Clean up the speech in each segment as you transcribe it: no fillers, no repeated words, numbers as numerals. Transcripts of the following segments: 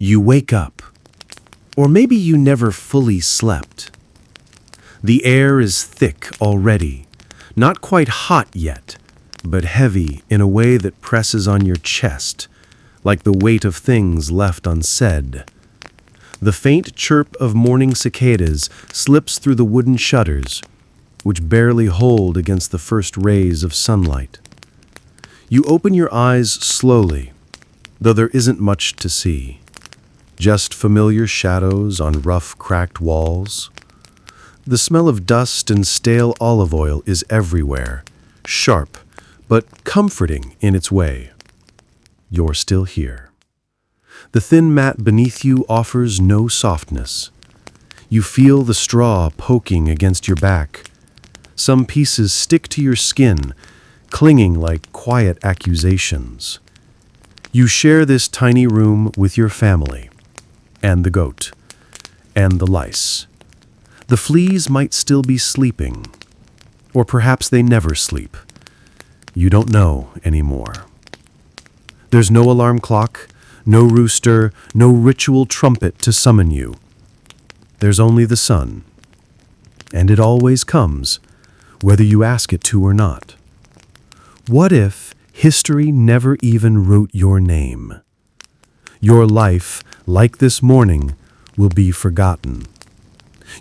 You wake up. Or maybe you never fully slept. The air is thick already, not quite hot yet, but heavy in a way that presses on your chest, like the weight of things left unsaid. The faint chirp of morning cicadas slips through the wooden shutters, which barely hold against the first rays of sunlight. You open your eyes slowly, though there isn't much to see. Just familiar shadows on rough, cracked walls. The smell of dust and stale olive oil is everywhere, sharp, but comforting in its way. You're still here. The thin mat beneath you offers no softness. You feel the straw poking against your back. Some pieces stick to your skin, clinging like quiet accusations. You share this tiny room with your family, and the goat, and the lice. The fleas might still be sleeping, or perhaps they never sleep. You don't know anymore. There's no alarm clock, no rooster, no ritual trumpet to summon you. There's only the sun, and it always comes, whether you ask it to or not. What if history never even wrote your name? Your life, like this morning, will be forgotten.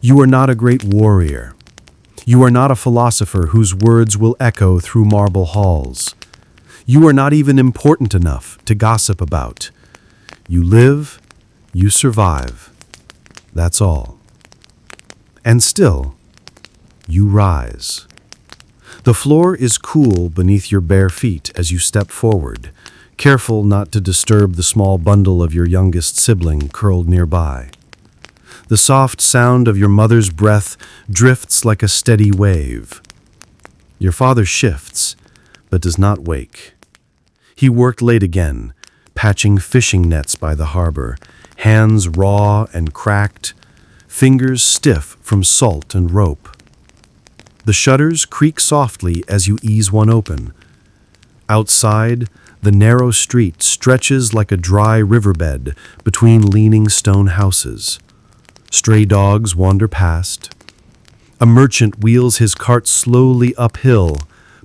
You are not a great warrior. You are not a philosopher whose words will echo through marble halls. You are not even important enough to gossip about. You live, you survive. That's all. And still, you rise. The floor is cool beneath your bare feet as you step forward, careful not to disturb the small bundle of your youngest sibling curled nearby. The soft sound of your mother's breath drifts like a steady wave. Your father shifts, but does not wake. He worked late again, patching fishing nets by the harbor, hands raw and cracked, fingers stiff from salt and rope. The shutters creak softly as you ease one open. Outside, the narrow street stretches like a dry riverbed between leaning stone houses. Stray dogs wander past. A merchant wheels his cart slowly uphill,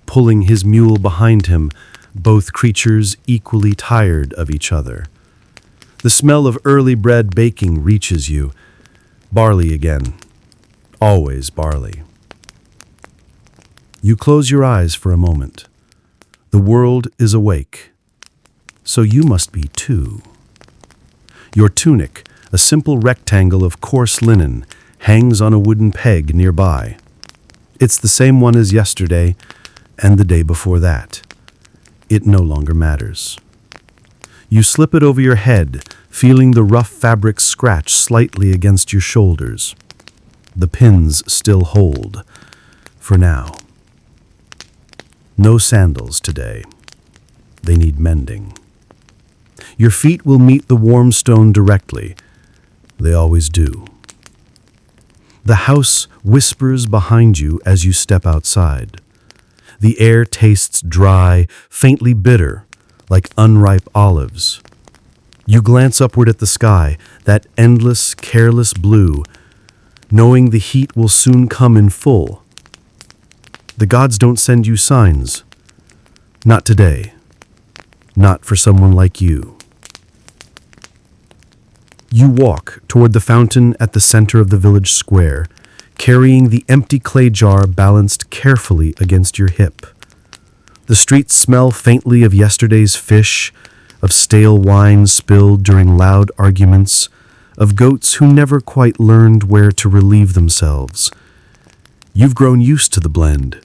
pulling his mule behind him, both creatures equally tired of each other. The smell of early bread baking reaches you. Barley again. Always barley. You close your eyes for a moment. The world is awake. So you must be too. Your tunic, a simple rectangle of coarse linen, hangs on a wooden peg nearby. It's the same one as yesterday and the day before that. It no longer matters. You slip it over your head, feeling the rough fabric scratch slightly against your shoulders. The pins still hold, for now. No sandals today. They need mending. Your feet will meet the warm stone directly. They always do. The house whispers behind you as you step outside. The air tastes dry, faintly bitter, like unripe olives. You glance upward at the sky, that endless, careless blue, knowing the heat will soon come in full. The gods don't send you signs. Not today. Not for someone like you. You walk toward the fountain at the center of the village square, carrying the empty clay jar balanced carefully against your hip. The streets smell faintly of yesterday's fish, of stale wine spilled during loud arguments, of goats who never quite learned where to relieve themselves. You've grown used to the blend.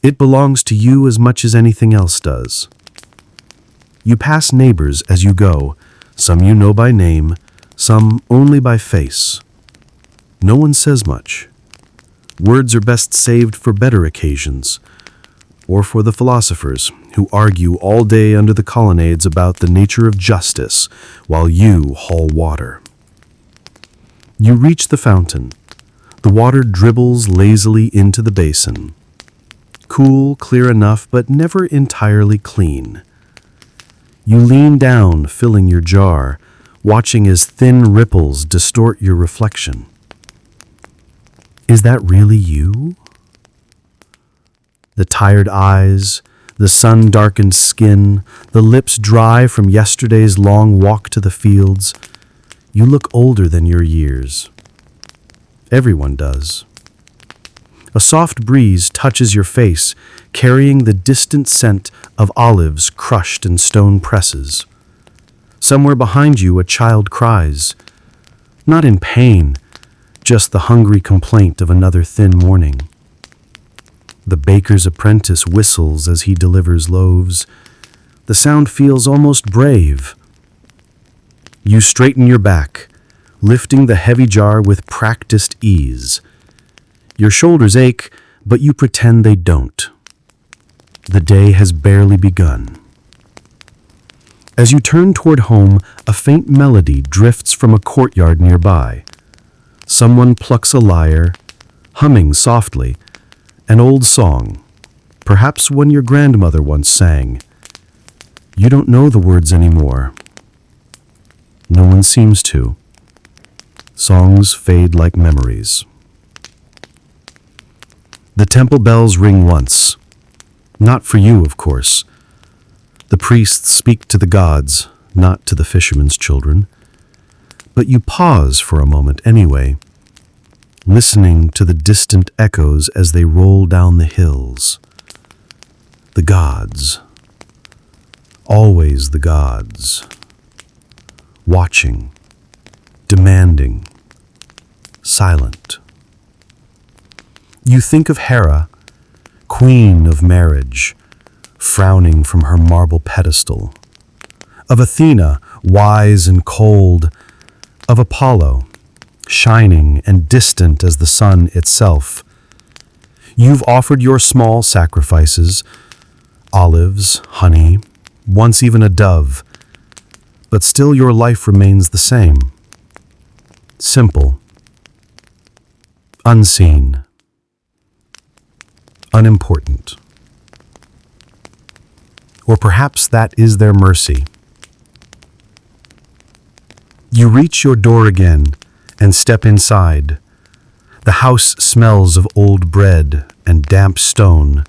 It belongs to you as much as anything else does. You pass neighbors as you go, some you know by name, some only by face. No one says much. Words are best saved for better occasions, or for the philosophers who argue all day under the colonnades about the nature of justice while you haul water. You reach the fountain. The water dribbles lazily into the basin. Cool, clear enough, but never entirely clean. You lean down, filling your jar, watching as thin ripples distort your reflection. Is that really you? The tired eyes, the sun-darkened skin, the lips dry from yesterday's long walk to the fields. You look older than your years. Everyone does. A soft breeze touches your face, carrying the distant scent of olives crushed in stone presses. Somewhere behind you, a child cries, not in pain, just the hungry complaint of another thin morning. The baker's apprentice whistles as he delivers loaves. The sound feels almost brave. You straighten your back, lifting the heavy jar with practiced ease. Your shoulders ache, but you pretend they don't. The day has barely begun. As you turn toward home, a faint melody drifts from a courtyard nearby. Someone plucks a lyre, humming softly, an old song, perhaps one your grandmother once sang. You don't know the words anymore. No one seems to. Songs fade like memories. The temple bells ring once. Not for you, of course. The priests speak to the gods, not to the fishermen's children. But you pause for a moment anyway, listening to the distant echoes as they roll down the hills. The gods. Always the gods. Watching, demanding, silent. You think of Hera, queen of marriage, frowning from her marble pedestal, of Athena, wise and cold, of Apollo, shining and distant as the sun itself. You've offered your small sacrifices, olives, honey, once even a dove, but still your life remains the same. Simple, unseen, unimportant. Or perhaps that is their mercy. You reach your door again and step inside. The house smells of old bread and damp stone.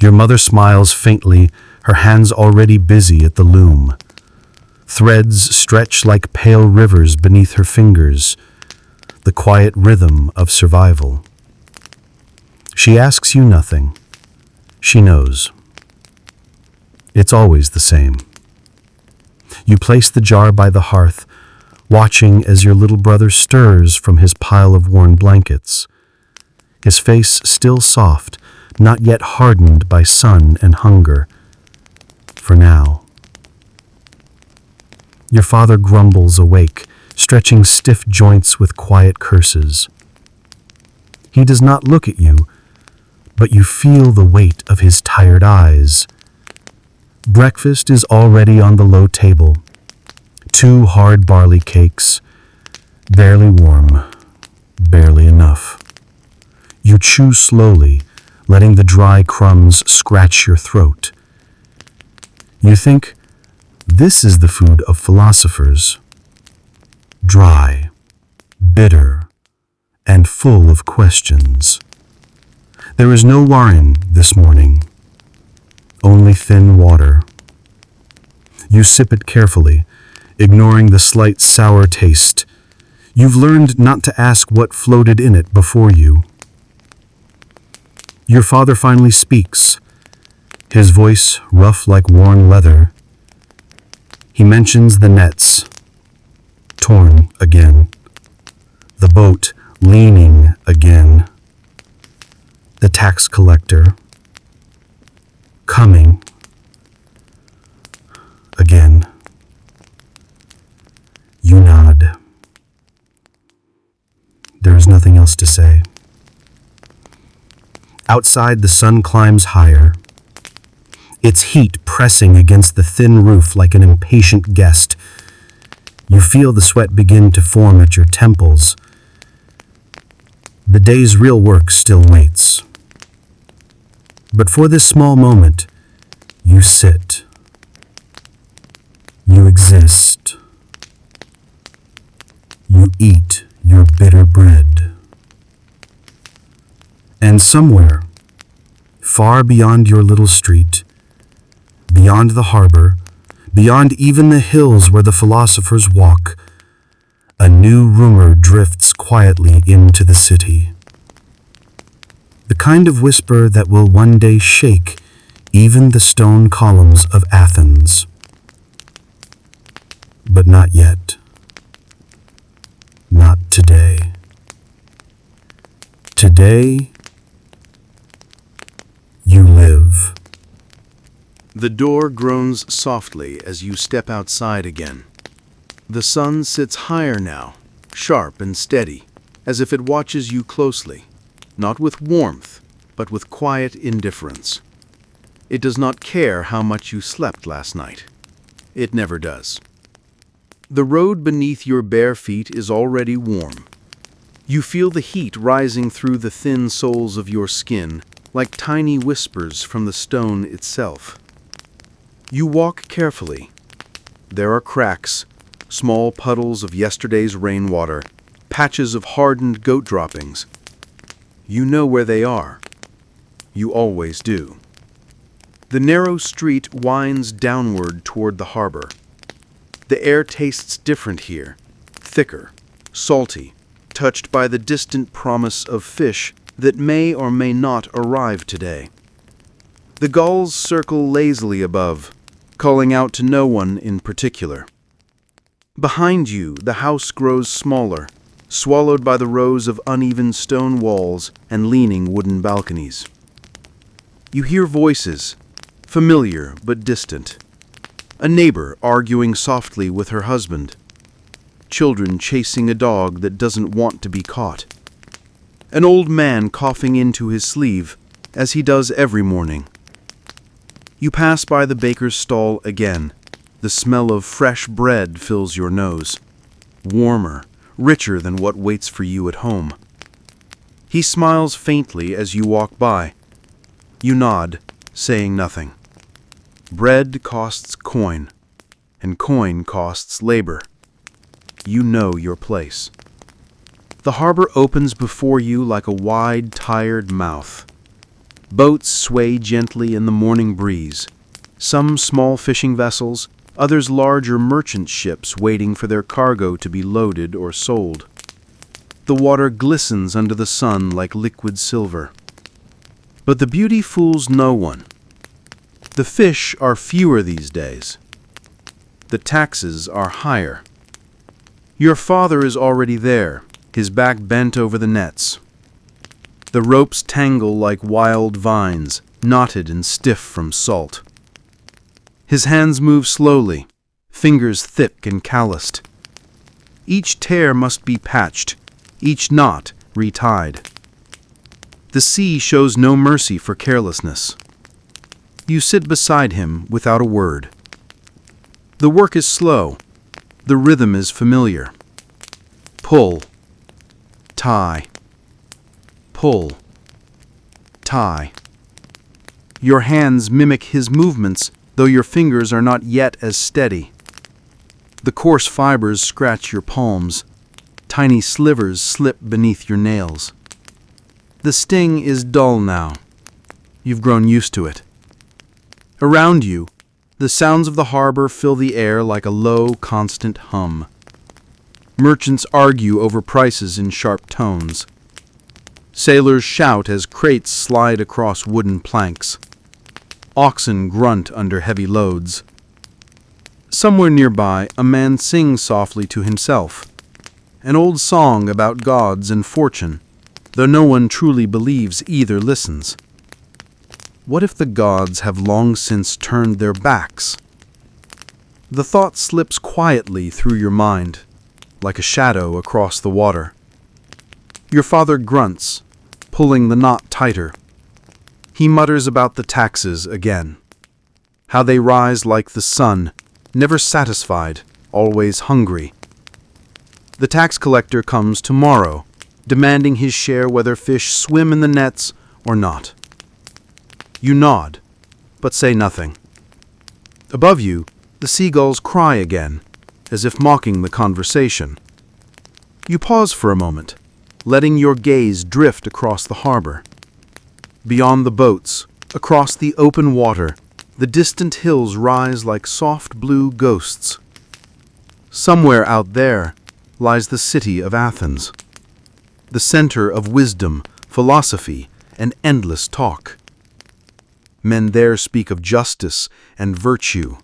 Your mother smiles faintly, her hands already busy at the loom. Threads stretch like pale rivers beneath her fingers, the quiet rhythm of survival. She asks you nothing. She knows. It's always the same. You place the jar by the hearth, watching as your little brother stirs from his pile of worn blankets. His face still soft, not yet hardened by sun and hunger. For now. Your father grumbles awake, stretching stiff joints with quiet curses. He does not look at you, but you feel the weight of his tired eyes. Breakfast is already on the low table. 2 hard barley cakes, barely warm, barely enough. You chew slowly, letting the dry crumbs scratch your throat. You think, this is the food of philosophers. Dry, bitter, and full of questions. There is no wine this morning, only thin water. You sip it carefully, ignoring the slight sour taste. You've learned not to ask what floated in it before you. Your father finally speaks, his voice rough like worn leather. He mentions the nets, torn again, the boat leaning again, the tax collector coming again. You nod. There is nothing else to say. Outside, the sun climbs higher, its heat pressing against the thin roof like an impatient guest. You feel the sweat begin to form at your temples. The day's real work still waits. But for this small moment, you sit. You exist. eat your bitter bread. And somewhere, far beyond your little street, beyond the harbor, beyond even the hills where the philosophers walk, a new rumor drifts quietly into the city. The kind of whisper that will one day shake even the stone columns of Athens. But not yet. Not today. Today, you live. The door groans softly as you step outside again. The sun sits higher now, sharp and steady, as if it watches you closely, not with warmth, but with quiet indifference. It does not care how much you slept last night. It never does. The road beneath your bare feet is already warm. You feel the heat rising through the thin soles of your skin, like tiny whispers from the stone itself. You walk carefully. There are cracks, small puddles of yesterday's rainwater, patches of hardened goat droppings. You know where they are. You always do. The narrow street winds downward toward the harbor. The air tastes different here, thicker, salty, touched by the distant promise of fish that may or may not arrive today. The gulls circle lazily above, calling out to no one in particular. Behind you, the house grows smaller, swallowed by the rows of uneven stone walls and leaning wooden balconies. You hear voices, familiar but distant. A neighbor arguing softly with her husband. Children chasing a dog that doesn't want to be caught. An old man coughing into his sleeve, as he does every morning. You pass by the baker's stall again. The smell of fresh bread fills your nose. Warmer, richer than what waits for you at home. He smiles faintly as you walk by. You nod, saying nothing. Bread costs coin, and coin costs labor. You know your place. The harbor opens before you like a wide, tired mouth. Boats sway gently in the morning breeze. Some small fishing vessels, others larger merchant ships waiting for their cargo to be loaded or sold. The water glistens under the sun like liquid silver. But the beauty fools no one. The fish are fewer these days. The taxes are higher. Your father is already there, his back bent over the nets. The ropes tangle like wild vines, knotted and stiff from salt. His hands move slowly, fingers thick and calloused. Each tear must be patched, each knot retied. The sea shows no mercy for carelessness. You sit beside him without a word. The work is slow. The rhythm is familiar. Pull. Tie. Pull. Tie. Your hands mimic his movements, though your fingers are not yet as steady. The coarse fibers scratch your palms. Tiny slivers slip beneath your nails. The sting is dull now. You've grown used to it. Around you, the sounds of the harbor fill the air like a low, constant hum. Merchants argue over prices in sharp tones. Sailors shout as crates slide across wooden planks. Oxen grunt under heavy loads. Somewhere nearby, a man sings softly to himself. An old song about gods and fortune, though no one truly believes either listens. What if the gods have long since turned their backs? The thought slips quietly through your mind, like a shadow across the water. Your father grunts, pulling the knot tighter. He mutters about the taxes again. How they rise like the sun, never satisfied, always hungry. The tax collector comes tomorrow, demanding his share whether fish swim in the nets or not. You nod, but say nothing. Above you, the seagulls cry again, as if mocking the conversation. You pause for a moment, letting your gaze drift across the harbor. Beyond the boats, across the open water, the distant hills rise like soft blue ghosts. Somewhere out there lies the city of Athens, the center of wisdom, philosophy, and endless talk. Men there speak of justice and virtue,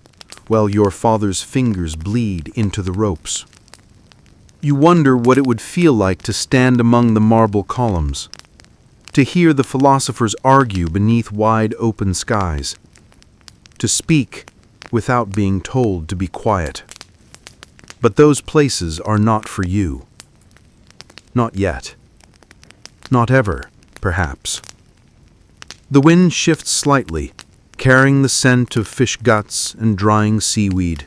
while your father's fingers bleed into the ropes. You wonder what it would feel like to stand among the marble columns, to hear the philosophers argue beneath wide open skies, to speak without being told to be quiet. But those places are not for you. Not yet. Not ever, perhaps. The wind shifts slightly, carrying the scent of fish guts and drying seaweed.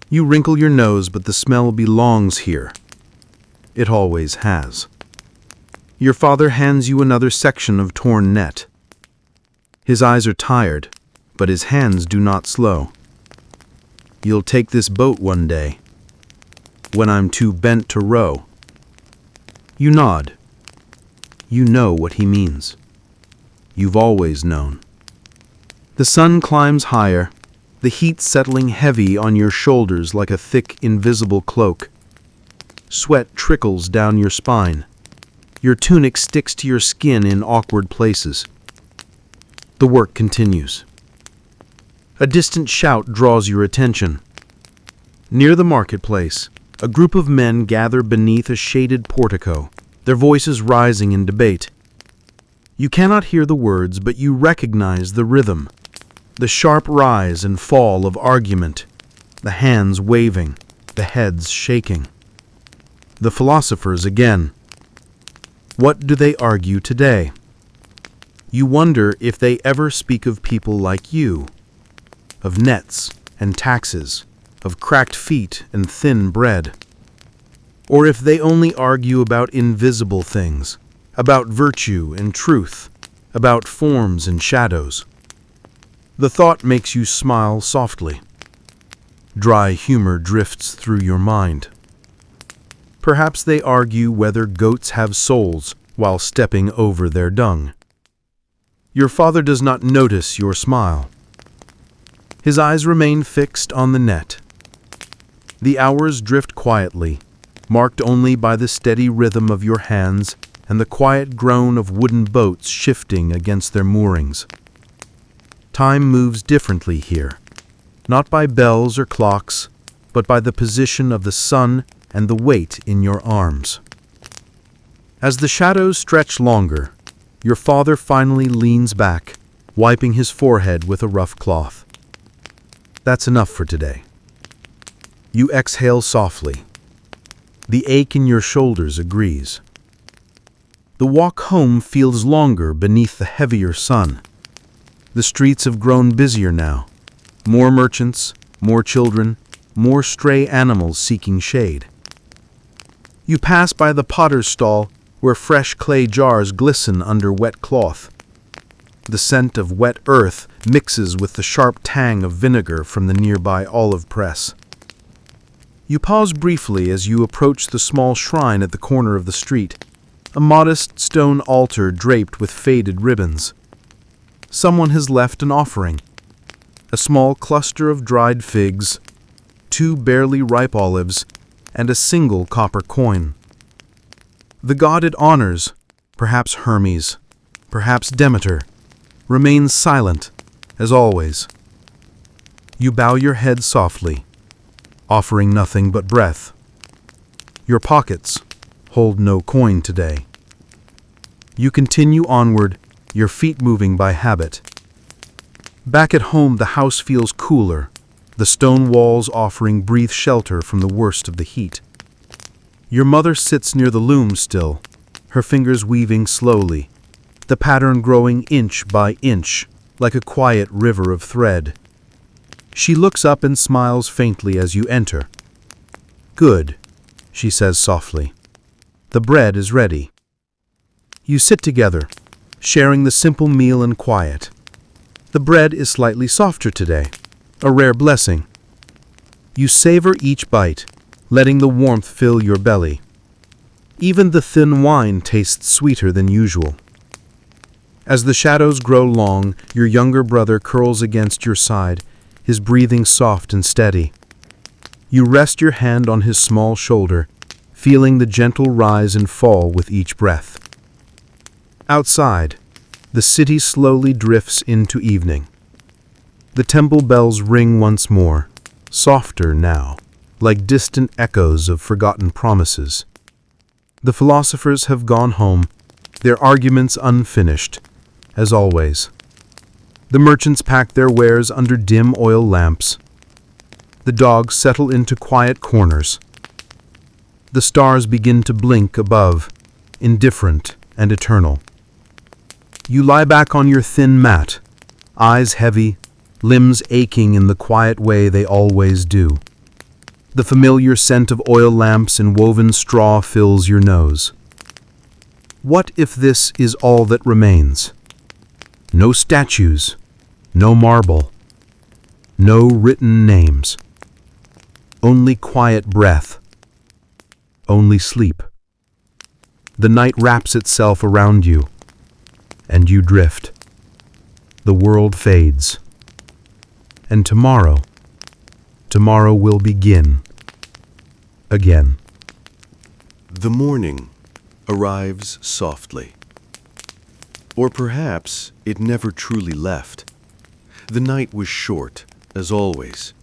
You wrinkle your nose, but the smell belongs here. It always has. Your father hands you another section of torn net. His eyes are tired, but his hands do not slow. You'll take this boat one day, when I'm too bent to row. You nod. You know what he means. You've always known. The sun climbs higher, the heat settling heavy on your shoulders like a thick, invisible cloak. Sweat trickles down your spine. Your tunic sticks to your skin in awkward places. The work continues. A distant shout draws your attention. Near the marketplace, a group of men gather beneath a shaded portico, their voices rising in debate. You cannot hear the words, but you recognize the rhythm, the sharp rise and fall of argument, the hands waving, the heads shaking. The philosophers again. What do they argue today? You wonder if they ever speak of people like you, of nets and taxes, of cracked feet and thin bread. Or if they only argue about invisible things, about virtue and truth, about forms and shadows. The thought makes you smile softly. Dry humor drifts through your mind. Perhaps they argue whether goats have souls while stepping over their dung. Your father does not notice your smile. His eyes remain fixed on the net. The hours drift quietly, marked only by the steady rhythm of your hands and the quiet groan of wooden boats shifting against their moorings. Time moves differently here, not by bells or clocks, but by the position of the sun and the weight in your arms. As the shadows stretch longer, your father finally leans back, wiping his forehead with a rough cloth. That's enough for today. You exhale softly. The ache in your shoulders agrees. The walk home feels longer beneath the heavier sun. The streets have grown busier now. More merchants, more children, more stray animals seeking shade. You pass by the potter's stall where fresh clay jars glisten under wet cloth. The scent of wet earth mixes with the sharp tang of vinegar from the nearby olive press. You pause briefly as you approach the small shrine at the corner of the street, a modest stone altar draped with faded ribbons. Someone has left an offering, a small cluster of dried figs, 2 barely ripe olives, and a single copper coin. The god it honors, perhaps Hermes, perhaps Demeter, remains silent, as always. You bow your head softly, offering nothing but breath. Your pockets hold no coin today. You continue onward, your feet moving by habit. Back at home, the house feels cooler, the stone walls offering brief shelter from the worst of the heat. Your mother sits near the loom still, her fingers weaving slowly, the pattern growing inch by inch, like a quiet river of thread. She looks up and smiles faintly as you enter. "Good," she says softly. "The bread is ready." You sit together, sharing the simple meal in quiet. The bread is slightly softer today, a rare blessing. You savor each bite, letting the warmth fill your belly. Even the thin wine tastes sweeter than usual. As the shadows grow long, your younger brother curls against your side, his breathing soft and steady. You rest your hand on his small shoulder, feeling the gentle rise and fall with each breath. Outside, the city slowly drifts into evening. The temple bells ring once more, softer now, like distant echoes of forgotten promises. The philosophers have gone home, their arguments unfinished, as always. The merchants pack their wares under dim oil lamps. The dogs settle into quiet corners. The stars begin to blink above, indifferent and eternal. You lie back on your thin mat, eyes heavy, limbs aching in the quiet way they always do. The familiar scent of oil lamps and woven straw fills your nose. What if this is all that remains? No statues, no marble, no written names. Only quiet breath, only sleep. The night wraps itself around you, and you drift. The world fades. And tomorrow will begin again. The morning arrives softly. Or perhaps it never truly left. The night was short, as always.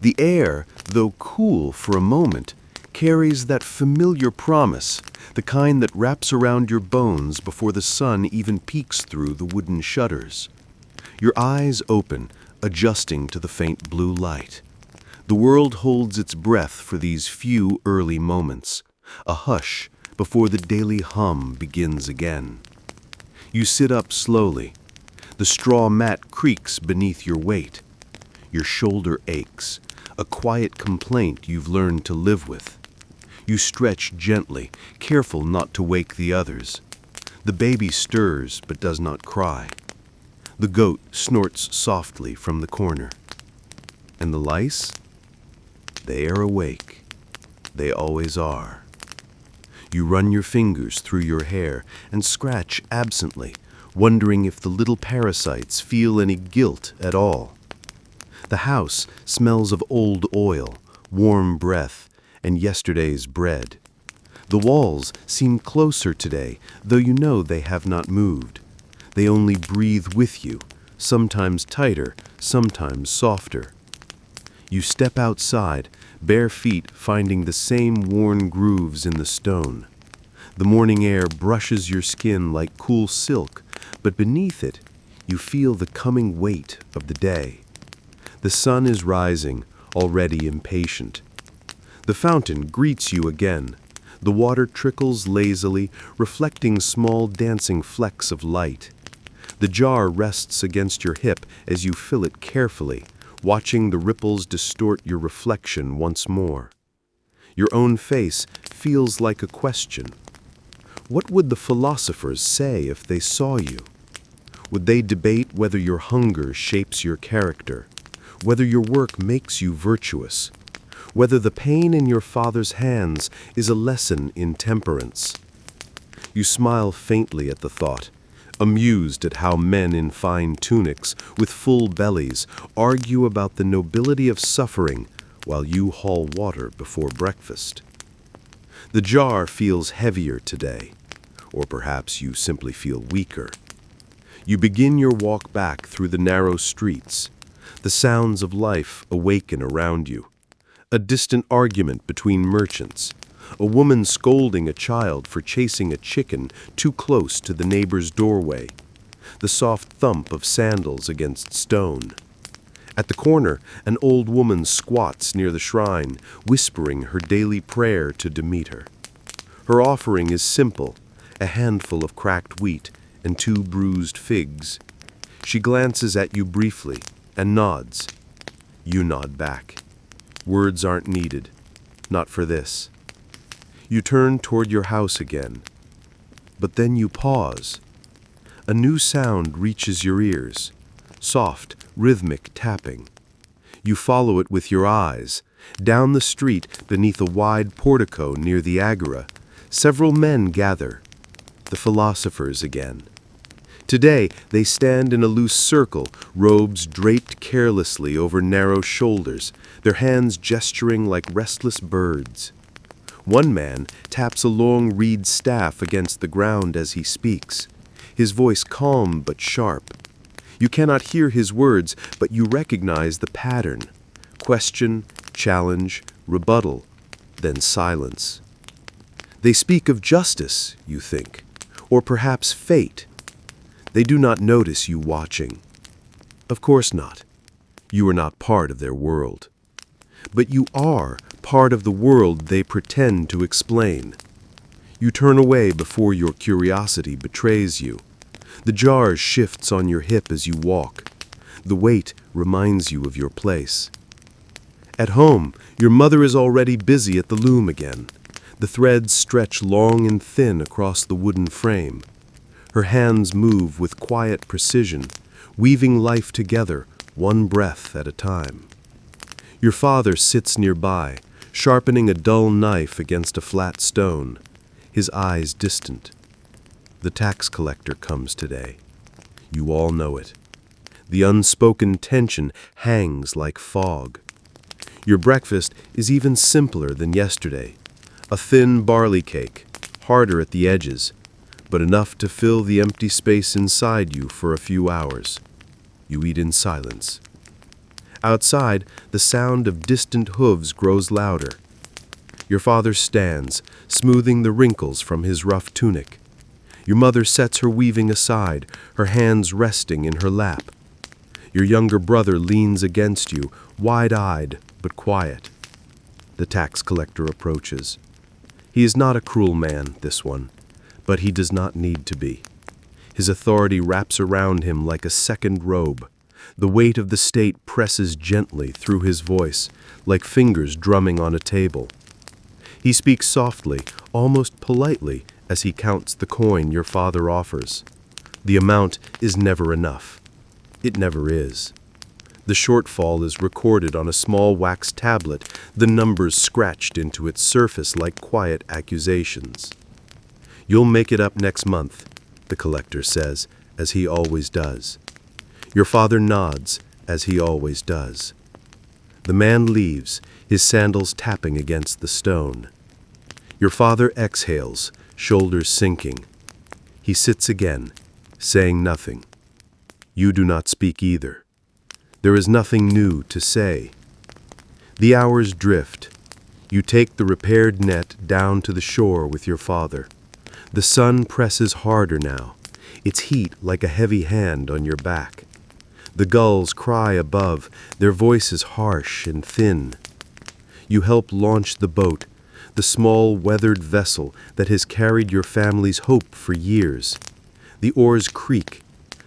The air, though cool for a moment, carries that familiar promise, the kind that wraps around your bones before the sun even peeks through the wooden shutters. Your eyes open, adjusting to the faint blue light. The world holds its breath for these few early moments, a hush before the daily hum begins again. You sit up slowly. The straw mat creaks beneath your weight. Your shoulder aches, a quiet complaint you've learned to live with. You stretch gently, careful not to wake the others. The baby stirs but does not cry. The goat snorts softly from the corner. And the lice? They are awake. They always are. You run your fingers through your hair and scratch absently, wondering if the little parasites feel any guilt at all. The house smells of old oil, warm breath, and yesterday's bread. The walls seem closer today, though you know they have not moved. They only breathe with you, sometimes tighter, sometimes softer. You step outside, bare feet finding the same worn grooves in the stone. The morning air brushes your skin like cool silk, but beneath it, you feel the coming weight of the day. The sun is rising, already impatient. The fountain greets you again. The water trickles lazily, reflecting small dancing flecks of light. The jar rests against your hip as you fill it carefully, watching the ripples distort your reflection once more. Your own face feels like a question. What would the philosophers say if they saw you? Would they debate whether your hunger shapes your character, whether your work makes you virtuous, whether the pain in your father's hands is a lesson in temperance? You smile faintly at the thought, amused at how men in fine tunics with full bellies argue about the nobility of suffering while you haul water before breakfast. The jar feels heavier today, or perhaps you simply feel weaker. You begin your walk back through the narrow streets. The sounds of life awaken around you. A distant argument between merchants, a woman scolding a child for chasing a chicken too close to the neighbor's doorway, the soft thump of sandals against stone. At the corner, an old woman squats near the shrine, whispering her daily prayer to Demeter. Her offering is simple, a handful of cracked wheat and 2 bruised figs. She glances at you briefly and nods. You nod back. Words aren't needed, not for this. You turn toward your house again, but then you pause. A new sound reaches your ears, soft, rhythmic tapping. You follow it with your eyes, Down the street, beneath a wide portico near the agora, several men gather, the philosophers again. Today, they stand in a loose circle, robes draped carelessly over narrow shoulders, their hands gesturing like restless birds. One man taps a long reed staff against the ground as he speaks, his voice calm but sharp. You cannot hear his words, but you recognize the pattern: question, challenge, rebuttal, then silence. They speak of justice, you think, or perhaps fate. They do not notice you watching. Of course not. You are not part of their world. But you are part of the world they pretend to explain. You turn away before your curiosity betrays you. The jar shifts on your hip as you walk. The weight reminds you of your place. At home, your mother is already busy at the loom again. The threads stretch long and thin across the wooden frame. Her hands move with quiet precision, weaving life together, one breath at a time. Your father sits nearby, sharpening a dull knife against a flat stone, his eyes distant. The tax collector comes today. You all know it. The unspoken tension hangs like fog. Your breakfast is even simpler than yesterday. A thin barley cake, harder at the edges, but enough to fill the empty space inside you for a few hours. You eat in silence. Outside, the sound of distant hooves grows louder. Your father stands, smoothing the wrinkles from his rough tunic. Your mother sets her weaving aside, her hands resting in her lap. Your younger brother leans against you, wide-eyed but quiet. The tax collector approaches. He is not a cruel man, this one, but he does not need to be. His authority wraps around him like a second robe. The weight of the state presses gently through his voice, like fingers drumming on a table. He speaks softly, almost politely, as he counts the coin your father offers. The amount is never enough. It never is. The shortfall is recorded on a small wax tablet, the numbers scratched into its surface like quiet accusations. You'll make it up next month, the collector says, as he always does. Your father nods, as he always does. The man leaves, his sandals tapping against the stone. Your father exhales, shoulders sinking. He sits again, saying nothing. You do not speak either. There is nothing new to say. The hours drift. You take the repaired net down to the shore with your father. The sun presses harder now, its heat like a heavy hand on your back. The gulls cry above, their voices harsh and thin. You help launch the boat, the small weathered vessel that has carried your family's hope for years. The oars creak.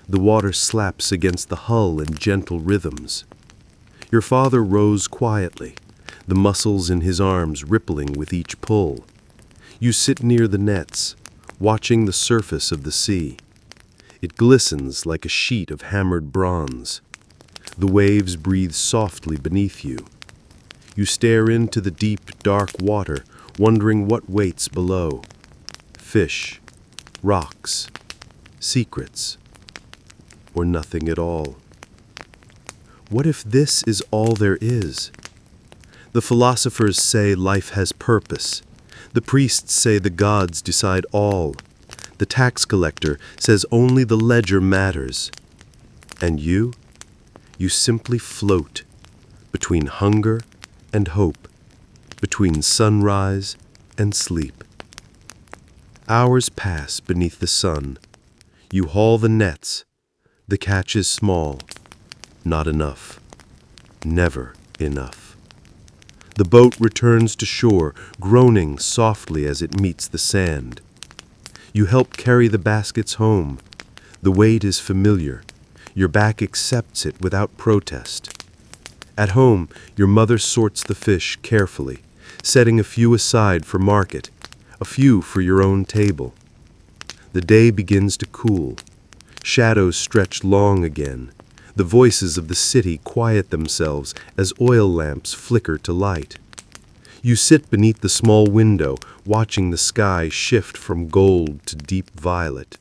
The water slaps against the hull in gentle rhythms. Your father rows quietly, the muscles in his arms rippling with each pull. You sit near the nets, watching the surface of the sea. It glistens like a sheet of hammered bronze. The waves breathe softly beneath you. You stare into the deep, dark water, wondering what waits below. Fish, rocks, secrets, or nothing at all. What if this is all there is? The philosophers say life has purpose. The priests say the gods decide all. The tax collector says only the ledger matters. And you simply float between hunger and hope, between sunrise and sleep. Hours pass beneath the sun. You haul the nets. The catch is small. Not enough. Never enough. The boat returns to shore, groaning softly as it meets the sand. You help carry the baskets home. The weight is familiar. Your back accepts it without protest. At home, your mother sorts the fish carefully, setting a few aside for market, a few for your own table. The day begins to cool. Shadows stretch long again. The voices of the city quiet themselves as oil lamps flicker to light. You sit beneath the small window, watching the sky shift from gold to deep violet.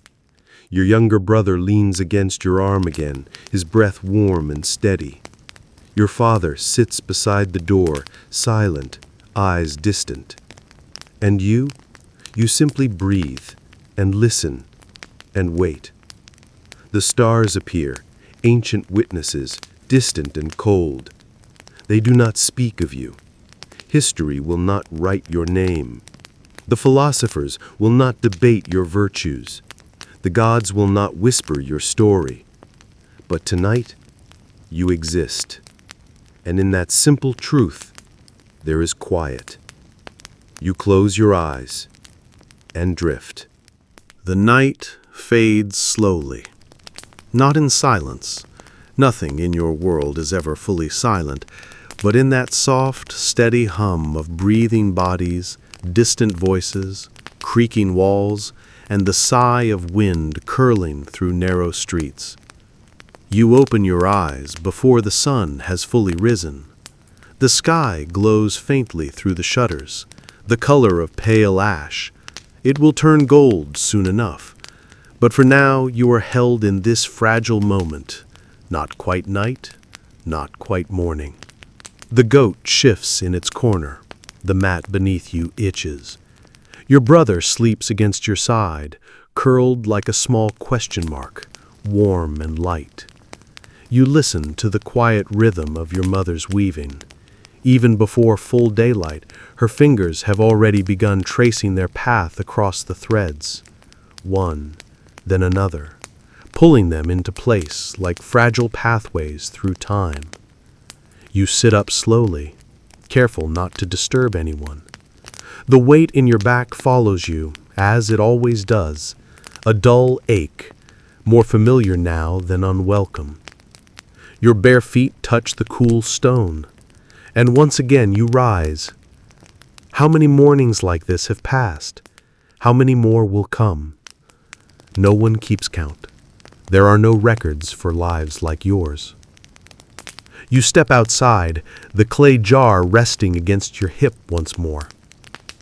Your younger brother leans against your arm again, his breath warm and steady. Your father sits beside the door, silent, eyes distant. And you simply breathe and listen and wait. The stars appear, ancient witnesses, distant and cold. They do not speak of you. History will not write your name. The philosophers will not debate your virtues. The gods will not whisper your story. But tonight, you exist. And in that simple truth, there is quiet. You close your eyes and drift. The night fades slowly. Not in silence. Nothing in your world is ever fully silent, but in that soft, steady hum of breathing bodies, distant voices, creaking walls, and the sigh of wind curling through narrow streets. You open your eyes before the sun has fully risen. The sky glows faintly through the shutters, the color of pale ash. It will turn gold soon enough. But for now, you are held in this fragile moment, not quite night, not quite morning. The goat shifts in its corner. The mat beneath you itches. Your brother sleeps against your side, curled like a small question mark, warm and light. You listen to the quiet rhythm of your mother's weaving. Even before full daylight, her fingers have already begun tracing their path across the threads. One, then another, pulling them into place like fragile pathways through time. You sit up slowly, careful not to disturb anyone. The weight in your back follows you, as it always does, a dull ache, more familiar now than unwelcome. Your bare feet touch the cool stone, and once again you rise. How many mornings like this have passed? How many more will come? No one keeps count. There are no records for lives like yours. You step outside, the clay jar resting against your hip once more.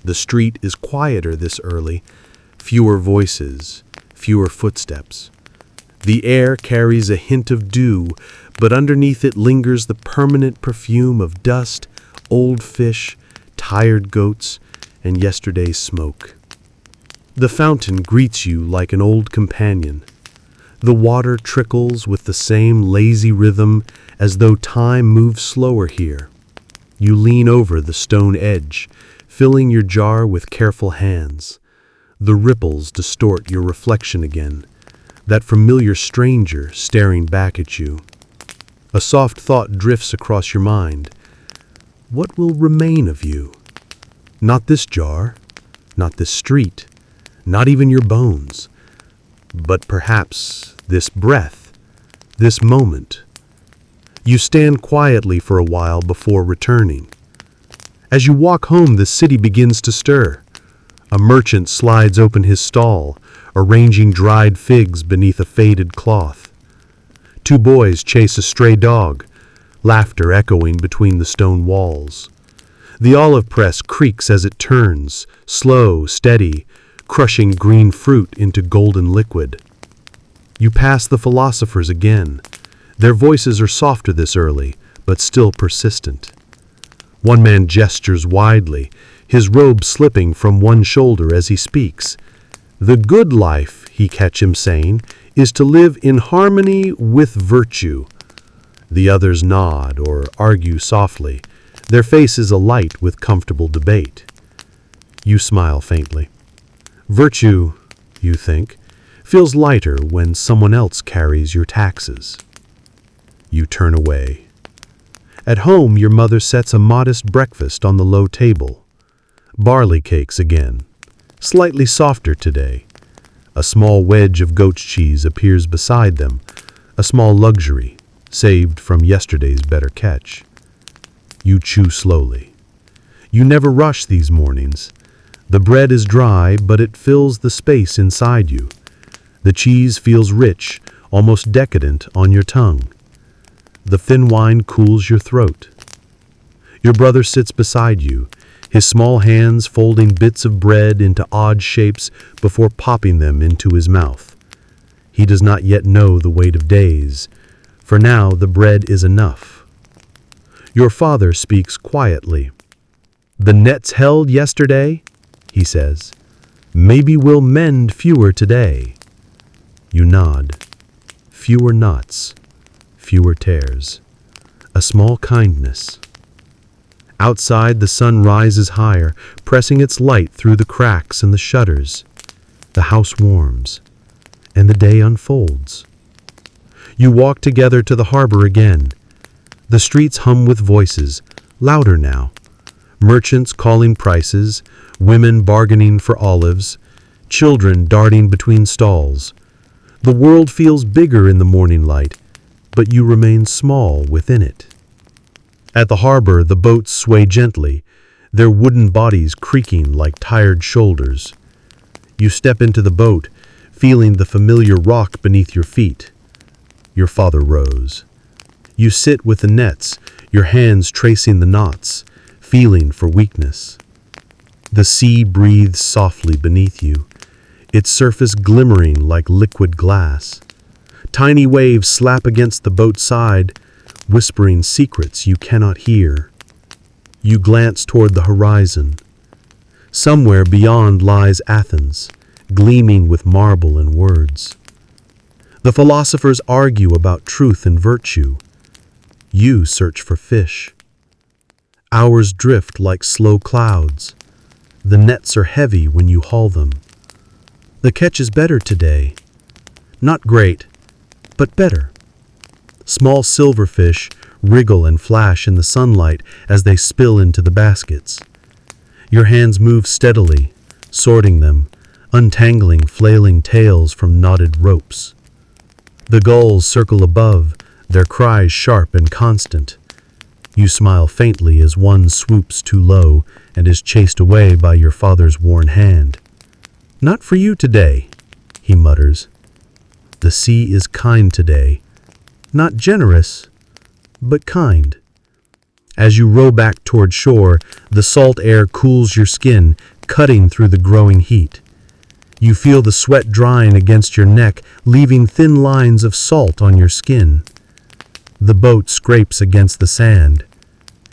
The street is quieter this early, fewer voices, fewer footsteps. The air carries a hint of dew, but underneath it lingers the permanent perfume of dust, old fish, tired goats, and yesterday's smoke. The fountain greets you like an old companion. The water trickles with the same lazy rhythm as though time moves slower here. You lean over the stone edge, filling your jar with careful hands. The ripples distort your reflection again, that familiar stranger staring back at you. A soft thought drifts across your mind. What will remain of you? Not this jar, not this street, not even your bones, but perhaps this breath, this moment. You stand quietly for a while before returning. As you walk home, the city begins to stir. A merchant slides open his stall, arranging dried figs beneath a faded cloth. Two boys chase a stray dog, laughter echoing between the stone walls. The olive press creaks as it turns, slow, steady, crushing green fruit into golden liquid. You pass the philosophers again. Their voices are softer this early, but still persistent. One man gestures widely, his robe slipping from one shoulder as he speaks. The good life, he catch him saying, is to live in harmony with virtue. The others nod or argue softly, their faces alight with comfortable debate. You smile faintly. Virtue, you think, feels lighter when someone else carries your taxes. You turn away. At home, your mother sets a modest breakfast on the low table. Barley cakes again, slightly softer today. A small wedge of goat's cheese appears beside them, a small luxury, saved from yesterday's better catch. You chew slowly. You never rush these mornings. The bread is dry, but it fills the space inside you. The cheese feels rich, almost decadent on your tongue. The thin wine cools your throat. Your brother sits beside you, his small hands folding bits of bread into odd shapes before popping them into his mouth. He does not yet know the weight of days. For now, the bread is enough. Your father speaks quietly. "The nets held yesterday," he says. "Maybe we'll mend fewer today." You nod. Fewer knots, fewer tears. A small kindness. Outside, the sun rises higher, pressing its light through the cracks and the shutters. The house warms, and the day unfolds. You walk together to the harbor again. The streets hum with voices, louder now. Merchants calling prices, women bargaining for olives, children darting between stalls. The world feels bigger in the morning light, but you remain small within it. At the harbor, the boats sway gently, their wooden bodies creaking like tired shoulders. You step into the boat, feeling the familiar rock beneath your feet. Your father rows. You sit with the nets, your hands tracing the knots, feeling for weakness. The sea breathes softly beneath you, its surface glimmering like liquid glass. Tiny waves slap against the boat's side, whispering secrets you cannot hear. You glance toward the horizon. Somewhere beyond lies Athens, gleaming with marble and words. The philosophers argue about truth and virtue. You search for fish. Hours drift like slow clouds. The nets are heavy when you haul them. The catch is better today. Not great, but better. Small silverfish wriggle and flash in the sunlight as they spill into the baskets. Your hands move steadily, sorting them, untangling flailing tails from knotted ropes. The gulls circle above, their cries sharp and constant. You smile faintly as one swoops too low and is chased away by your father's worn hand. "Not for you today," he mutters. "The sea is kind today. Not generous, but kind." As you row back toward shore, the salt air cools your skin, cutting through the growing heat. You feel the sweat drying against your neck, leaving thin lines of salt on your skin. The boat scrapes against the sand.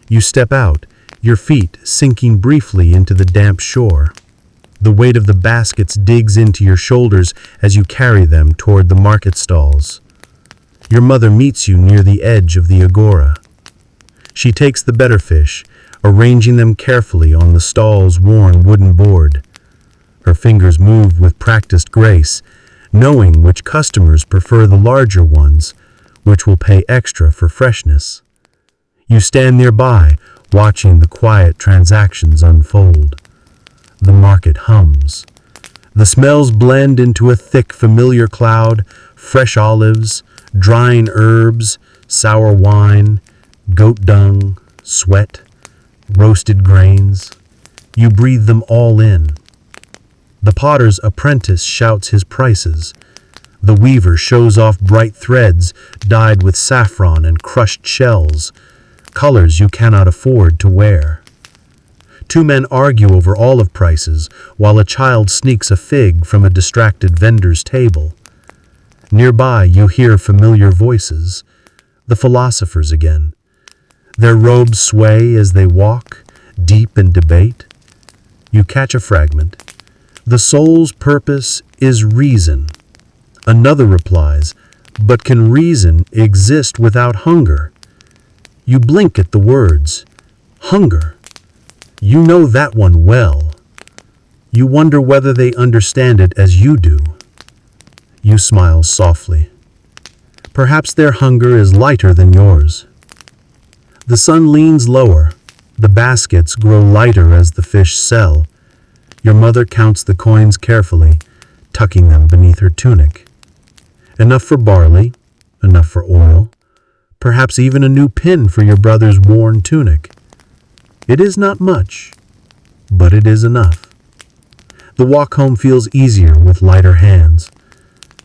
You step out, your feet sinking briefly into the damp shore. The weight of the baskets digs into your shoulders as you carry them toward the market stalls. Your mother meets you near the edge of the agora. She takes the better fish, arranging them carefully on the stall's worn wooden board. Her fingers move with practiced grace, knowing which customers prefer the larger ones, which will pay extra for freshness. You stand nearby, watching the quiet transactions unfold. The market hums. The smells blend into a thick, familiar cloud: fresh olives, drying herbs, sour wine, goat dung, sweat, roasted grains. You breathe them all in. The potter's apprentice shouts his prices. The weaver shows off bright threads dyed with saffron and crushed shells, colors you cannot afford to wear. Two men argue over olive prices while a child sneaks a fig from a distracted vendor's table. Nearby, you hear familiar voices, the philosophers again. Their robes sway as they walk, deep in debate. You catch a fragment. "The soul's purpose is reason." Another replies, "But can reason exist without hunger?" You blink at the words. Hunger. You know that one well. You wonder whether they understand it as you do. You smile softly. Perhaps their hunger is lighter than yours. The sun leans lower. The baskets grow lighter as the fish sell. Your mother counts the coins carefully, tucking them beneath her tunic. Enough for barley, enough for oil, perhaps even a new pin for your brother's worn tunic. It is not much, but it is enough. The walk home feels easier with lighter hands.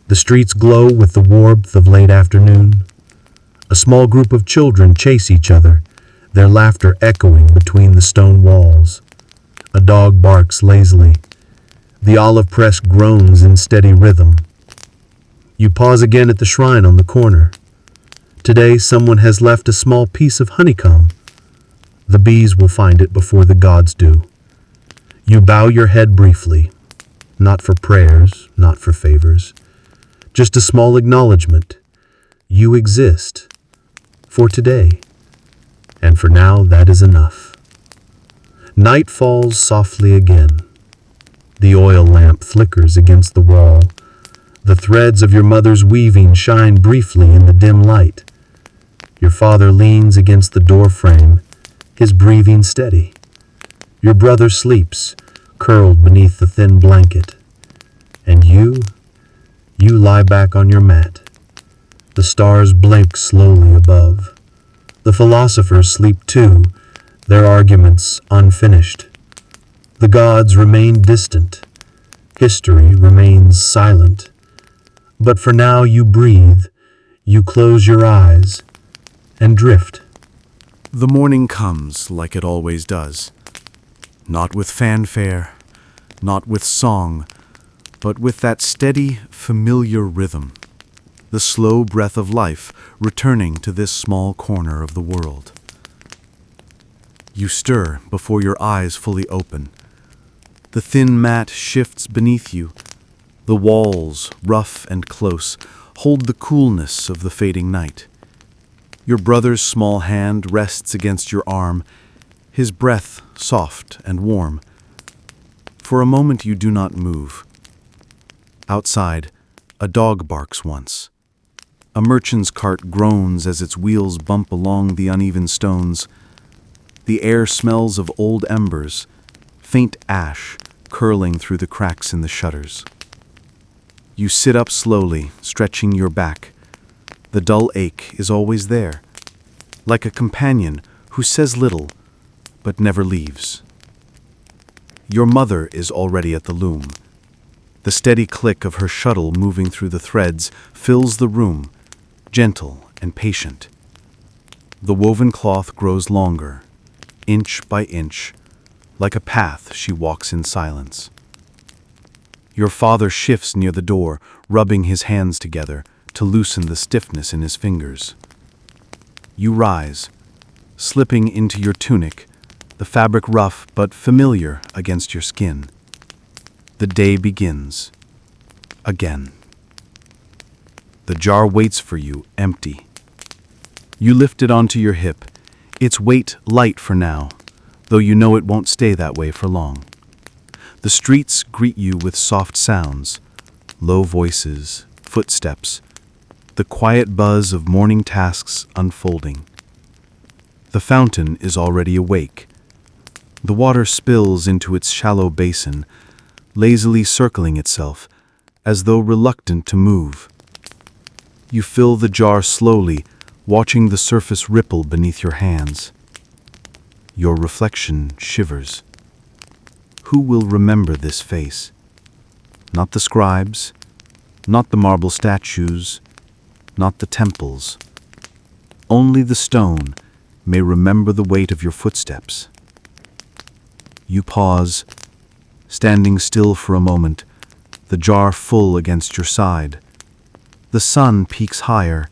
The streets glow with the warmth of late afternoon. A small group of children chase each other, their laughter echoing between the stone walls. A dog barks lazily. The olive press groans in steady rhythm. You pause again at the shrine on the corner. Today, someone has left a small piece of honeycomb. The bees will find it before the gods do. You bow your head briefly, not for prayers, not for favors, just a small acknowledgement. You exist. For today. And for now, that is enough. Night falls softly again. The oil lamp flickers against the wall. The threads of your mother's weaving shine briefly in the dim light. Your father leans against the door frame, his breathing steady. Your brother sleeps, curled beneath the thin blanket. And you lie back on your mat. The stars blink slowly above. The philosophers sleep too, their arguments unfinished. The gods remain distant. History remains silent. But for now you breathe, you close your eyes, and drift. The morning comes like it always does. Not with fanfare, not with song, but with that steady, familiar rhythm. The slow breath of life returning to this small corner of the world. You stir before your eyes fully open. The thin mat shifts beneath you. The walls, rough and close, hold the coolness of the fading night. Your brother's small hand rests against your arm, his breath soft and warm. For a moment you do not move. Outside, a dog barks once. A merchant's cart groans as its wheels bump along the uneven stones. The air smells of old embers, faint ash curling through the cracks in the shutters. You sit up slowly, stretching your back. The dull ache is always there, like a companion who says little, but never leaves. Your mother is already at the loom. The steady click of her shuttle moving through the threads fills the room, gentle and patient. The woven cloth grows longer, inch by inch, like a path she walks in silence. Your father shifts near the door, rubbing his hands together to loosen the stiffness in his fingers. You rise, slipping into your tunic, the fabric rough but familiar against your skin. The day begins. Again. The jar waits for you, empty. You lift it onto your hip, its weight light for now, though you know it won't stay that way for long. The streets greet you with soft sounds, low voices, footsteps, the quiet buzz of morning tasks unfolding. The fountain is already awake. The water spills into its shallow basin, lazily circling itself, as though reluctant to move. You fill the jar slowly, watching the surface ripple beneath your hands. Your reflection shivers. Who will remember this face? Not the scribes, not the marble statues, not the temples. Only the stone may remember the weight of your footsteps. You pause, standing still for a moment, the jar full against your side. The sun peaks higher,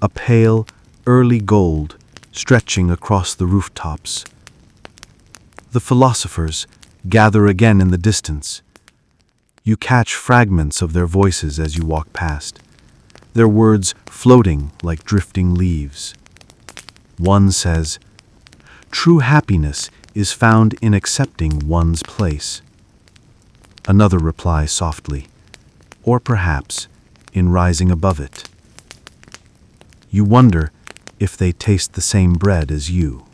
a pale, early gold stretching across the rooftops. The philosophers gather again in the distance. You catch fragments of their voices as you walk past, their words floating like drifting leaves. One says, "True happiness is found in accepting one's place." Another replies softly, "Or perhaps in rising above it." You wonder if they taste the same bread as you.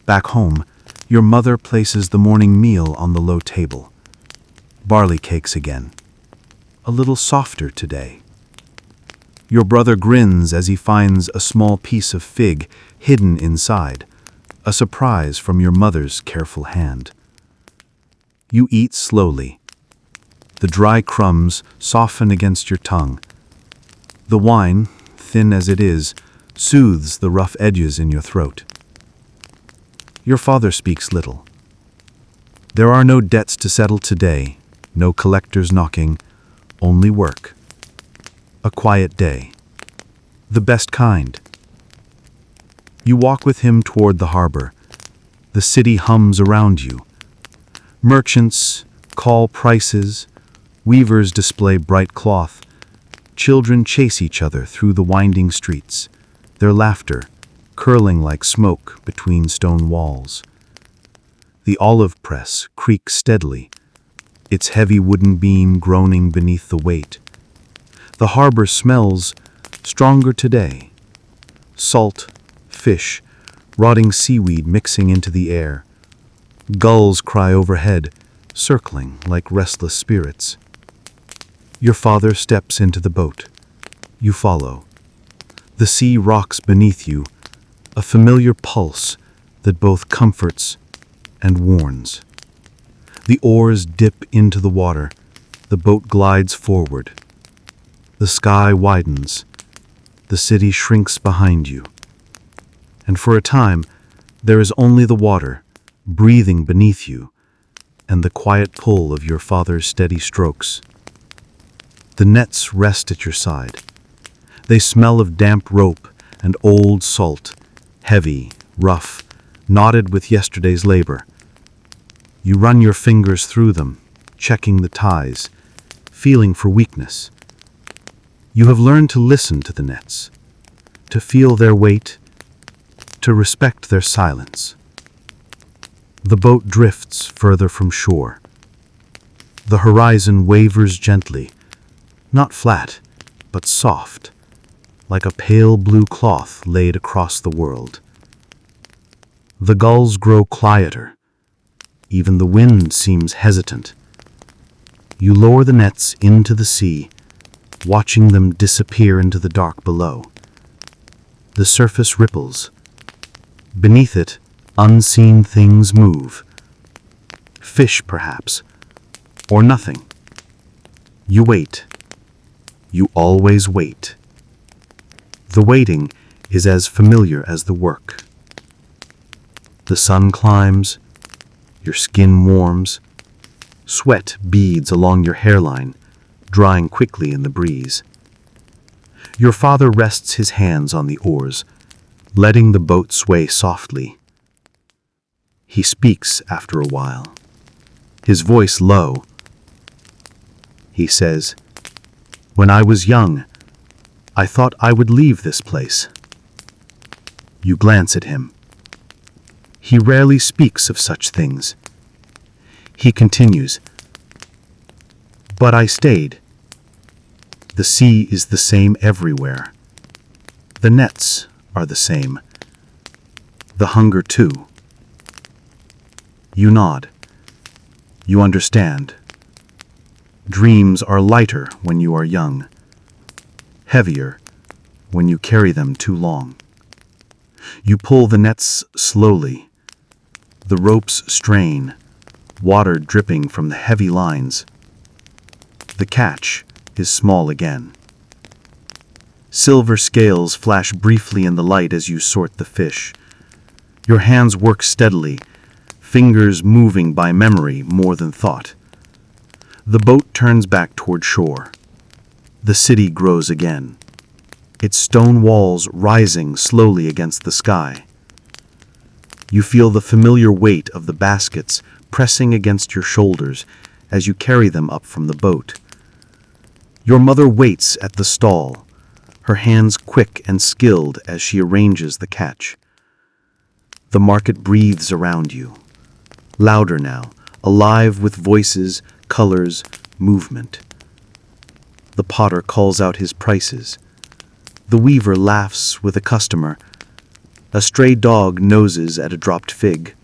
Back home, your mother places the morning meal on the low table. Barley cakes again. A little softer today. Your brother grins as he finds a small piece of fig hidden inside, a surprise from your mother's careful hand. You eat slowly. The dry crumbs soften against your tongue. The wine, thin as it is, soothes the rough edges in your throat. Your father speaks little. There are no debts to settle today, no collectors knocking, only work. A quiet day. The best kind. You walk with him toward the harbor. The city hums around you. Merchants call prices, weavers display bright cloth, children chase each other through the winding streets, their laughter curling like smoke between stone walls. The olive press creaks steadily, its heavy wooden beam groaning beneath the weight. The harbor smells stronger today. Salt, fish, rotting seaweed mixing into the air. Gulls cry overhead, circling like restless spirits. Your father steps into the boat. You follow. The sea rocks beneath you, a familiar pulse that both comforts and warns. The oars dip into the water. The boat glides forward. The sky widens. The city shrinks behind you. And for a time, there is only the water, breathing beneath you, and the quiet pull of your father's steady strokes. The nets rest at your side. They smell of damp rope and old salt, heavy, rough, knotted with yesterday's labor. You run your fingers through them, checking the ties, feeling for weakness. You have learned to listen to the nets, to feel their weight, to respect their silence. The boat drifts further from shore. The horizon wavers gently, not flat, but soft, like a pale blue cloth laid across the world. The gulls grow quieter. Even the wind seems hesitant. You lower the nets into the sea, watching them disappear into the dark below. The surface ripples. Beneath it, unseen things move. Fish, perhaps, or nothing. You wait. You always wait. The waiting is as familiar as the work. The sun climbs, your skin warms, sweat beads along your hairline, drying quickly in the breeze. Your father rests his hands on the oars, letting the boat sway softly. He speaks after a while, his voice low. He says, "When I was young, I thought I would leave this place." You glance at him. He rarely speaks of such things. He continues, "But I stayed. The sea is the same everywhere. The nets are the same. The hunger too." You nod. You understand. Dreams are lighter when you are young, heavier when you carry them too long. You pull the nets slowly. The ropes strain, water dripping from the heavy lines. The catch is small again. Silver scales flash briefly in the light as you sort the fish. Your hands work steadily, fingers moving by memory more than thought. The boat turns back toward shore. The city grows again, its stone walls rising slowly against the sky. You feel the familiar weight of the baskets pressing against your shoulders as you carry them up from the boat. Your mother waits at the stall, her hands quick and skilled as she arranges the catch. The market breathes around you, louder now, alive with voices, colors, movement. The potter calls out his prices. The weaver laughs with a customer. A stray dog noses at a dropped fig.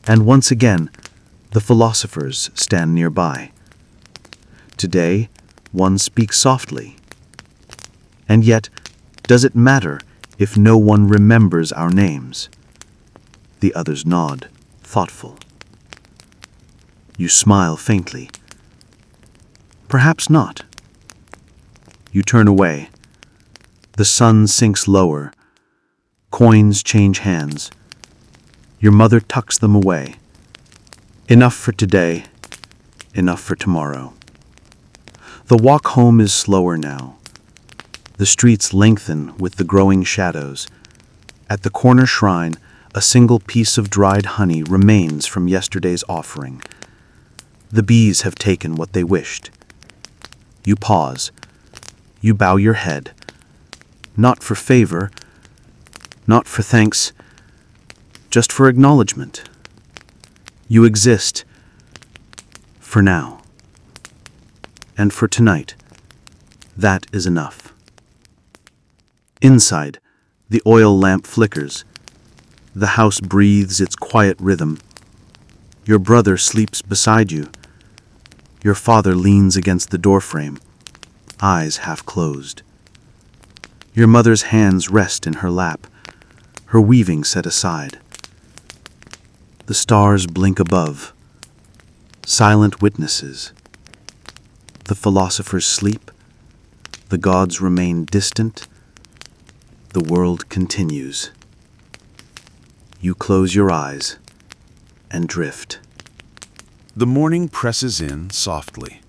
And once again, the philosophers stand nearby. Today, one speaks softly. And yet, does it matter if no one remembers our names? The others nod, thoughtful. You smile faintly. Perhaps not. You turn away. The sun sinks lower. Coins change hands. Your mother tucks them away. Enough for today, enough for tomorrow. The walk home is slower now. The streets lengthen with the growing shadows. At the corner shrine, a single piece of dried honey remains from yesterday's offering. The bees have taken what they wished. You pause. You bow your head. Not for favor, not for thanks, just for acknowledgement. You exist. For now. And for tonight. That is enough. Inside, the oil lamp flickers. The house breathes its quiet rhythm. Your brother sleeps beside you. Your father leans against the doorframe, eyes half closed. Your mother's hands rest in her lap, her weaving set aside. The stars blink above, silent witnesses. The philosophers sleep, the gods remain distant, the world continues. You close your eyes and drift. The morning presses in softly.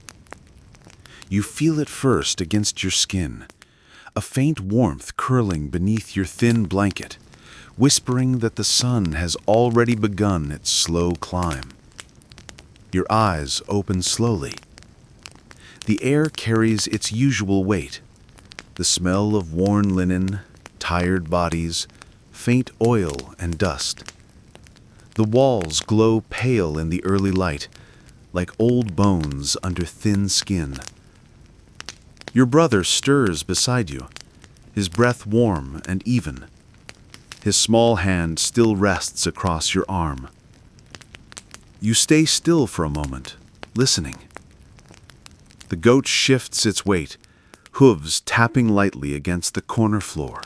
You feel it first against your skin, a faint warmth curling beneath your thin blanket, whispering that the sun has already begun its slow climb. Your eyes open slowly. The air carries its usual weight, the smell of worn linen, tired bodies, faint oil and dust. The walls glow pale in the early light, like old bones under thin skin. Your brother stirs beside you, his breath warm and even. His small hand still rests across your arm. You stay still for a moment, listening. The goat shifts its weight, hooves tapping lightly against the corner floor.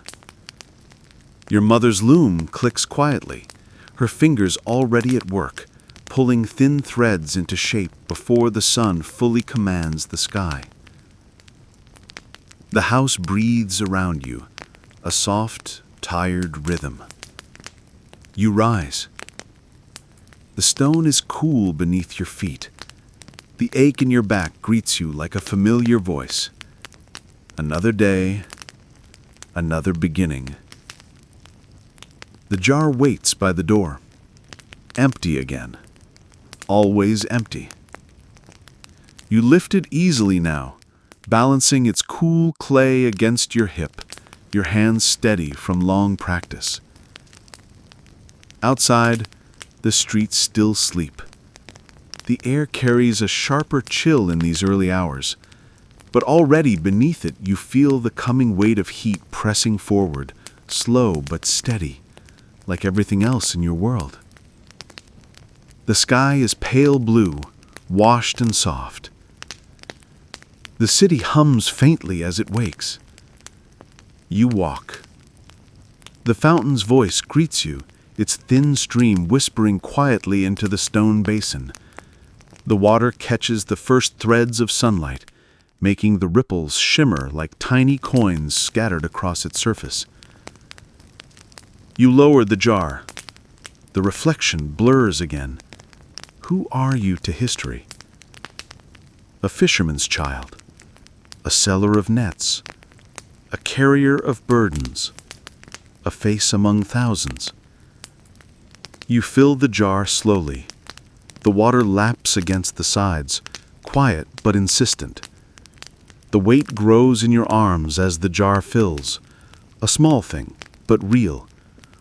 Your mother's loom clicks quietly, her fingers already at work, pulling thin threads into shape before the sun fully commands the sky. The house breathes around you, a soft, tired rhythm. You rise. The stone is cool beneath your feet. The ache in your back greets you like a familiar voice. Another day, another beginning. The jar waits by the door, empty again, always empty. You lift it easily now, balancing its cool clay against your hip, your hands steady from long practice. Outside, the streets still sleep. The air carries a sharper chill in these early hours, but already beneath it you feel the coming weight of heat pressing forward, slow but steady, like everything else in your world. The sky is pale blue, washed and soft. The city hums faintly as it wakes. You walk. The fountain's voice greets you, its thin stream whispering quietly into the stone basin. The water catches the first threads of sunlight, making the ripples shimmer like tiny coins scattered across its surface. You lower the jar. The reflection blurs again. Who are you to history? A fisherman's child, a seller of nets, a carrier of burdens, a face among thousands. You fill the jar slowly. The water laps against the sides, quiet but insistent. The weight grows in your arms as the jar fills, a small thing, but real,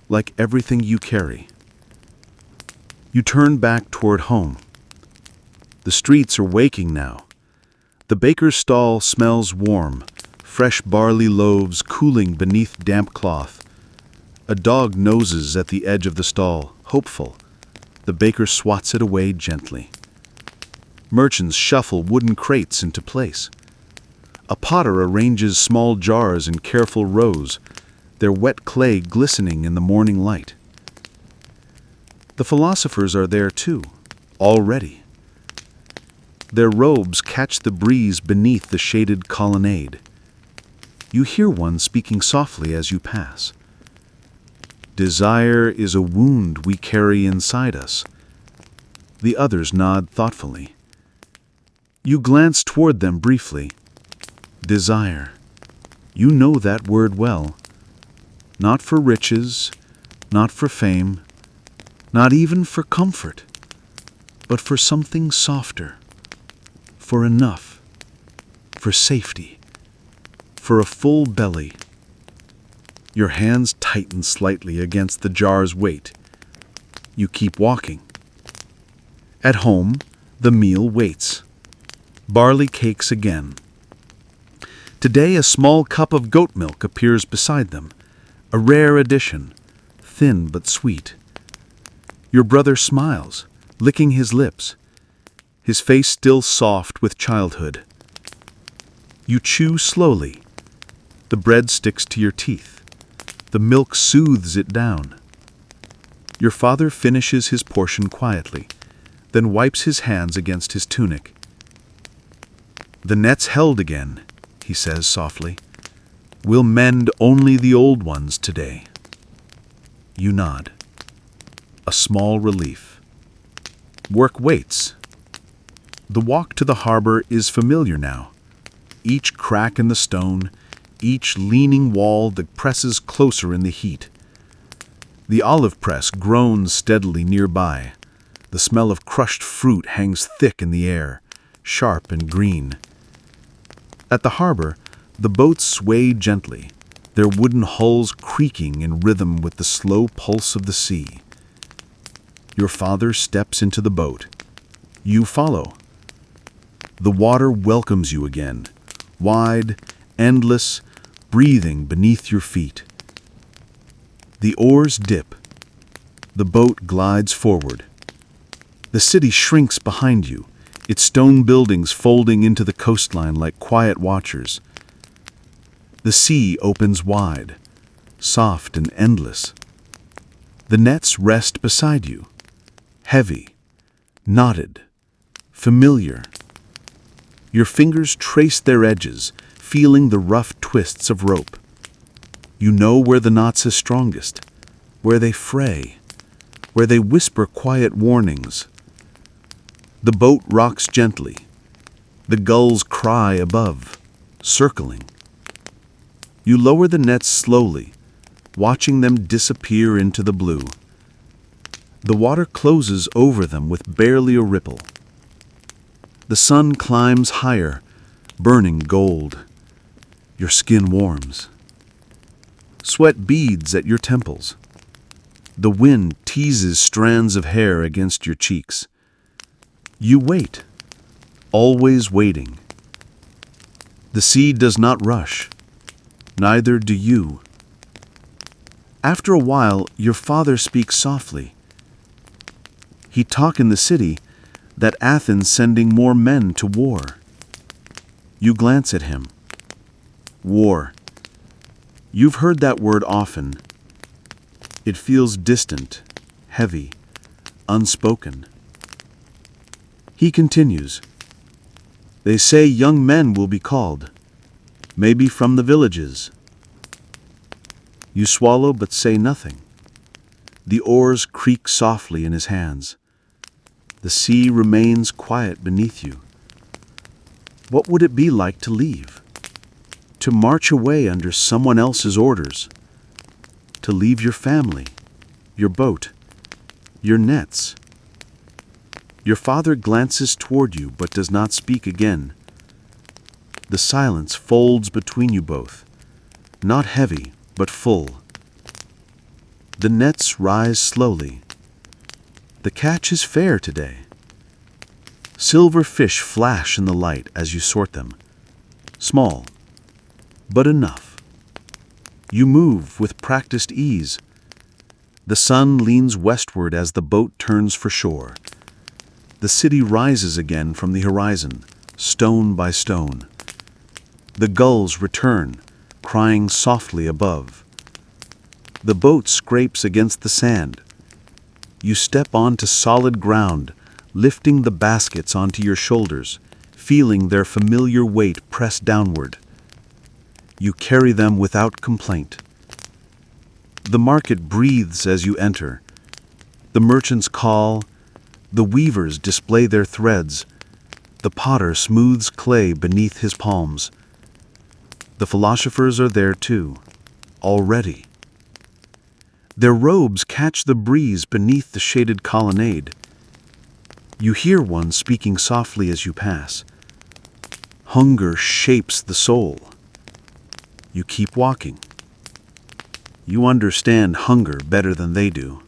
like everything you carry. You turn back toward home. The streets are waking now. The baker's stall smells warm, fresh barley loaves cooling beneath damp cloth. A dog noses at the edge of the stall, hopeful. The baker swats it away gently. Merchants shuffle wooden crates into place. A potter arranges small jars in careful rows, their wet clay glistening in the morning light. The philosophers are there too, already. Their robes catch the breeze beneath the shaded colonnade. You hear one speaking softly as you pass. Desire is a wound we carry inside us. The others nod thoughtfully. You glance toward them briefly. Desire. You know that word well. Not for riches, not for fame, not even for comfort, but for something softer, for enough, for safety, for a full belly. Your hands tighten slightly against the jar's weight. You keep walking. At home, the meal waits. Barley cakes again. Today, a small cup of goat milk appears beside them, a rare addition, thin but sweet. Your brother smiles, licking his lips, his face still soft with childhood. You chew slowly. The bread sticks to your teeth. The milk soothes it down. Your father finishes his portion quietly, then wipes his hands against his tunic. The net's held again, he says softly. We'll mend only the old ones today. You nod. A small relief. Work waits. The walk to the harbor is familiar now. Each crack in the stone, each leaning wall that presses closer in the heat. The olive press groans steadily nearby. The smell of crushed fruit hangs thick in the air, sharp and green. At the harbor, the boats sway gently, their wooden hulls creaking in rhythm with the slow pulse of the sea. Your father steps into the boat. You follow. The water welcomes you again, wide, endless, breathing beneath your feet. The oars dip. The boat glides forward. The city shrinks behind you, its stone buildings folding into the coastline like quiet watchers. The sea opens wide, soft and endless. The nets rest beside you, heavy, knotted, familiar. Your fingers trace their edges, feeling the rough twists of rope. You know where the knots are strongest, where they fray, where they whisper quiet warnings. The boat rocks gently. The gulls cry above, circling. You lower the nets slowly, watching them disappear into the blue. The water closes over them with barely a ripple. The sun climbs higher, burning gold. Your skin warms. Sweat beads at your temples. The wind teases strands of hair against your cheeks. You wait, always waiting. The sea does not rush. Neither do you. After a while, your father speaks softly. He talk in the city that Athens sending more men to war. You glance at him. War. You've heard that word often. It feels distant, heavy, unspoken. He continues. They say young men will be called, maybe from the villages. You swallow but say nothing. The oars creak softly in his hands. The sea remains quiet beneath you. What would it be like to leave? To march away under someone else's orders? To leave your family, your boat, your nets? Your father glances toward you but does not speak again. The silence folds between you both, not heavy but full. The nets rise slowly. The catch is fair today. Silver fish flash in the light as you sort them. Small, but enough. You move with practiced ease. The sun leans westward as the boat turns for shore. The city rises again from the horizon, stone by stone. The gulls return, crying softly above. The boat scrapes against the sand. You step onto solid ground, lifting the baskets onto your shoulders, feeling their familiar weight press downward. You carry them without complaint. The market breathes as you enter. The merchants call, the weavers display their threads, the potter smooths clay beneath his palms. The philosophers are there too, already. Their robes catch the breeze beneath the shaded colonnade. You hear one speaking softly as you pass. Hunger shapes the soul. You keep walking. You understand hunger better than they do.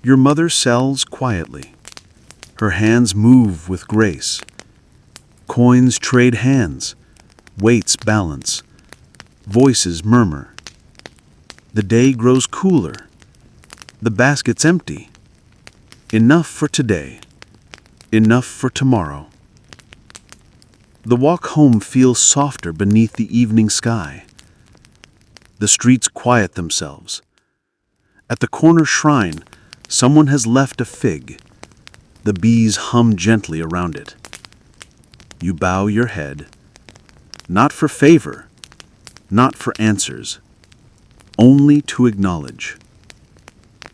Your mother sells quietly. Her hands move with grace. Coins trade hands. Weights balance. Voices murmur. The day grows cooler. The basket's empty. Enough for today. Enough for tomorrow. The walk home feels softer beneath the evening sky. The streets quiet themselves. At the corner shrine, someone has left a fig. The bees hum gently around it. You bow your head, not for favor, not for answers, only to acknowledge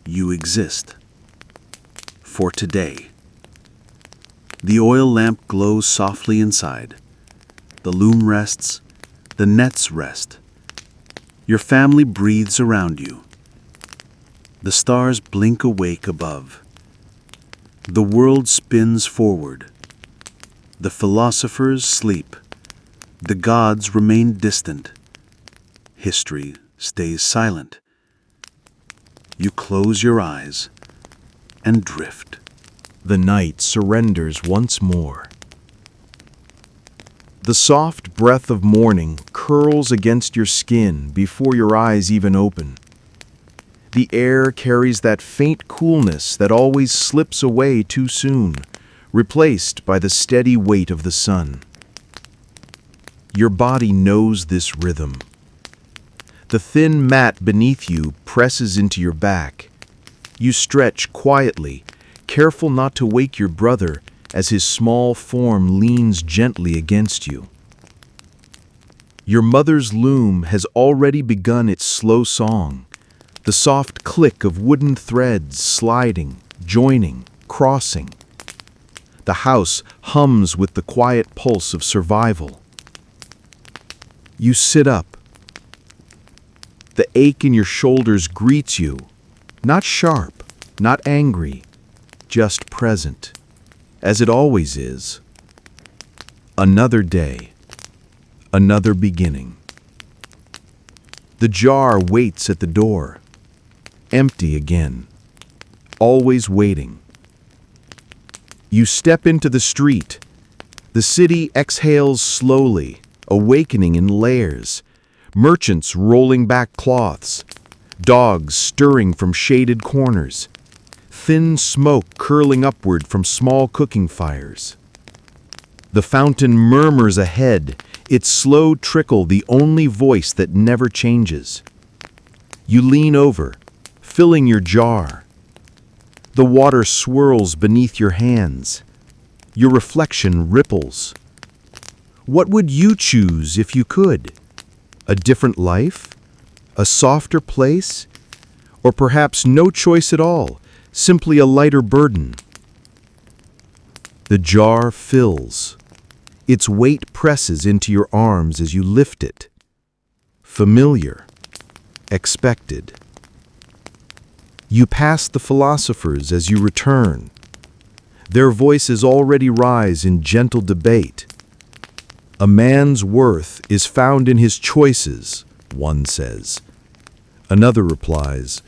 you exist. For today. The oil lamp glows softly inside. The loom rests, the nets rest. Your family breathes around you. The stars blink awake above. The world spins forward. The philosophers sleep. The gods remain distant. History stays silent. You close your eyes and drift. The night surrenders once more. The soft breath of morning curls against your skin before your eyes even open. The air carries that faint coolness that always slips away too soon, replaced by the steady weight of the sun. Your body knows this rhythm. The thin mat beneath you presses into your back. You stretch quietly, careful not to wake your brother as his small form leans gently against you. Your mother's loom has already begun its slow song, the soft click of wooden threads sliding, joining, crossing. The house hums with the quiet pulse of survival. You sit up. The ache in your shoulders greets you, not sharp, not angry, just present, as it always is. Another day, another beginning. The jar waits at the door, empty again, always waiting. You step into the street. The city exhales slowly, awakening in layers. Merchants rolling back cloths, dogs stirring from shaded corners, thin smoke curling upward from small cooking fires. The fountain murmurs ahead, its slow trickle the only voice that never changes. You lean over, filling your jar. The water swirls beneath your hands. Your reflection ripples. What would you choose if you could? A different life? A softer place? Or perhaps no choice at all, simply a lighter burden? The jar fills. Its weight presses into your arms as you lift it. Familiar. Expected. You pass the philosophers as you return. Their voices already rise in gentle debate. A man's worth is found in his choices, one says. Another replies,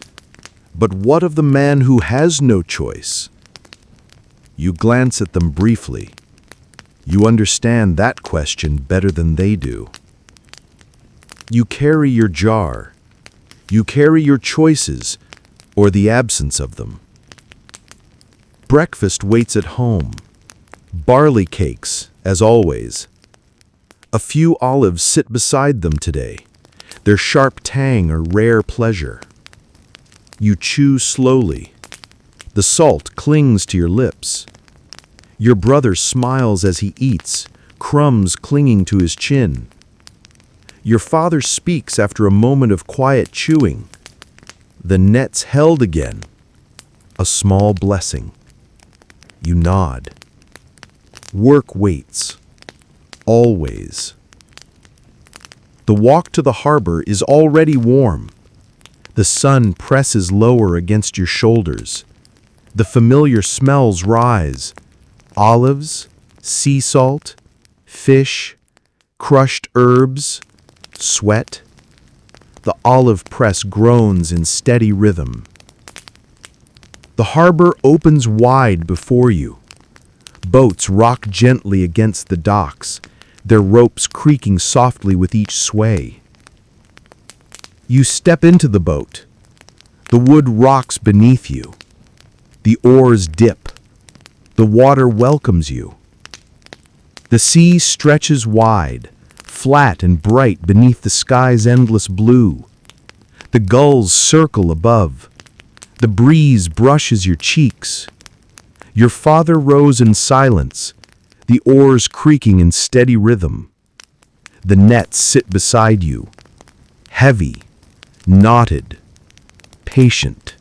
but what of the man who has no choice? You glance at them briefly. You understand that question better than they do. You carry your jar. You carry your choices, or the absence of them. Breakfast waits at home. Barley cakes, as always. A few olives sit beside them today, their sharp tang a rare pleasure. You chew slowly. The salt clings to your lips. Your brother smiles as he eats, crumbs clinging to his chin. Your father speaks after a moment of quiet chewing. The net's held again. A small blessing. You nod. Work waits. Always. The walk to the harbor is already warm. The sun presses lower against your shoulders. The familiar smells rise. Olives, sea salt, fish, crushed herbs, sweat. The olive press groans in steady rhythm. The harbor opens wide before you. Boats rock gently against the docks, their ropes creaking softly with each sway. You step into the boat. The wood rocks beneath you. The oars dip. The water welcomes you. The sea stretches wide, flat and bright beneath the sky's endless blue. The gulls circle above. The breeze brushes your cheeks. Your father rows in silence, the oars creaking in steady rhythm. The nets sit beside you, heavy, knotted, patient.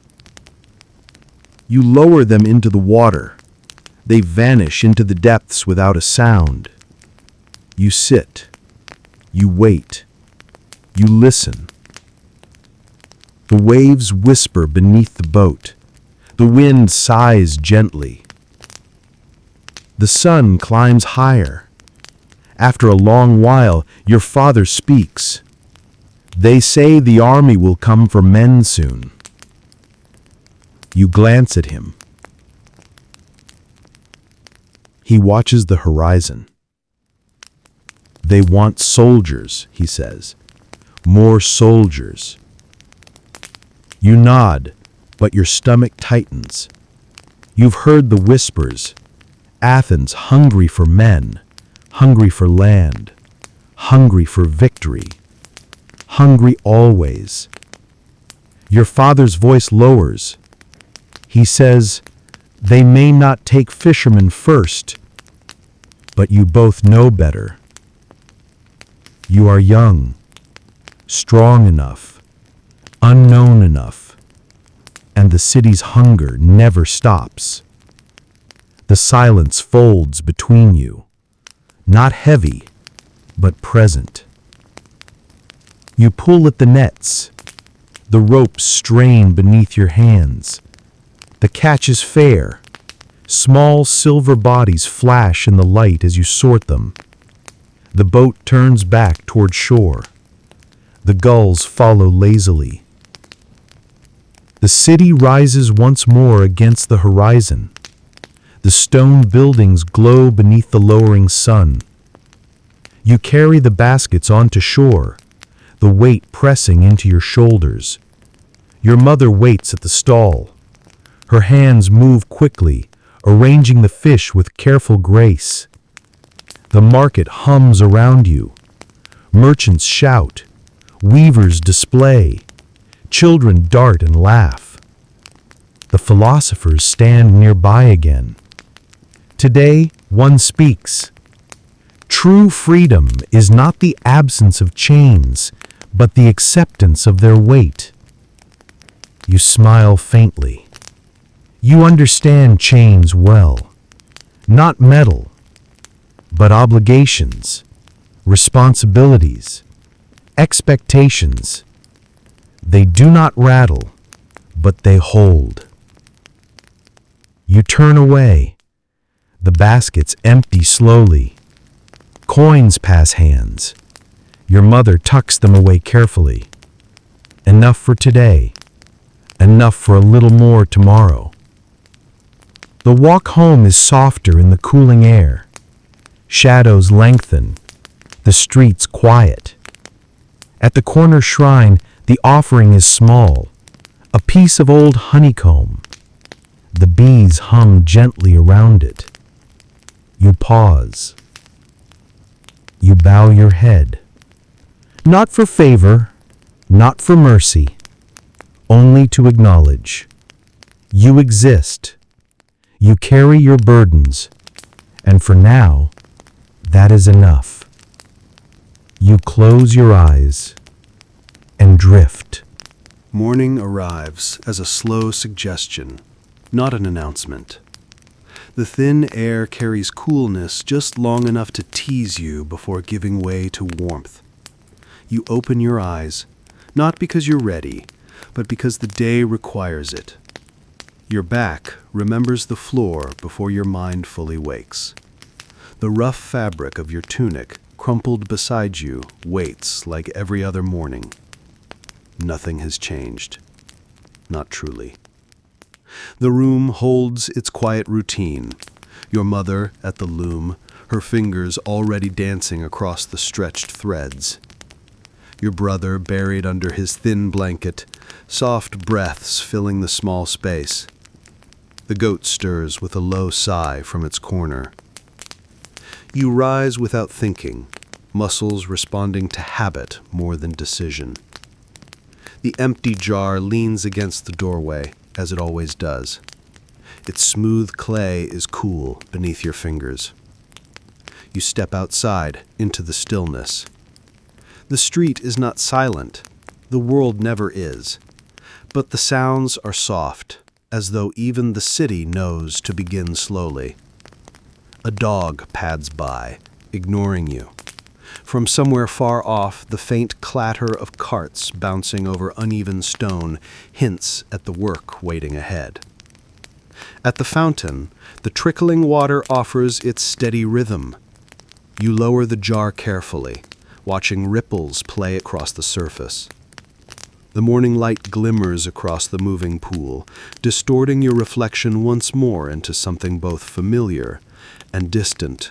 You lower them into the water. They vanish into the depths without a sound. You sit. You wait. You listen. The waves whisper beneath the boat. The wind sighs gently. The sun climbs higher. After a long while, your father speaks. They say the army will come for men soon. You glance at him. He watches the horizon. They want soldiers, he says. More soldiers. You nod, but your stomach tightens. You've heard the whispers. Athens hungry for men, hungry for land, hungry for victory, hungry always. Your father's voice lowers. He says, they may not take fishermen first, but you both know better. You are young, strong enough, unknown enough, and the city's hunger never stops. The silence folds between you, not heavy, but present. You pull at the nets. The ropes strain beneath your hands. The catch is fair. Small silver bodies flash in the light as you sort them. The boat turns back toward shore. The gulls follow lazily. The city rises once more against the horizon. The stone buildings glow beneath the lowering sun. You carry the baskets onto shore, the weight pressing into your shoulders. Your mother waits at the stall. Her hands move quickly, arranging the fish with careful grace. The market hums around you. Merchants shout. Weavers display. Children dart and laugh. The philosophers stand nearby again. Today, one speaks. True freedom is not the absence of chains, but the acceptance of their weight. You smile faintly. You understand chains well. Not metal, but obligations, responsibilities, expectations. They do not rattle, but they hold. You turn away. The baskets empty slowly. Coins pass hands. Your mother tucks them away carefully. Enough for today. Enough for a little more tomorrow. The walk home is softer in the cooling air. Shadows lengthen. The streets quiet. At the corner shrine, the offering is small. A piece of old honeycomb. The bees hum gently around it. You pause. You bow your head. Not for favor, not for mercy, only to acknowledge. You exist. You carry your burdens, and for now, that is enough. You close your eyes and drift. Morning arrives as a slow suggestion, not an announcement. The thin air carries coolness just long enough to tease you before giving way to warmth. You open your eyes, not because you're ready, but because the day requires it. Your back remembers the floor before your mind fully wakes. The rough fabric of your tunic, crumpled beside you, waits like every other morning. Nothing has changed. Not truly. The room holds its quiet routine. Your mother at the loom, her fingers already dancing across the stretched threads. Your brother buried under his thin blanket, soft breaths filling the small space. The goat stirs with a low sigh from its corner. You rise without thinking, muscles responding to habit more than decision. The empty jar leans against the doorway, as it always does. Its smooth clay is cool beneath your fingers. You step outside into the stillness. The street is not silent. The world never is. But the sounds are soft, as though even the city knows to begin slowly. A dog pads by, ignoring you. From somewhere far off, the faint clatter of carts bouncing over uneven stone hints at the work waiting ahead. At the fountain, the trickling water offers its steady rhythm. You lower the jar carefully, watching ripples play across the surface. The morning light glimmers across the moving pool, distorting your reflection once more into something both familiar and distant.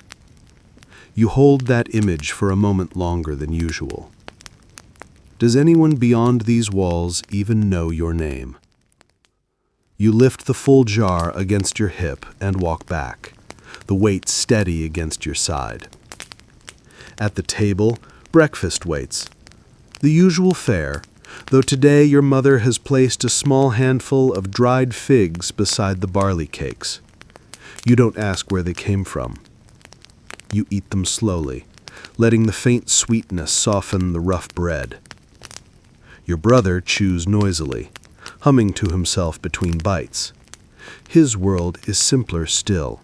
You hold that image for a moment longer than usual. Does anyone beyond these walls even know your name? You lift the full jar against your hip and walk back, the weight steady against your side. At the table, breakfast waits. The usual fare, though today your mother has placed a small handful of dried figs beside the barley cakes. You don't ask where they came from. You eat them slowly, letting the faint sweetness soften the rough bread. Your brother chews noisily, humming to himself between bites. His world is simpler still.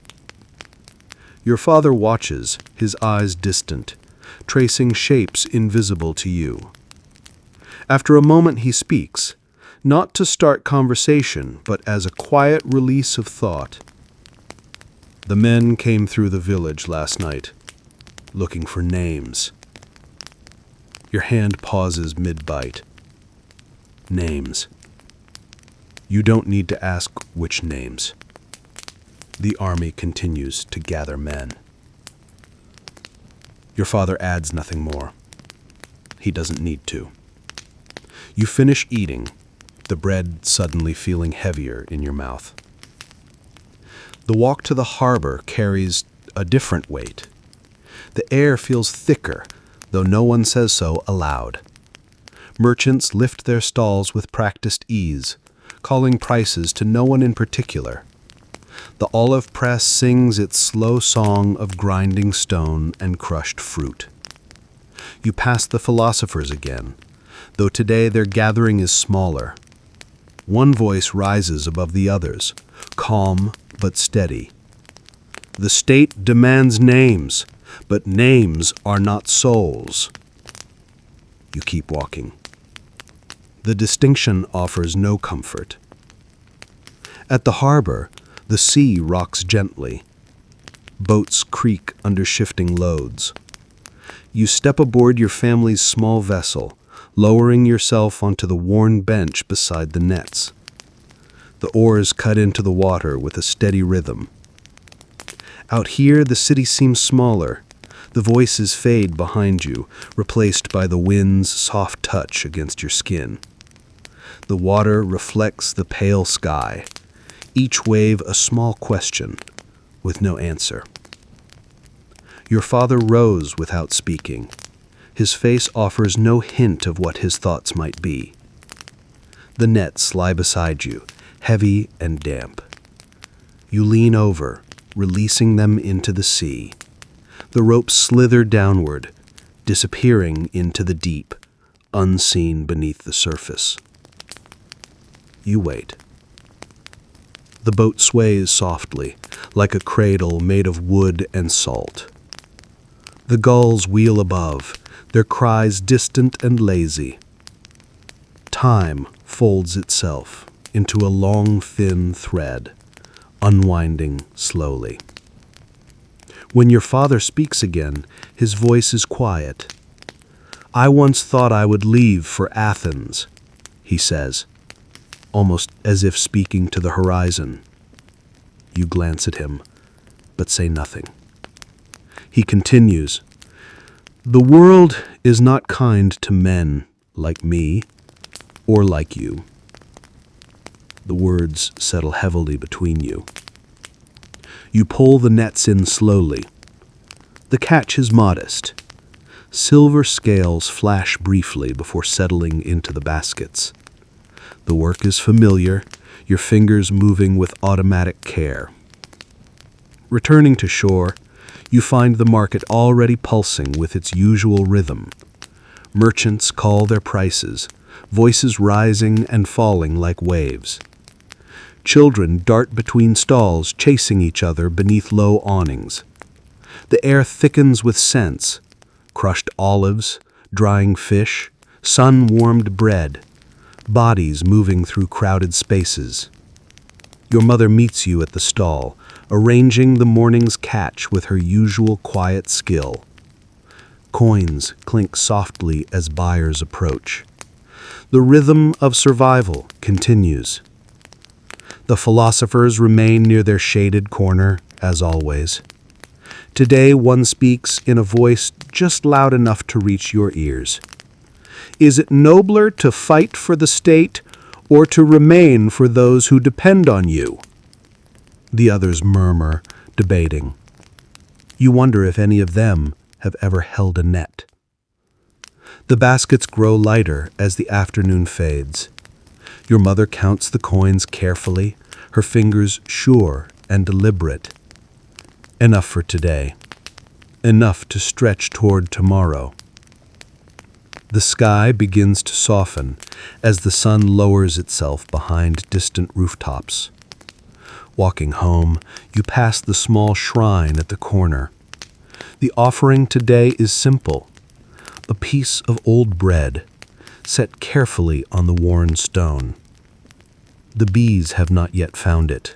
Your father watches, his eyes distant, tracing shapes invisible to you. After a moment he speaks, not to start conversation, but as a quiet release of thought. The men came through the village last night, looking for names. Your hand pauses mid-bite. Names. You don't need to ask which names. The army continues to gather men. Your father adds nothing more. He doesn't need to. You finish eating, the bread suddenly feeling heavier in your mouth. The walk to the harbor carries a different weight. The air feels thicker, though no one says so aloud. Merchants lift their stalls with practiced ease, calling prices to no one in particular. The olive press sings its slow song of grinding stone and crushed fruit. You pass the philosophers again, though today their gathering is smaller. One voice rises above the others, calm but steady. The state demands names, but names are not souls. You keep walking. The distinction offers no comfort. At the harbor, the sea rocks gently. Boats creak under shifting loads. You step aboard your family's small vessel, lowering yourself onto the worn bench beside the nets. The oars cut into the water with a steady rhythm. Out here, the city seems smaller. The voices fade behind you, replaced by the wind's soft touch against your skin. The water reflects the pale sky, each wave a small question, with no answer. Your father rose without speaking. His face offers no hint of what his thoughts might be. The nets lie beside you, heavy and damp. You lean over, releasing them into the sea. The ropes slither downward, disappearing into the deep, unseen beneath the surface. You wait. The boat sways softly, like a cradle made of wood and salt. The gulls wheel above, their cries distant and lazy. Time folds itself into a long, thin thread, unwinding slowly. When your father speaks again, his voice is quiet. "I once thought I would leave for Athens," he says, almost as if speaking to the horizon. You glance at him, but say nothing. He continues, "The world is not kind to men like me or like you." The words settle heavily between you. You pull the nets in slowly. The catch is modest. Silver scales flash briefly before settling into the baskets. The work is familiar, your fingers moving with automatic care. Returning to shore, you find the market already pulsing with its usual rhythm. Merchants call their prices, voices rising and falling like waves. Children dart between stalls, chasing each other beneath low awnings. The air thickens with scents: crushed olives, drying fish, sun-warmed bread, bodies moving through crowded spaces. Your mother meets you at the stall, arranging the morning's catch with her usual quiet skill. Coins clink softly as buyers approach. The rhythm of survival continues. The philosophers remain near their shaded corner, as always. Today one speaks in a voice just loud enough to reach your ears. Is it nobler to fight for the state or to remain for those who depend on you? The others murmur, debating. You wonder if any of them have ever held a net. The baskets grow lighter as the afternoon fades. Your mother counts the coins carefully, her fingers sure and deliberate. Enough for today. Enough to stretch toward tomorrow. The sky begins to soften as the sun lowers itself behind distant rooftops. Walking home, you pass the small shrine at the corner. The offering today is simple: a piece of old bread, set carefully on the worn stone. The bees have not yet found it.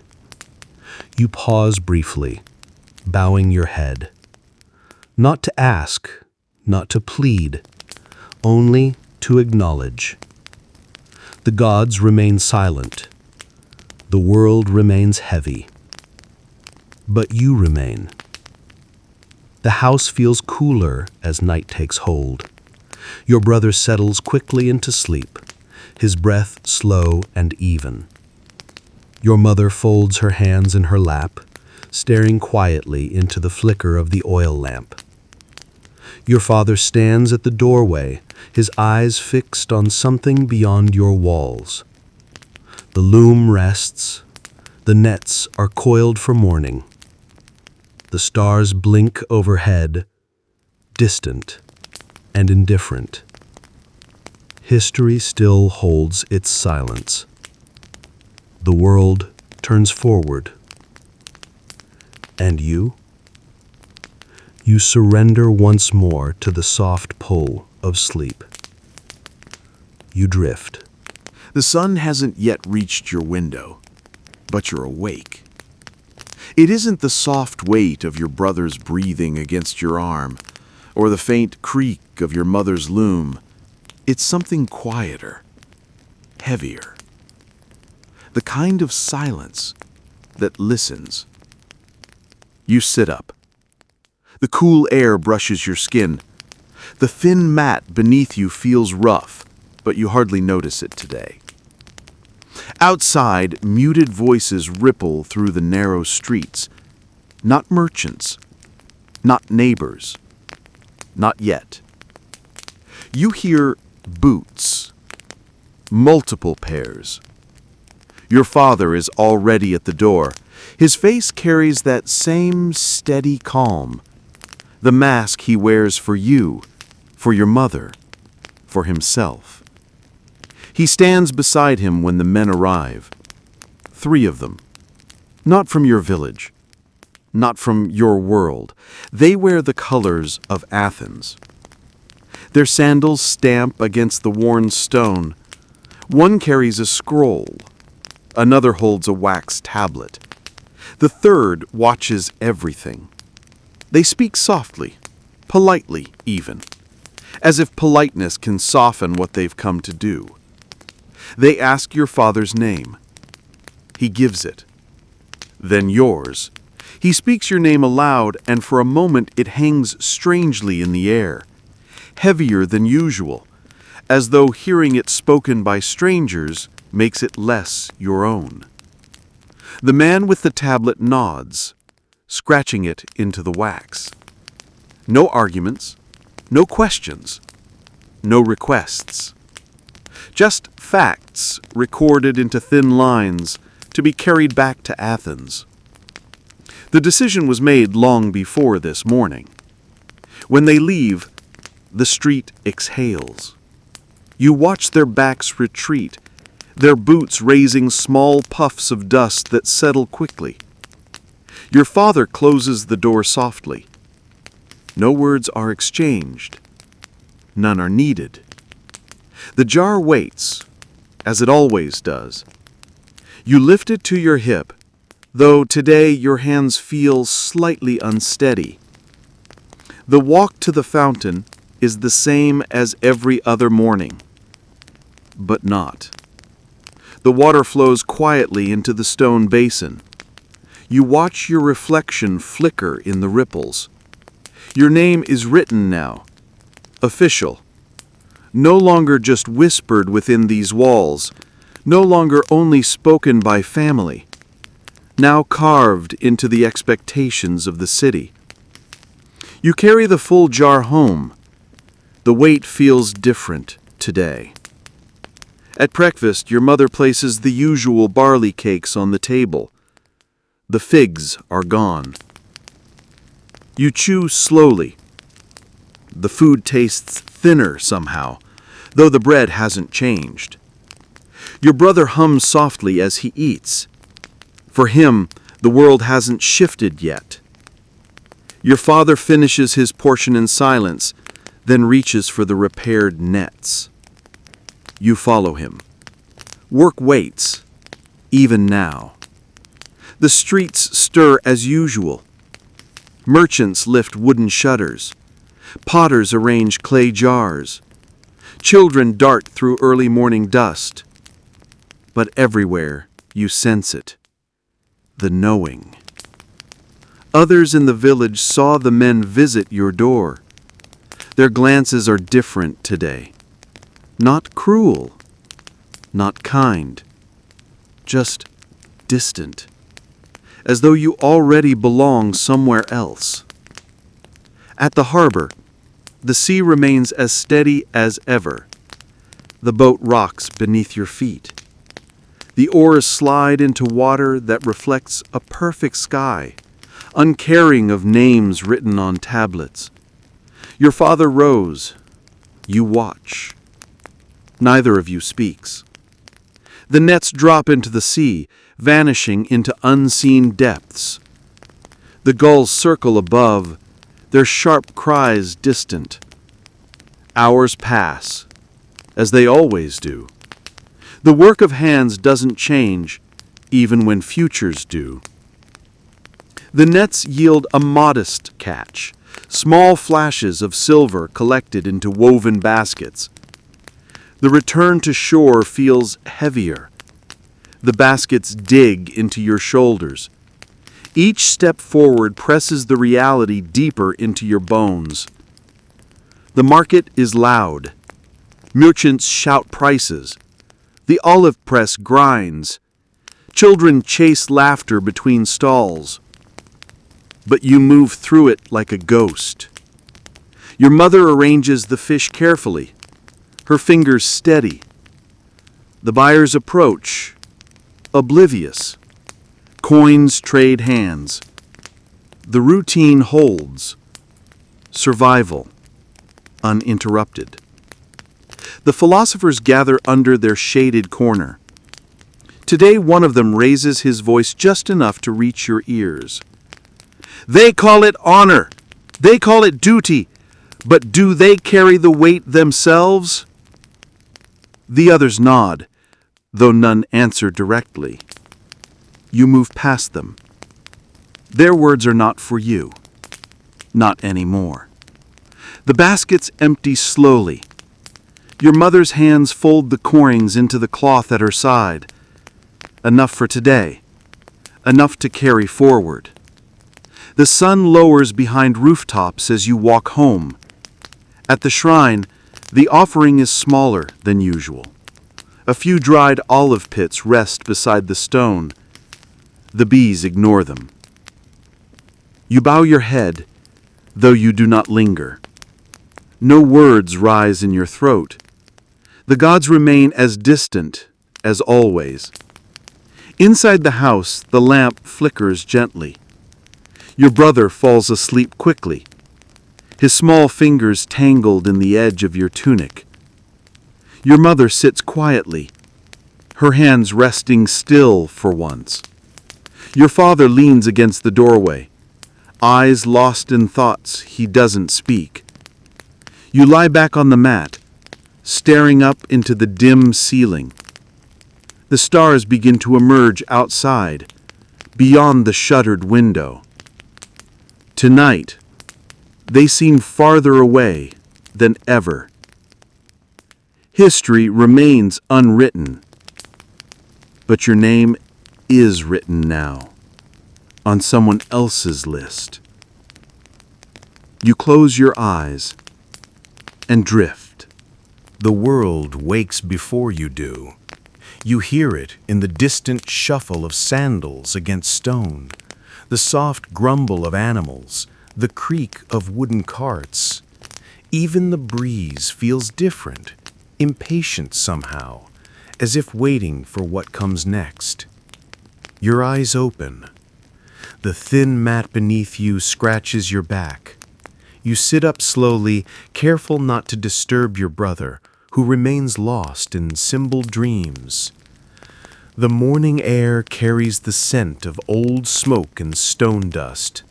You pause briefly, bowing your head. Not to ask, not to plead, only to acknowledge. The gods remain silent. The world remains heavy. But you remain. The house feels cooler as night takes hold. Your brother settles quickly into sleep, his breath slow and even. Your mother folds her hands in her lap, staring quietly into the flicker of the oil lamp. Your father stands at the doorway, his eyes fixed on something beyond your walls. The loom rests. The nets are coiled for morning. The stars blink overhead, distant and indifferent. History still holds its silence. The world turns forward. And you? You surrender once more to the soft pull of sleep. You drift. The sun hasn't yet reached your window, but you're awake. It isn't the soft weight of your brother's breathing against your arm, or the faint creak of your mother's loom. It's something quieter, heavier. The kind of silence that listens. You sit up. The cool air brushes your skin. The thin mat beneath you feels rough, but you hardly notice it today. Outside, muted voices ripple through the narrow streets. Not merchants, not neighbors, not yet. You hear boots, multiple pairs. Your father is already at the door. His face carries that same steady calm. The mask he wears for you for your mother, for himself. He stands beside him when the men arrive. 3 of them. Not from your village, not from your world. They wear the colors of Athens. Their sandals stamp against the worn stone. One carries a scroll. Another holds a wax tablet. The third watches everything. They speak softly, politely even, as if politeness can soften what they've come to do. They ask your father's name. He gives it. Then yours. He speaks your name aloud, and for a moment it hangs strangely in the air, heavier than usual, as though hearing it spoken by strangers makes it less your own. The man with the tablet nods, scratching it into the wax. No arguments, no questions, no requests. Just facts recorded into thin lines to be carried back to Athens. The decision was made long before this morning. When they leave, the street exhales. You watch their backs retreat, their boots raising small puffs of dust that settle quickly. Your father closes the door softly. No words are exchanged. None are needed. The jar waits, as it always does. You lift it to your hip, though today your hands feel slightly unsteady. The walk to the fountain is the same as every other morning, but not. The water flows quietly into the stone basin. You watch your reflection flicker in the ripples. Your name is written now, official, no longer just whispered within these walls, no longer only spoken by family, now carved into the expectations of the city. You carry the full jar home. The weight feels different today. At breakfast, your mother places the usual barley cakes on the table. The figs are gone. You chew slowly. The food tastes thinner somehow, though the bread hasn't changed. Your brother hums softly as he eats. For him, the world hasn't shifted yet. Your father finishes his portion in silence, then reaches for the repaired nets. You follow him. Work waits, even now. The streets stir as usual. Merchants lift wooden shutters. Potters arrange clay jars. Children dart through early morning dust. But everywhere you sense it. The knowing. Others in the village saw the men visit your door. Their glances are different today. Not cruel, not kind, just distant, as though you already belong somewhere else. At the harbor, the sea remains as steady as ever. The boat rocks beneath your feet. The oars slide into water that reflects a perfect sky, uncaring of names written on tablets. Your father rows. You watch. Neither of you speaks. The nets drop into the sea, vanishing into unseen depths. The gulls circle above, their sharp cries distant. Hours pass, as they always do. The work of hands doesn't change, even when futures do. The nets yield a modest catch, small flashes of silver collected into woven baskets. The return to shore feels heavier. The baskets dig into your shoulders. Each step forward presses the reality deeper into your bones. The market is loud. Merchants shout prices. The olive press grinds. Children chase laughter between stalls. But you move through it like a ghost. Your mother arranges the fish carefully, her fingers steady. The buyers approach, oblivious. Coins trade hands. The routine holds. Survival. uninterrupted. The philosophers gather under their shaded corner. Today one of them raises his voice just enough to reach your ears. They call it honor. They call it duty. But do they carry the weight themselves? The others nod, though none answer directly. You move past them. Their words are not for you. Not anymore. The baskets empty slowly. Your mother's hands fold the coins into the cloth at her side. Enough for today. Enough to carry forward. The sun lowers behind rooftops as you walk home. At the shrine, the offering is smaller than usual. A few dried olive pits rest beside the stone. The bees ignore them. You bow your head, though you do not linger. No words rise in your throat. The gods remain as distant as always. Inside the house, the lamp flickers gently. Your brother falls asleep quickly, his small fingers tangled in the edge of your tunic. Your mother sits quietly, her hands resting still for once. Your father leans against the doorway, eyes lost in thoughts he doesn't speak. You lie back on the mat, staring up into the dim ceiling. The stars begin to emerge outside, beyond the shuttered window. Tonight, they seem farther away than ever. History remains unwritten, but your name is written now, on someone else's list. You close your eyes and drift. The world wakes before you do. You hear it in the distant shuffle of sandals against stone, the soft grumble of animals, the creak of wooden carts. Even the breeze feels different, impatient somehow, as if waiting for what comes next. Your eyes open. The thin mat beneath you scratches your back. You sit up slowly, careful not to disturb your brother, who remains lost in symbol dreams. The morning air carries the scent of old smoke and stone dust.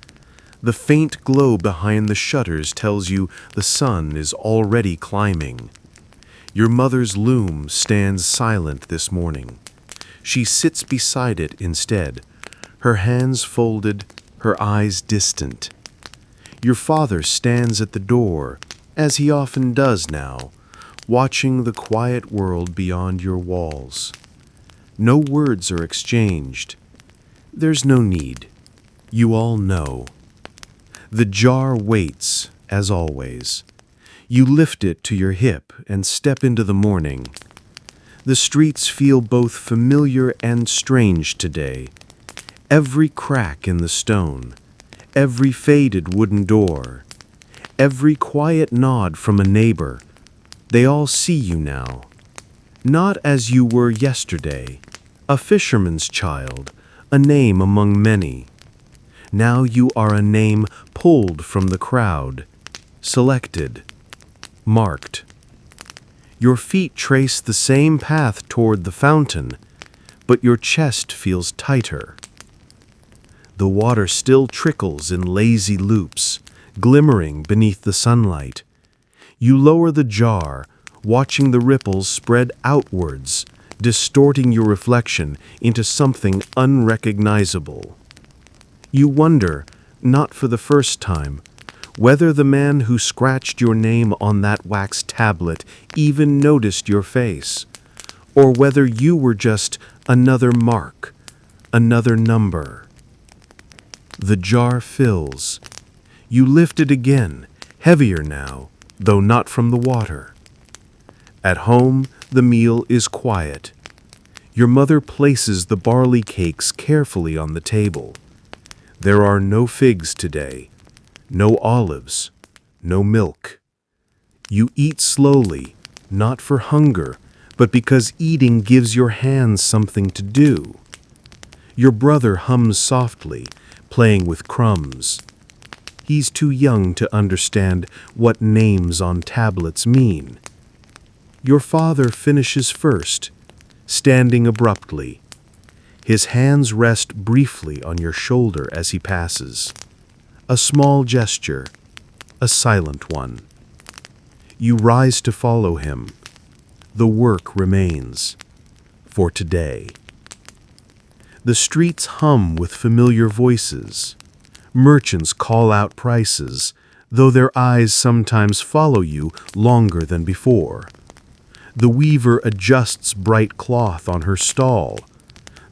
The faint glow behind the shutters tells you the sun is already climbing. Your mother's loom stands silent this morning. She sits beside it instead, her hands folded, her eyes distant. Your father stands at the door, as he often does now, watching the quiet world beyond your walls. No words are exchanged. There's no need. You all know. The jar waits, as always. You lift it to your hip and step into the morning. The streets feel both familiar and strange today. Every crack in the stone, every faded wooden door, every quiet nod from a neighbor, they all see you now. Not as you were yesterday, a fisherman's child, a name among many. Now you are a name pulled from the crowd, selected, marked. Your feet trace the same path toward the fountain, but your chest feels tighter. The water still trickles in lazy loops, glimmering beneath the sunlight. You lower the jar, watching the ripples spread outwards, distorting your reflection into something unrecognizable. You wonder, not for the first time, whether the man who scratched your name on that wax tablet even noticed your face, or whether you were just another mark, another number. The jar fills. You lift it again, heavier now, though not from the water. At home, the meal is quiet. Your mother places the barley cakes carefully on the table. There are no figs today, no olives, no milk. You eat slowly, not for hunger, but because eating gives your hands something to do. Your brother hums softly, playing with crumbs. He's too young to understand what names on tablets mean. Your father finishes first, standing abruptly. His hands rest briefly on your shoulder as he passes. A small gesture, a silent one. You rise to follow him. The work remains, for today. The streets hum with familiar voices. Merchants call out prices, though their eyes sometimes follow you longer than before. The weaver adjusts bright cloth on her stall.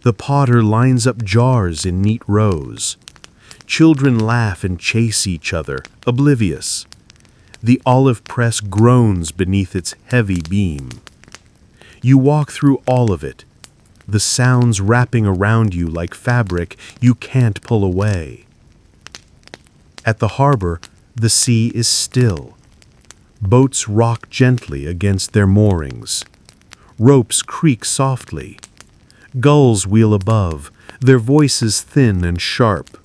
The potter lines up jars in neat rows. Children laugh and chase each other, oblivious. The olive press groans beneath its heavy beam. You walk through all of it, the sounds wrapping around you like fabric you can't pull away. At the harbor, the sea is still. Boats rock gently against their moorings. Ropes creak softly. Gulls wheel above, their voices thin and sharp.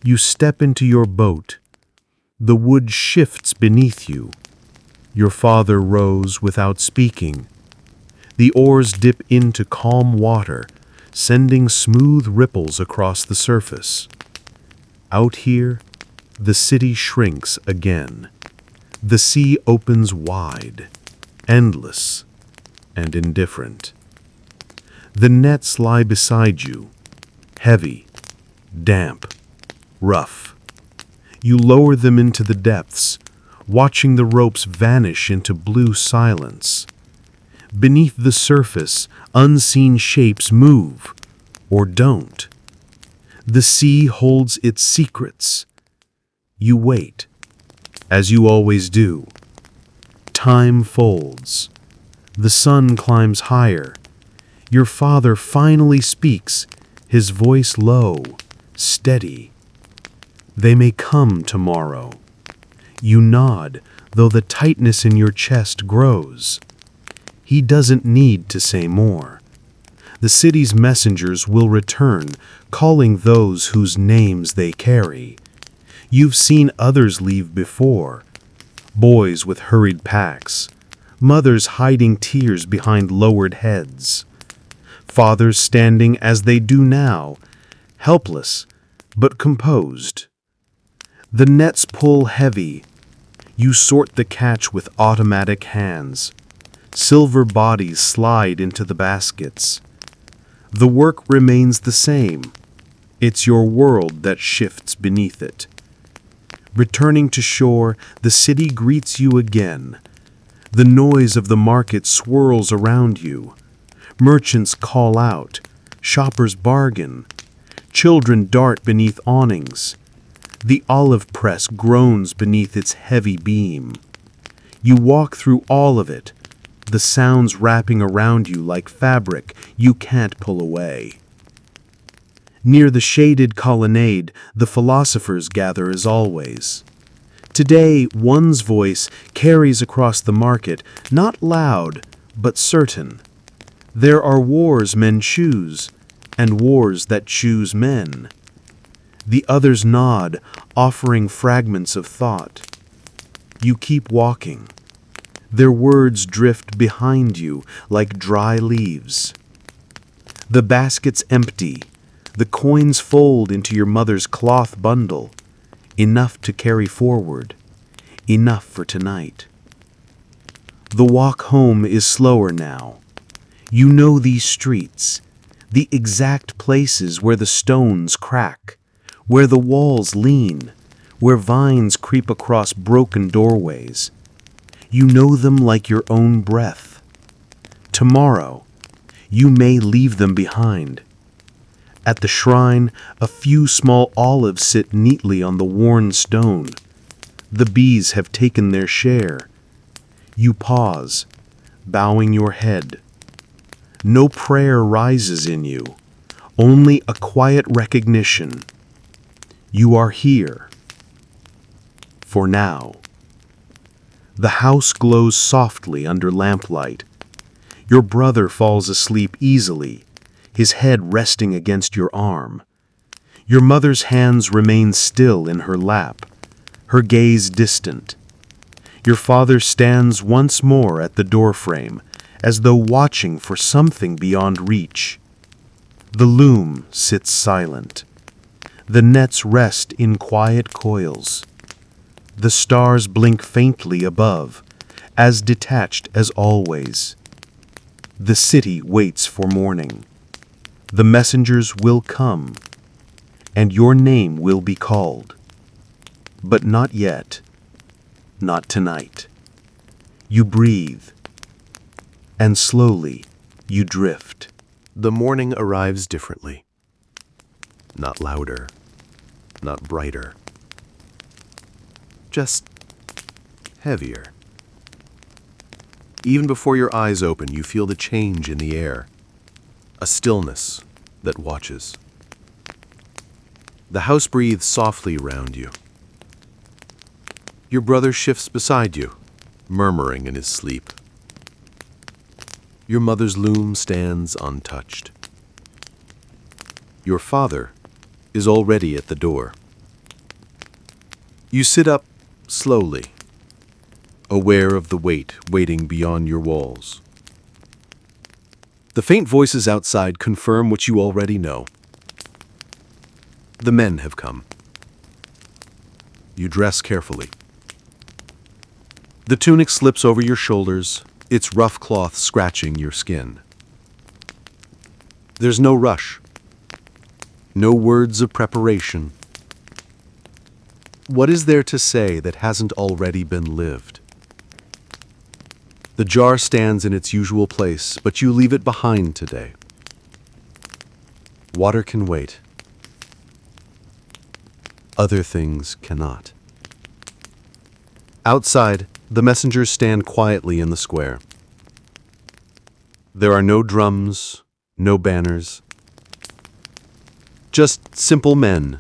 You step into your boat. The wood shifts beneath you. Your father rows without speaking. The oars dip into calm water, sending smooth ripples across the surface. Out here, the city shrinks again. The sea opens wide, endless, and indifferent. The nets lie beside you, heavy, damp, rough. You lower them into the depths, watching the ropes vanish into blue silence. Beneath the surface, unseen shapes move, or don't. The sea holds its secrets. You wait, as you always do. Time folds. The sun climbs higher. Your father finally speaks, his voice low, steady. They may come tomorrow. You nod, though the tightness in your chest grows. He doesn't need to say more. The city's messengers will return, calling those whose names they carry. You've seen others leave before. Boys with hurried packs. Mothers hiding tears behind lowered heads. Fathers standing as they do now, helpless but composed. The nets pull heavy. You sort the catch with automatic hands. Silver bodies slide into the baskets. The work remains the same. It's your world that shifts beneath it. Returning to shore, the city greets you again. The noise of the market swirls around you. Merchants call out. Shoppers bargain. Children dart beneath awnings. The olive press groans beneath its heavy beam. You walk through all of it, the sounds wrapping around you like fabric you can't pull away. Near the shaded colonnade, the philosophers gather as always. Today, one's voice carries across the market, not loud, but certain. There are wars men choose, and wars that choose men. The others nod, offering fragments of thought. You keep walking. Their words drift behind you like dry leaves. The basket's empty. The coins fold into your mother's cloth bundle. Enough to carry forward. Enough for tonight. The walk home is slower now. You know these streets, the exact places where the stones crack, where the walls lean, where vines creep across broken doorways. You know them like your own breath. Tomorrow, you may leave them behind. At the shrine, a few small olives sit neatly on the worn stone. The bees have taken their share. You pause, bowing your head. No prayer rises in you, only a quiet recognition. You are here. For now. The house glows softly under lamplight. Your brother falls asleep easily, his head resting against your arm. Your mother's hands remain still in her lap, her gaze distant. Your father stands once more at the doorframe, as though watching for something beyond reach. The loom sits silent. The nets rest in quiet coils. The stars blink faintly above, as detached as always. The city waits for morning. The messengers will come, and your name will be called. But not yet, not tonight. You breathe, and slowly you drift. The morning arrives differently. Not louder, not brighter. Just heavier. Even before your eyes open, you feel the change in the air. A stillness that watches. The house breathes softly around you. Your brother shifts beside you, murmuring in his sleep. Your mother's loom stands untouched. Your father is already at the door. You sit up slowly, aware of the weight waiting beyond your walls. The faint voices outside confirm what you already know. The men have come. You dress carefully. The tunic slips over your shoulders, its rough cloth scratching your skin. There's no rush. No words of preparation. What is there to say that hasn't already been lived? The jar stands in its usual place, but you leave it behind today. Water can wait. Other things cannot. Outside, the messengers stand quietly in the square. There are no drums, no banners. Just simple men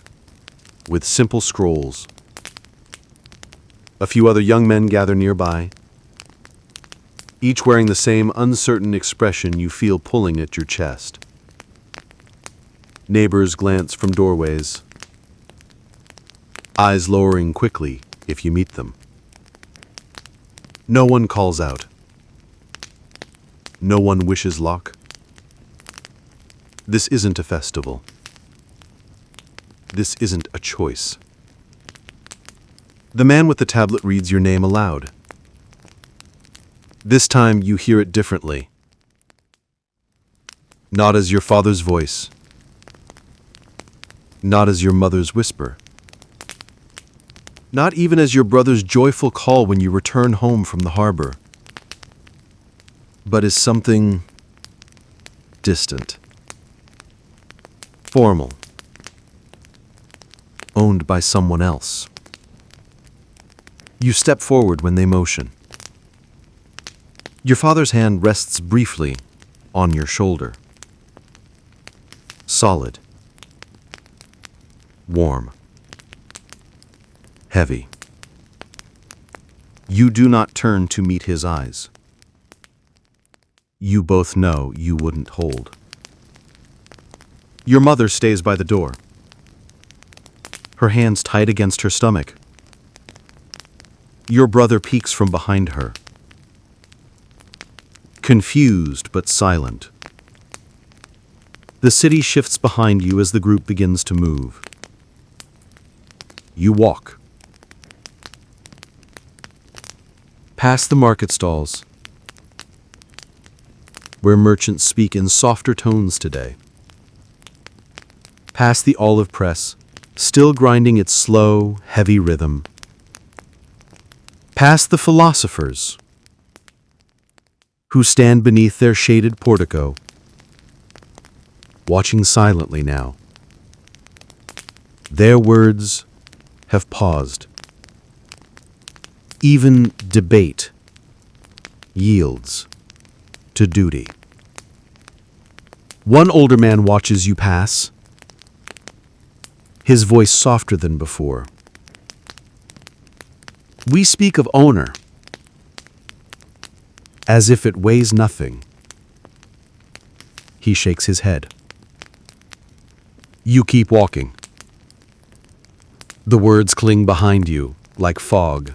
with simple scrolls. A few other young men gather nearby, each wearing the same uncertain expression you feel pulling at your chest. Neighbors glance from doorways, eyes lowering quickly if you meet them. No one calls out. No one wishes luck. This isn't a festival. This isn't a choice. The man with the tablet reads your name aloud. This time you hear it differently. Not as your father's voice. Not as your mother's whisper. Not even as your brother's joyful call when you return home from the harbor. But as something distant. Formal. Owned by someone else. You step forward when they motion. Your father's hand rests briefly on your shoulder. Solid. Warm. Heavy. You do not turn to meet his eyes. You both know you wouldn't hold. Your mother stays by the door, her hands tight against her stomach. Your brother peeks from behind her, confused but silent. The city shifts behind you as the group begins to move. You walk. Past the market stalls, where merchants speak in softer tones today. Past the olive press, still grinding its slow, heavy rhythm. Past the philosophers, who stand beneath their shaded portico, watching silently now. Their words have paused. Even debate yields to duty. One older man watches you pass, his voice softer than before. We speak of owner, as if it weighs nothing. He shakes his head. You keep walking. The words cling behind you, like fog.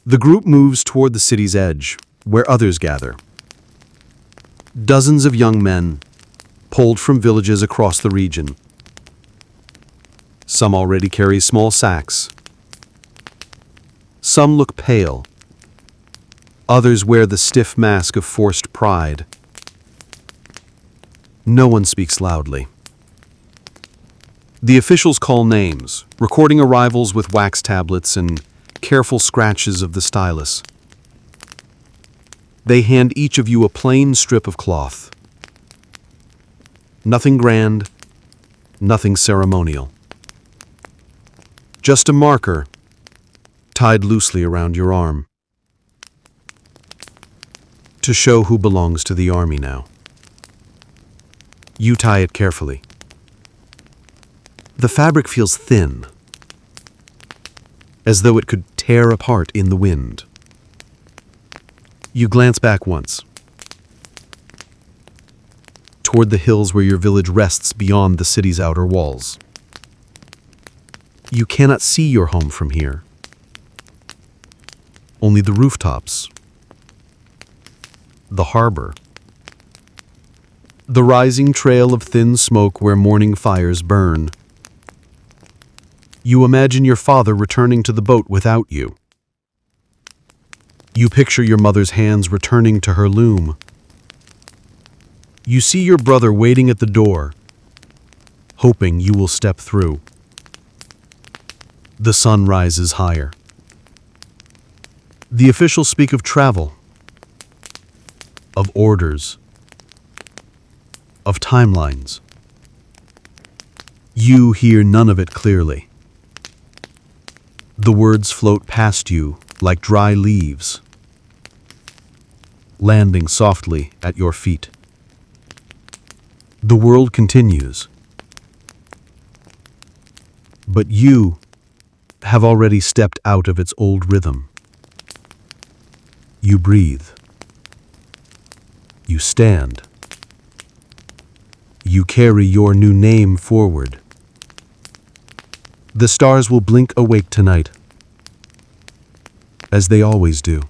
The group moves toward the city's edge, where others gather. Dozens of young men, pulled from villages across the region. Some already carry small sacks. Some look pale. Others wear the stiff mask of forced pride. No one speaks loudly. The officials call names, recording arrivals with wax tablets and careful scratches of the stylus. They hand each of you a plain strip of cloth. Nothing grand, nothing ceremonial. Just a marker tied loosely around your arm to show who belongs to the army now. You tie it carefully. The fabric feels thin, as though it could tear apart in the wind. You glance back once, toward the hills where your village rests beyond the city's outer walls. You cannot see your home from here. Only the rooftops, the harbor, the rising trail of thin smoke where morning fires burn. You imagine your father returning to the boat without you. You picture your mother's hands returning to her loom. You see your brother waiting at the door, hoping you will step through. The sun rises higher. The officials speak of travel, of orders, of timelines. You hear none of it clearly. The words float past you like dry leaves, landing softly at your feet. The world continues, but you have already stepped out of its old rhythm. You breathe. You stand. You carry your new name forward. The stars will blink awake tonight, as they always do.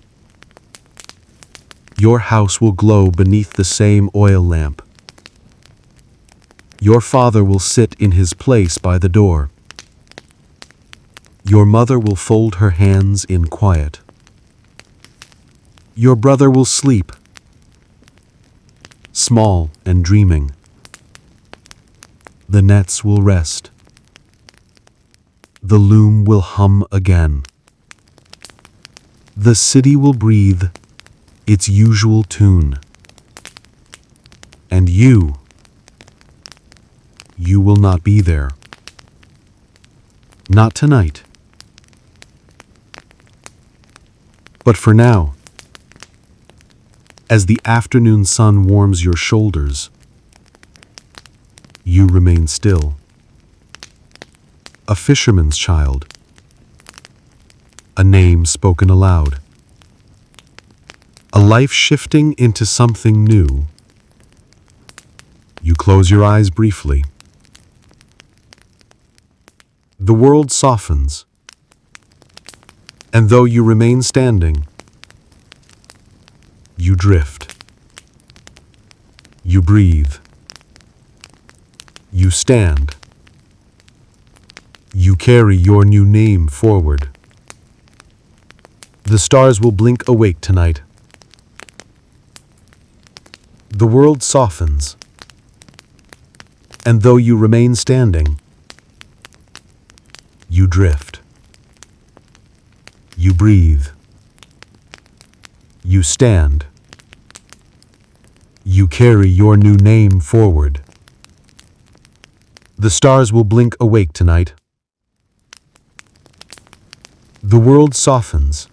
Your house will glow beneath the same oil lamp. Your father will sit in his place by the door. Your mother will fold her hands in quiet. Your brother will sleep, small and dreaming. The nets will rest. The loom will hum again. The city will breathe its usual tune. And you will not be there. Not tonight. But for now, as the afternoon sun warms your shoulders, you remain still. A fisherman's child. A name spoken aloud. A life shifting into something new. You close your eyes briefly. The world softens, and though you remain standing, you drift. You breathe. You stand. You carry your new name forward. The stars will blink awake tonight. The world softens, and though you remain standing, you drift. You breathe. You stand. You carry your new name forward. The stars will blink awake tonight. The world softens,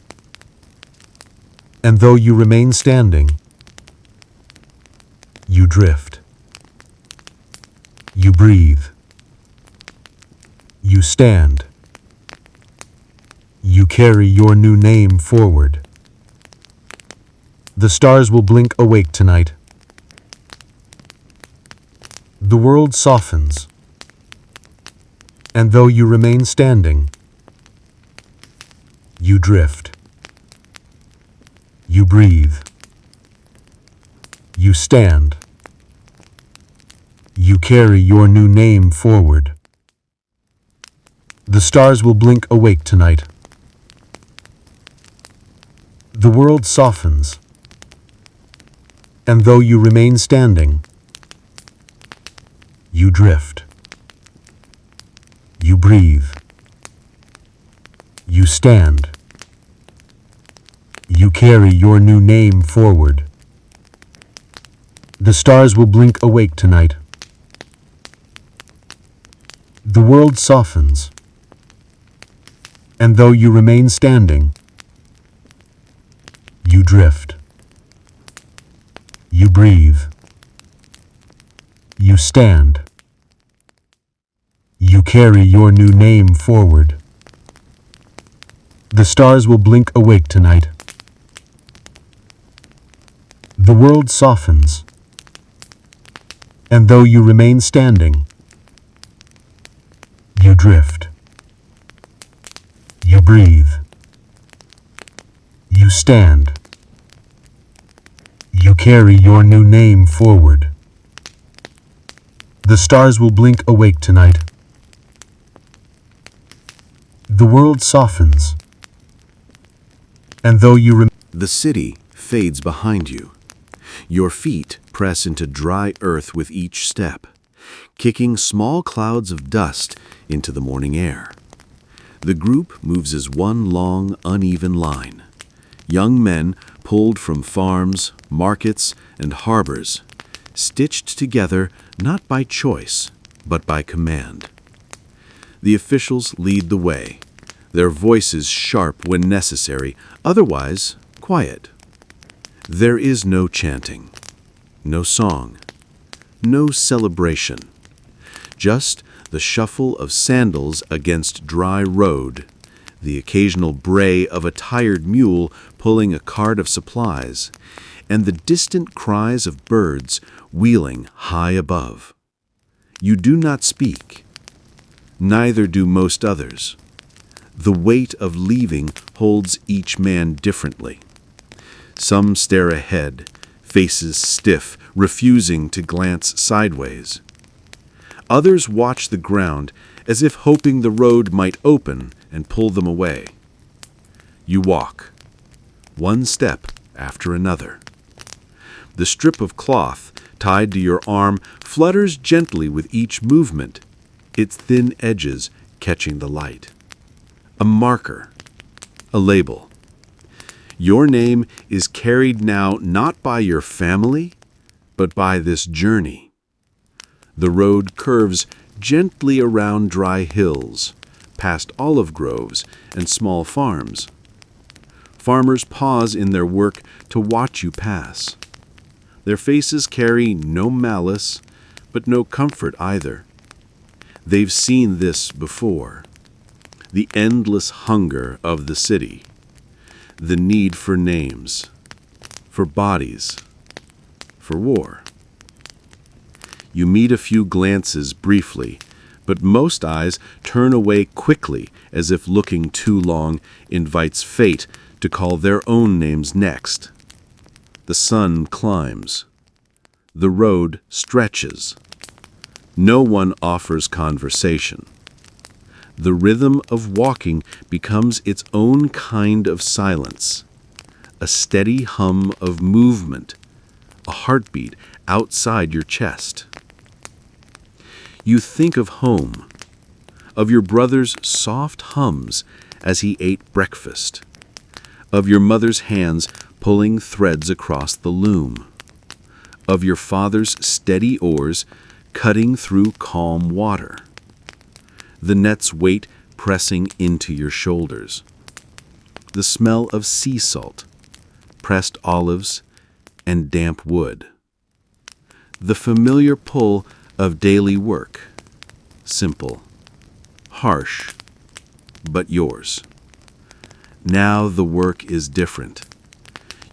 and though you remain standing, you drift. You breathe. You stand. You carry your new name forward. The stars will blink awake tonight. The world softens, and though you remain standing, You drift. You breathe. You stand. You carry your new name forward. The stars will blink awake tonight. The world softens. And though you remain standing, you drift. You breathe. You stand. You carry your new name forward. The stars will blink awake tonight. The world softens. And though you remain standing, you drift. You breathe. You stand. You carry your new name forward. The stars will blink awake tonight. The world softens. And though you remain standing, you drift. You breathe. You stand. You carry your new name forward. The stars will blink awake tonight. The world softens. And though you remain... The city fades behind you. Your feet press into dry earth with each step, kicking small clouds of dust into the morning air. The group moves as one long, uneven line. Young men pulled from farms, markets, and harbors, stitched together not by choice, but by command. The officials lead the way, their voices sharp when necessary, otherwise quiet. There is no chanting, no song, no celebration, just the shuffle of sandals against dry road, the occasional bray of a tired mule pulling a cart of supplies, and the distant cries of birds wheeling high above. You do not speak. Neither do most others. The weight of leaving holds each man differently. Some stare ahead, faces stiff, refusing to glance sideways. Others watch the ground as if hoping the road might open and pull them away. You walk, one step after another. The strip of cloth tied to your arm flutters gently with each movement, its thin edges catching the light. A marker, a label. Your name is carried now not by your family, but by this journey. The road curves gently around dry hills, past olive groves and small farms. Farmers pause in their work to watch you pass. Their faces carry no malice, but no comfort either. They've seen this before. The endless hunger of the city. The need for names, for bodies, for war. You meet a few glances briefly, but most eyes turn away quickly as if looking too long invites fate to call their own names next. The sun climbs. The road stretches. No one offers conversation. The rhythm of walking becomes its own kind of silence, a steady hum of movement, a heartbeat outside your chest. You think of home, of your brother's soft hums as he ate breakfast, of your mother's hands pulling threads across the loom, of your father's steady oars cutting through calm water, the net's weight pressing into your shoulders, the smell of sea salt, pressed olives, and damp wood, the familiar pull of daily work, simple, harsh, but yours. Now the work is different.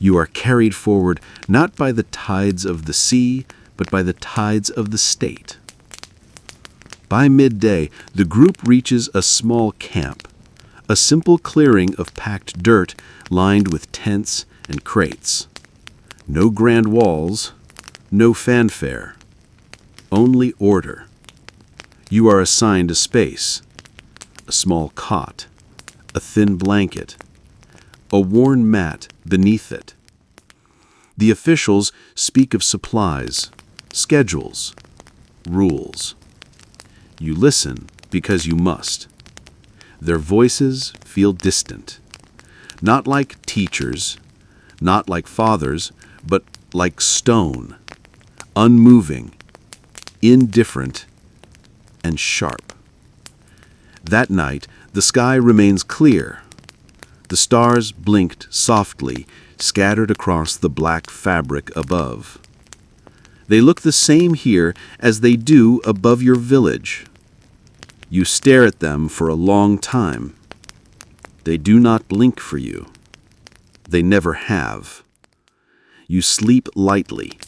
You are carried forward not by the tides of the sea, but by the tides of the state. By midday, the group reaches a small camp, A simple clearing of packed dirt lined with tents and crates. No grand walls, no fanfare, only order. You are assigned a space, a small cot, a thin blanket, a worn mat beneath it. The officials speak of supplies, schedules, rules. You listen because you must. Their voices feel distant, not like teachers, not like fathers, but like stone, unmoving, indifferent, and sharp. That night, the sky remains clear. The stars blinked softly, scattered across the black fabric above. They look the same here as they do above your village. You stare at them for a long time. They do not blink for you. They never have. You sleep lightly.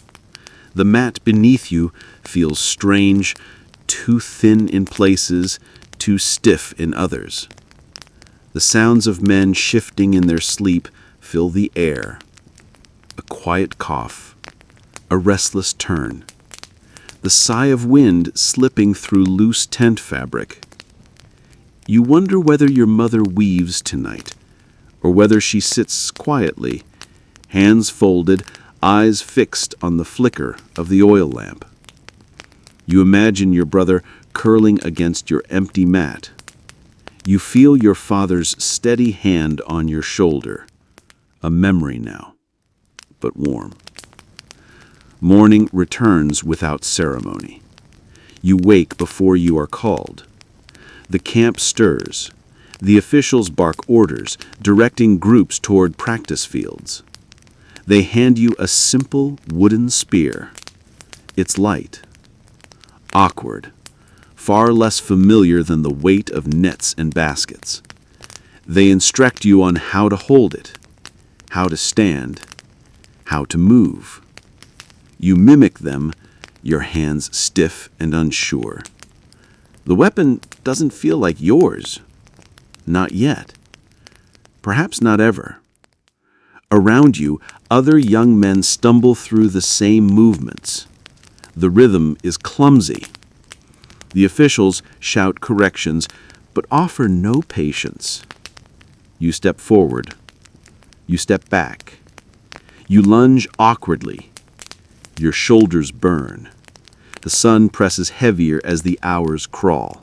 The mat beneath you feels strange, too thin in places, too stiff in others. The sounds of men shifting in their sleep fill the air. A quiet cough, a restless turn, the sigh of wind slipping through loose tent fabric. You wonder whether your mother weaves tonight, or whether she sits quietly, hands folded, eyes fixed on the flicker of the oil lamp. You imagine your brother curling against your empty mat. You feel your father's steady hand on your shoulder, a memory now, but warm. Morning returns without ceremony. You wake before you are called. The camp stirs. The officials bark orders, directing groups toward practice fields. They hand you a simple wooden spear. It's light, awkward, far less familiar than the weight of nets and baskets. They instruct you on how to hold it, how to stand, how to move. You mimic them, your hands stiff and unsure. The weapon doesn't feel like yours. Not yet. Perhaps not ever. Around you, other young men stumble through the same movements. The rhythm is clumsy. The officials shout corrections, but offer no patience. You step forward. You step back. You lunge awkwardly. Your shoulders burn. The sun presses heavier as the hours crawl.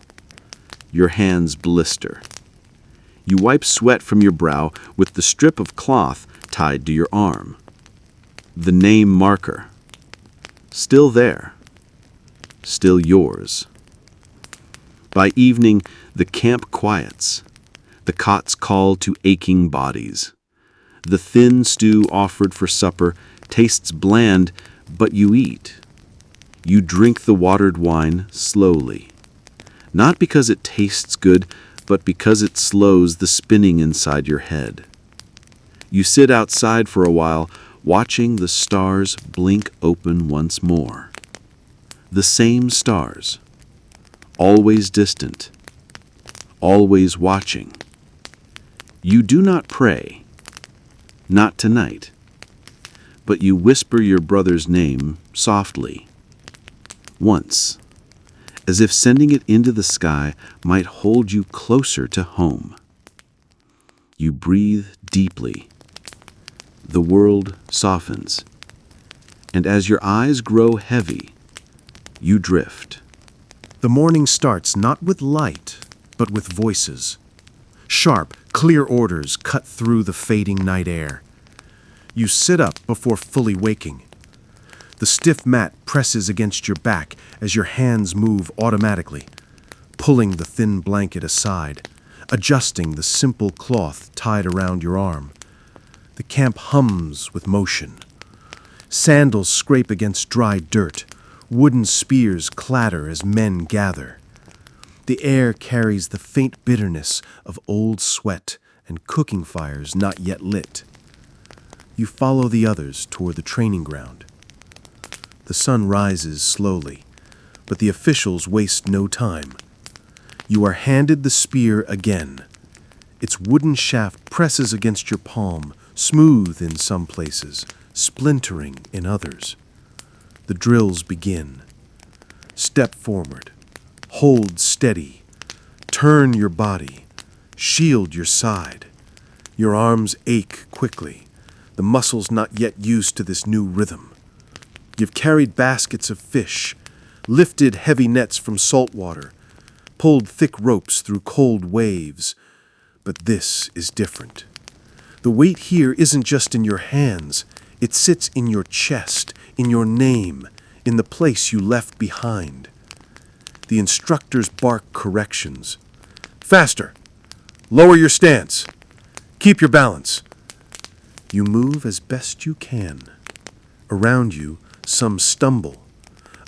Your hands blister. You wipe sweat from your brow with the strip of cloth tied to your arm. The name marker. Still there. Still yours. By evening, the camp quiets. The cots call to aching bodies. The thin stew offered for supper tastes bland, but you eat. You drink the watered wine slowly. Not because it tastes good, but because it slows the spinning inside your head. You sit outside for a while, watching the stars blink open once more. The same stars, always distant, always watching. You do not pray, not tonight, but you whisper your brother's name softly, once, as if sending it into the sky might hold you closer to home. You breathe deeply. The world softens, and as your eyes grow heavy, you drift. The morning starts not with light, but with voices. Sharp, clear orders cut through the fading night air. You sit up before fully waking. The stiff mat presses against your back as your hands move automatically, pulling the thin blanket aside, adjusting the simple cloth tied around your arm. The camp hums with motion. Sandals scrape against dry dirt. Wooden spears clatter as men gather. The air carries the faint bitterness of old sweat and cooking fires not yet lit. You follow the others toward the training ground. The sun rises slowly, but the officials waste no time. You are handed the spear again. Its wooden shaft presses against your palm, smooth in some places, splintering in others. The drills begin. Step forward. Hold steady. Turn your body. Shield your side. Your arms ache quickly, the muscles not yet used to this new rhythm. You've carried baskets of fish, lifted heavy nets from salt water, pulled thick ropes through cold waves. But this is different. The weight here isn't just in your hands. It sits in your chest, in your name, in the place you left behind. The instructors bark corrections. Faster! Lower your stance! Keep your balance! You move as best you can. Around you, some stumble.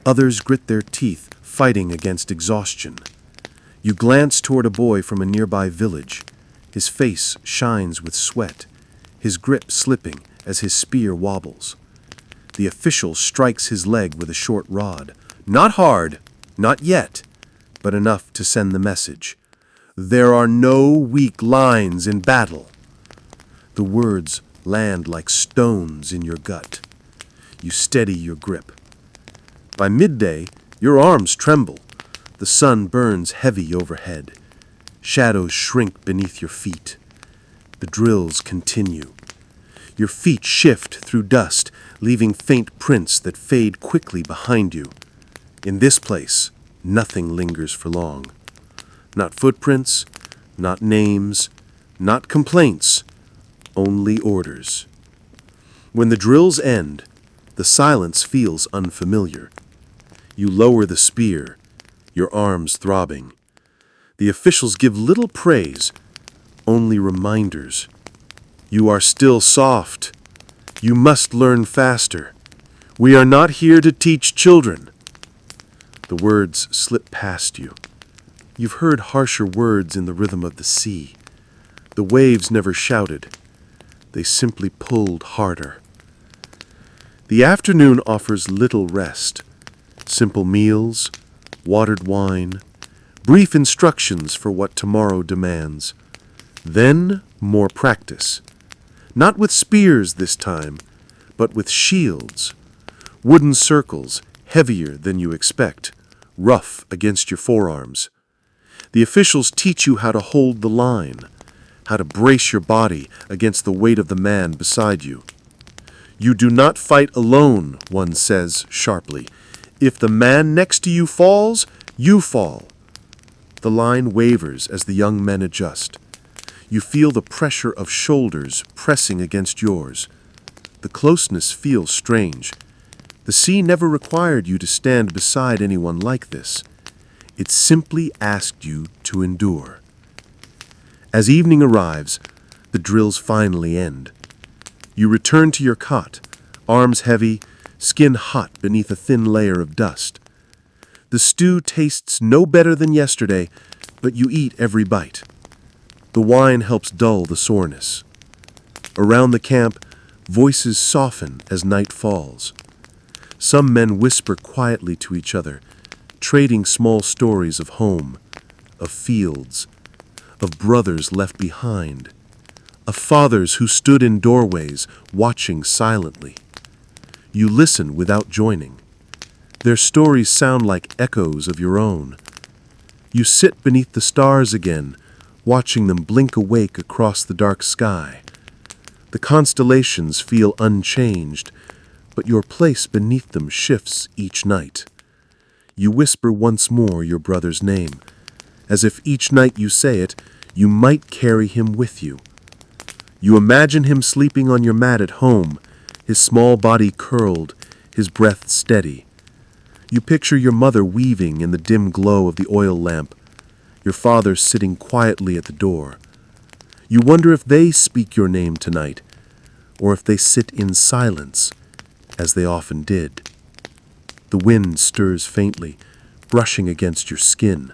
Others grit their teeth, fighting against exhaustion. You glance toward a boy from a nearby village. His face shines with sweat, his grip slipping as his spear wobbles. The official strikes his leg with a short rod. Not hard, not yet, but enough to send the message. There are no weak lines in battle. The words land like stones in your gut. You steady your grip. By midday, your arms tremble. The sun burns heavy overhead. Shadows shrink beneath your feet. The drills continue. Your feet shift through dust, leaving faint prints that fade quickly behind you. In this place, nothing lingers for long. Not footprints, not names, not complaints, only orders. When the drills end, the silence feels unfamiliar. You lower the spear, your arms throbbing. The officials give little praise, only reminders. You are still soft. You must learn faster. We are not here to teach children. The words slip past you. You've heard harsher words in the rhythm of the sea. The waves never shouted. They simply pulled harder. The afternoon offers little rest. Simple meals, watered wine, brief instructions for what tomorrow demands. Then more practice. Not with spears this time, but with shields. Wooden circles, heavier than you expect, rough against your forearms. The officials teach you how to hold the line, how to brace your body against the weight of the man beside you. You do not fight alone, one says sharply. If the man next to you falls, you fall. The line wavers as the young men adjust. You feel the pressure of shoulders pressing against yours. The closeness feels strange. The sea never required you to stand beside anyone like this. It simply asked you to endure. As evening arrives, the drills finally end. You return to your cot, arms heavy, skin hot beneath a thin layer of dust. The stew tastes no better than yesterday, but you eat every bite. The wine helps dull the soreness. Around the camp, voices soften as night falls. Some men whisper quietly to each other, trading small stories of home, of fields, of brothers left behind, of fathers who stood in doorways, watching silently. You listen without joining. Their stories sound like echoes of your own. You sit beneath the stars again, watching them blink awake across the dark sky. The constellations feel unchanged, but your place beneath them shifts each night. You whisper once more your brother's name, as if each night you say it, you might carry him with you. You imagine him sleeping on your mat at home, his small body curled, his breath steady. You picture your mother weaving in the dim glow of the oil lamp, your father sitting quietly at the door. You wonder if they speak your name tonight, or if they sit in silence, as they often did. The wind stirs faintly, brushing against your skin.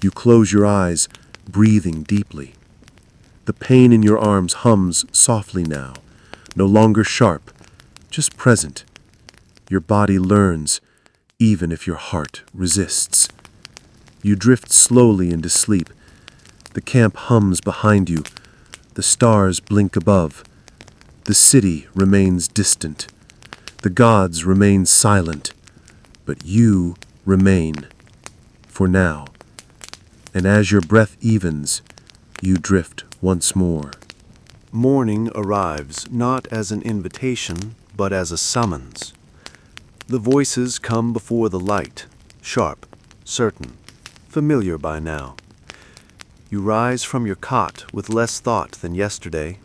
You close your eyes, breathing deeply. The pain in your arms hums softly now, no longer sharp, just present. Your body learns, even if your heart resists. You drift slowly into sleep, The camp hums behind you. The stars blink above. The city remains distant. The gods remain silent. But you remain, for now. And as your breath evens, you drift once more. Morning arrives not as an invitation, but as a summons. The voices come before the light, sharp, certain, familiar by now. You rise from your cot with less thought than yesterday.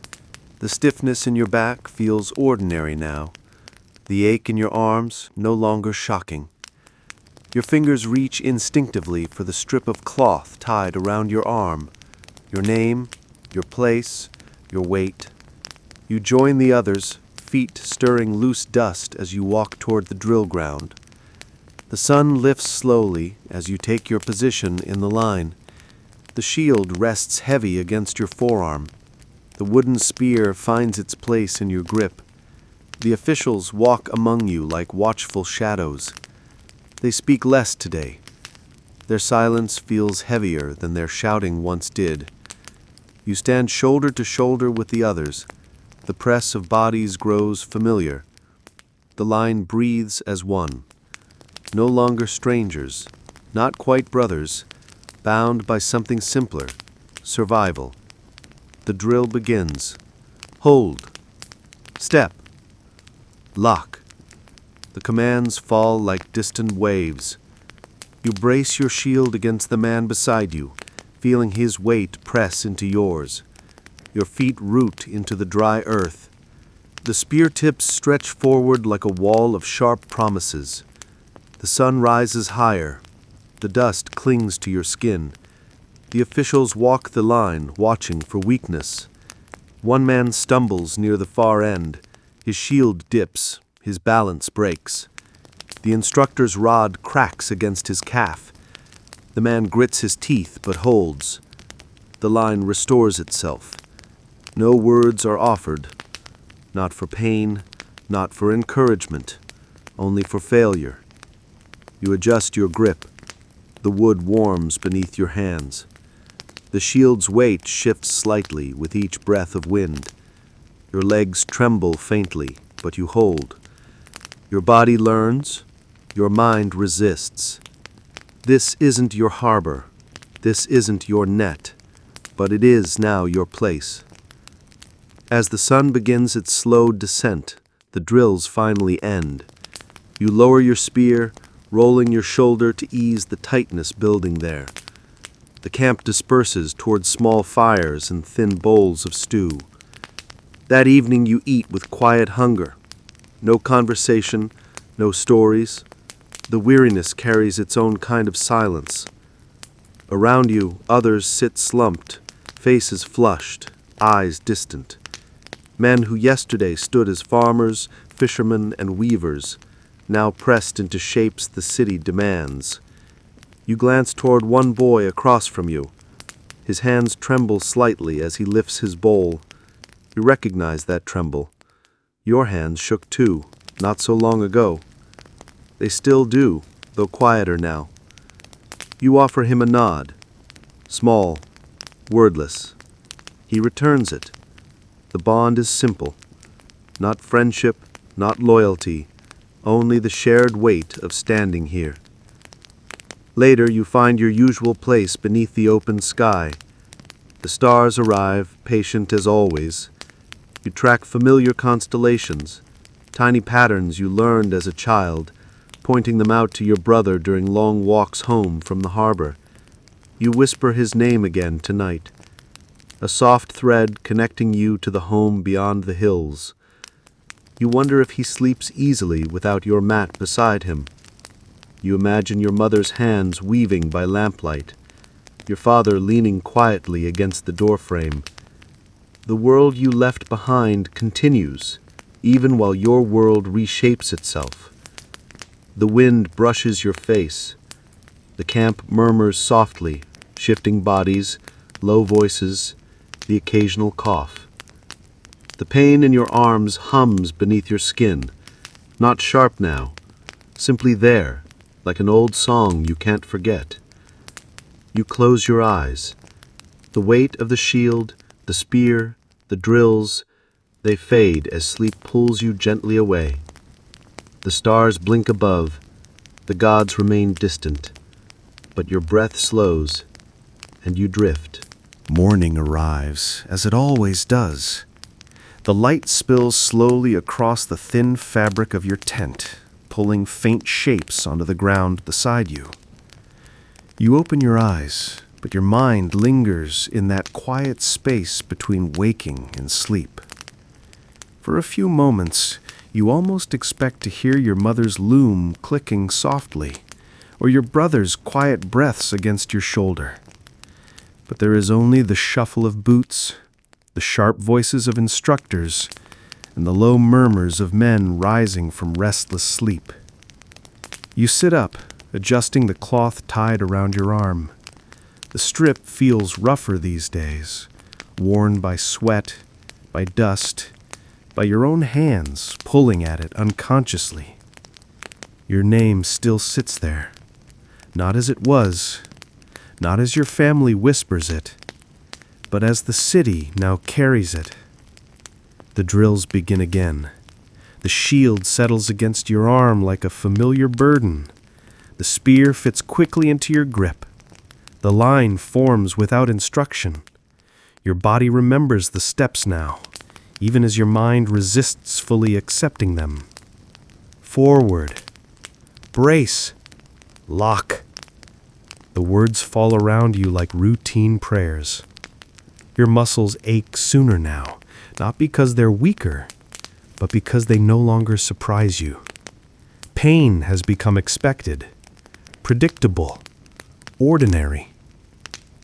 The stiffness in your back feels ordinary now. The ache in your arms no longer shocking. Your fingers reach instinctively for the strip of cloth tied around your arm. Your name, your place, your weight. You join the others, feet stirring loose dust as you walk toward the drill ground. The sun lifts slowly as you take your position in the line. The shield rests heavy against your forearm. The wooden spear finds its place in your grip. The officials walk among you like watchful shadows. They speak less today. Their silence feels heavier than their shouting once did. You stand shoulder to shoulder with the others. The press of bodies grows familiar. The line breathes as one. No longer strangers, not quite brothers, bound by something simpler, survival. The drill begins. Hold. Step. Lock. The commands fall like distant waves. You brace your shield against the man beside you, feeling his weight press into yours. Your feet root into the dry earth. The spear tips stretch forward like a wall of sharp promises. The sun rises higher. The dust clings to your skin. The officials walk the line, watching for weakness. One man stumbles near the far end. His shield dips. His balance breaks. The instructor's rod cracks against his calf. The man grits his teeth but holds. The line restores itself. No words are offered. Not for pain, not for encouragement, only for failure. You adjust your grip. The wood warms beneath your hands. The shield's weight shifts slightly with each breath of wind. Your legs tremble faintly, but you hold. Your body learns. Your mind resists. This isn't your harbor. This isn't your net. But it is now your place. As the sun begins its slow descent, the drills finally end. You lower your spear, rolling your shoulder to ease the tightness building there. The camp disperses toward small fires and thin bowls of stew. That evening you eat with quiet hunger. No conversation, no stories. The weariness carries its own kind of silence. Around you, others sit slumped, faces flushed, eyes distant. Men who yesterday stood as farmers, fishermen, and weavers, now pressed into shapes the city demands. You glance toward one boy across from you. His hands tremble slightly as he lifts his bowl. You recognize that tremble. Your hands shook too, not so long ago. They still do, though quieter now. You offer him a nod. Small, wordless. He returns it. The bond is simple. Not friendship, not loyalty, only the shared weight of standing here. Later, you find your usual place beneath the open sky. The stars arrive, patient as always. You track familiar constellations, tiny patterns you learned as a child, pointing them out to your brother during long walks home from the harbor. You whisper his name again tonight, a soft thread connecting you to the home beyond the hills. You wonder if he sleeps easily without your mat beside him. You imagine your mother's hands weaving by lamplight, your father leaning quietly against the doorframe. The world you left behind continues, even while your world reshapes itself. The wind brushes your face. The camp murmurs softly, shifting bodies, low voices, the occasional cough. The pain in your arms hums beneath your skin, not sharp now, simply there, like an old song you can't forget. You close your eyes. The weight of the shield, the spear, the drills, they fade as sleep pulls you gently away. The stars blink above, the gods remain distant, but your breath slows, and you drift. Morning arrives, as it always does. The light spills slowly across the thin fabric of your tent, pulling faint shapes onto the ground beside you. You open your eyes, but your mind lingers in that quiet space between waking and sleep. For a few moments, you almost expect to hear your mother's loom clicking softly, or your brother's quiet breaths against your shoulder. But there is only the shuffle of boots, the sharp voices of instructors, and the low murmurs of men rising from restless sleep. You sit up, adjusting the cloth tied around your arm. The strip feels rougher these days, worn by sweat, by dust, by your own hands pulling at it unconsciously. Your name still sits there, not as it was, not as your family whispers it, but as the city now carries it. The drills begin again. The shield settles against your arm like a familiar burden. The spear fits quickly into your grip. The line forms without instruction. Your body remembers the steps now, even as your mind resists fully accepting them. Forward. Brace. Lock. The words fall around you like routine prayers. Your muscles ache sooner now, not because they're weaker, but because they no longer surprise you. Pain has become expected, predictable, ordinary.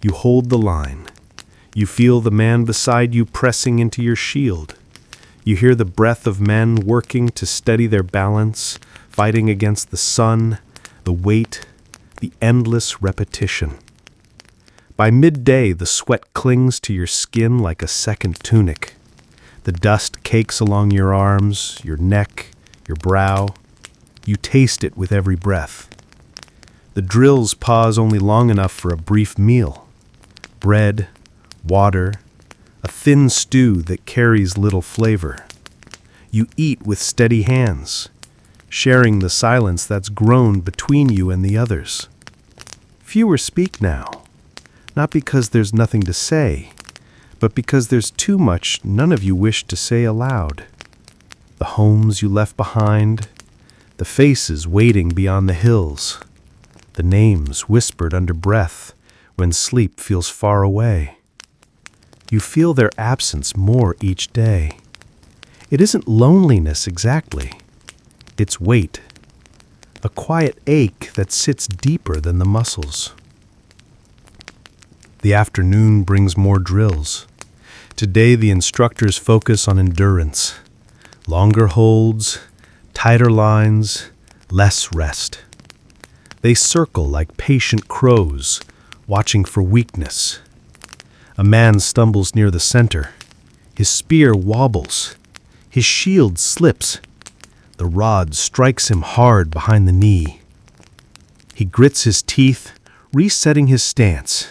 You hold the line. You feel the man beside you pressing into your shield. You hear the breath of men working to steady their balance, fighting against the sun, the weight, the endless repetition. By midday, the sweat clings to your skin like a second tunic. The dust cakes along your arms, your neck, your brow. You taste it with every breath. The drills pause only long enough for a brief meal. Bread, water, a thin stew that carries little flavor. You eat with steady hands, sharing the silence that's grown between you and the others. Fewer speak now, not because there's nothing to say, but because there's too much none of you wish to say aloud. The homes you left behind, the faces waiting beyond the hills, the names whispered under breath when sleep feels far away. You feel their absence more each day. It isn't loneliness exactly. It's weight, a quiet ache that sits deeper than the muscles. The afternoon brings more drills. Today the instructors focus on endurance. Longer holds, tighter lines, less rest. They circle like patient crows, watching for weakness. A man stumbles near the center. His spear wobbles. His shield slips. The rod strikes him hard behind the knee. He grits his teeth, resetting his stance.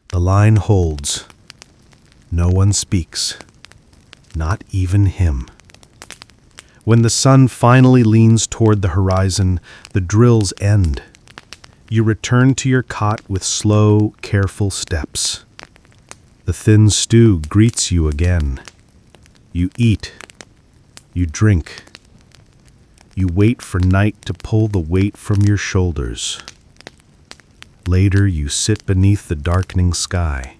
The line holds. No one speaks. Not even him. When the sun finally leans toward the horizon, the drills end. You return to your cot with slow, careful steps. The thin stew greets you again. You eat. You drink. You wait for night to pull the weight from your shoulders. Later, you sit beneath the darkening sky.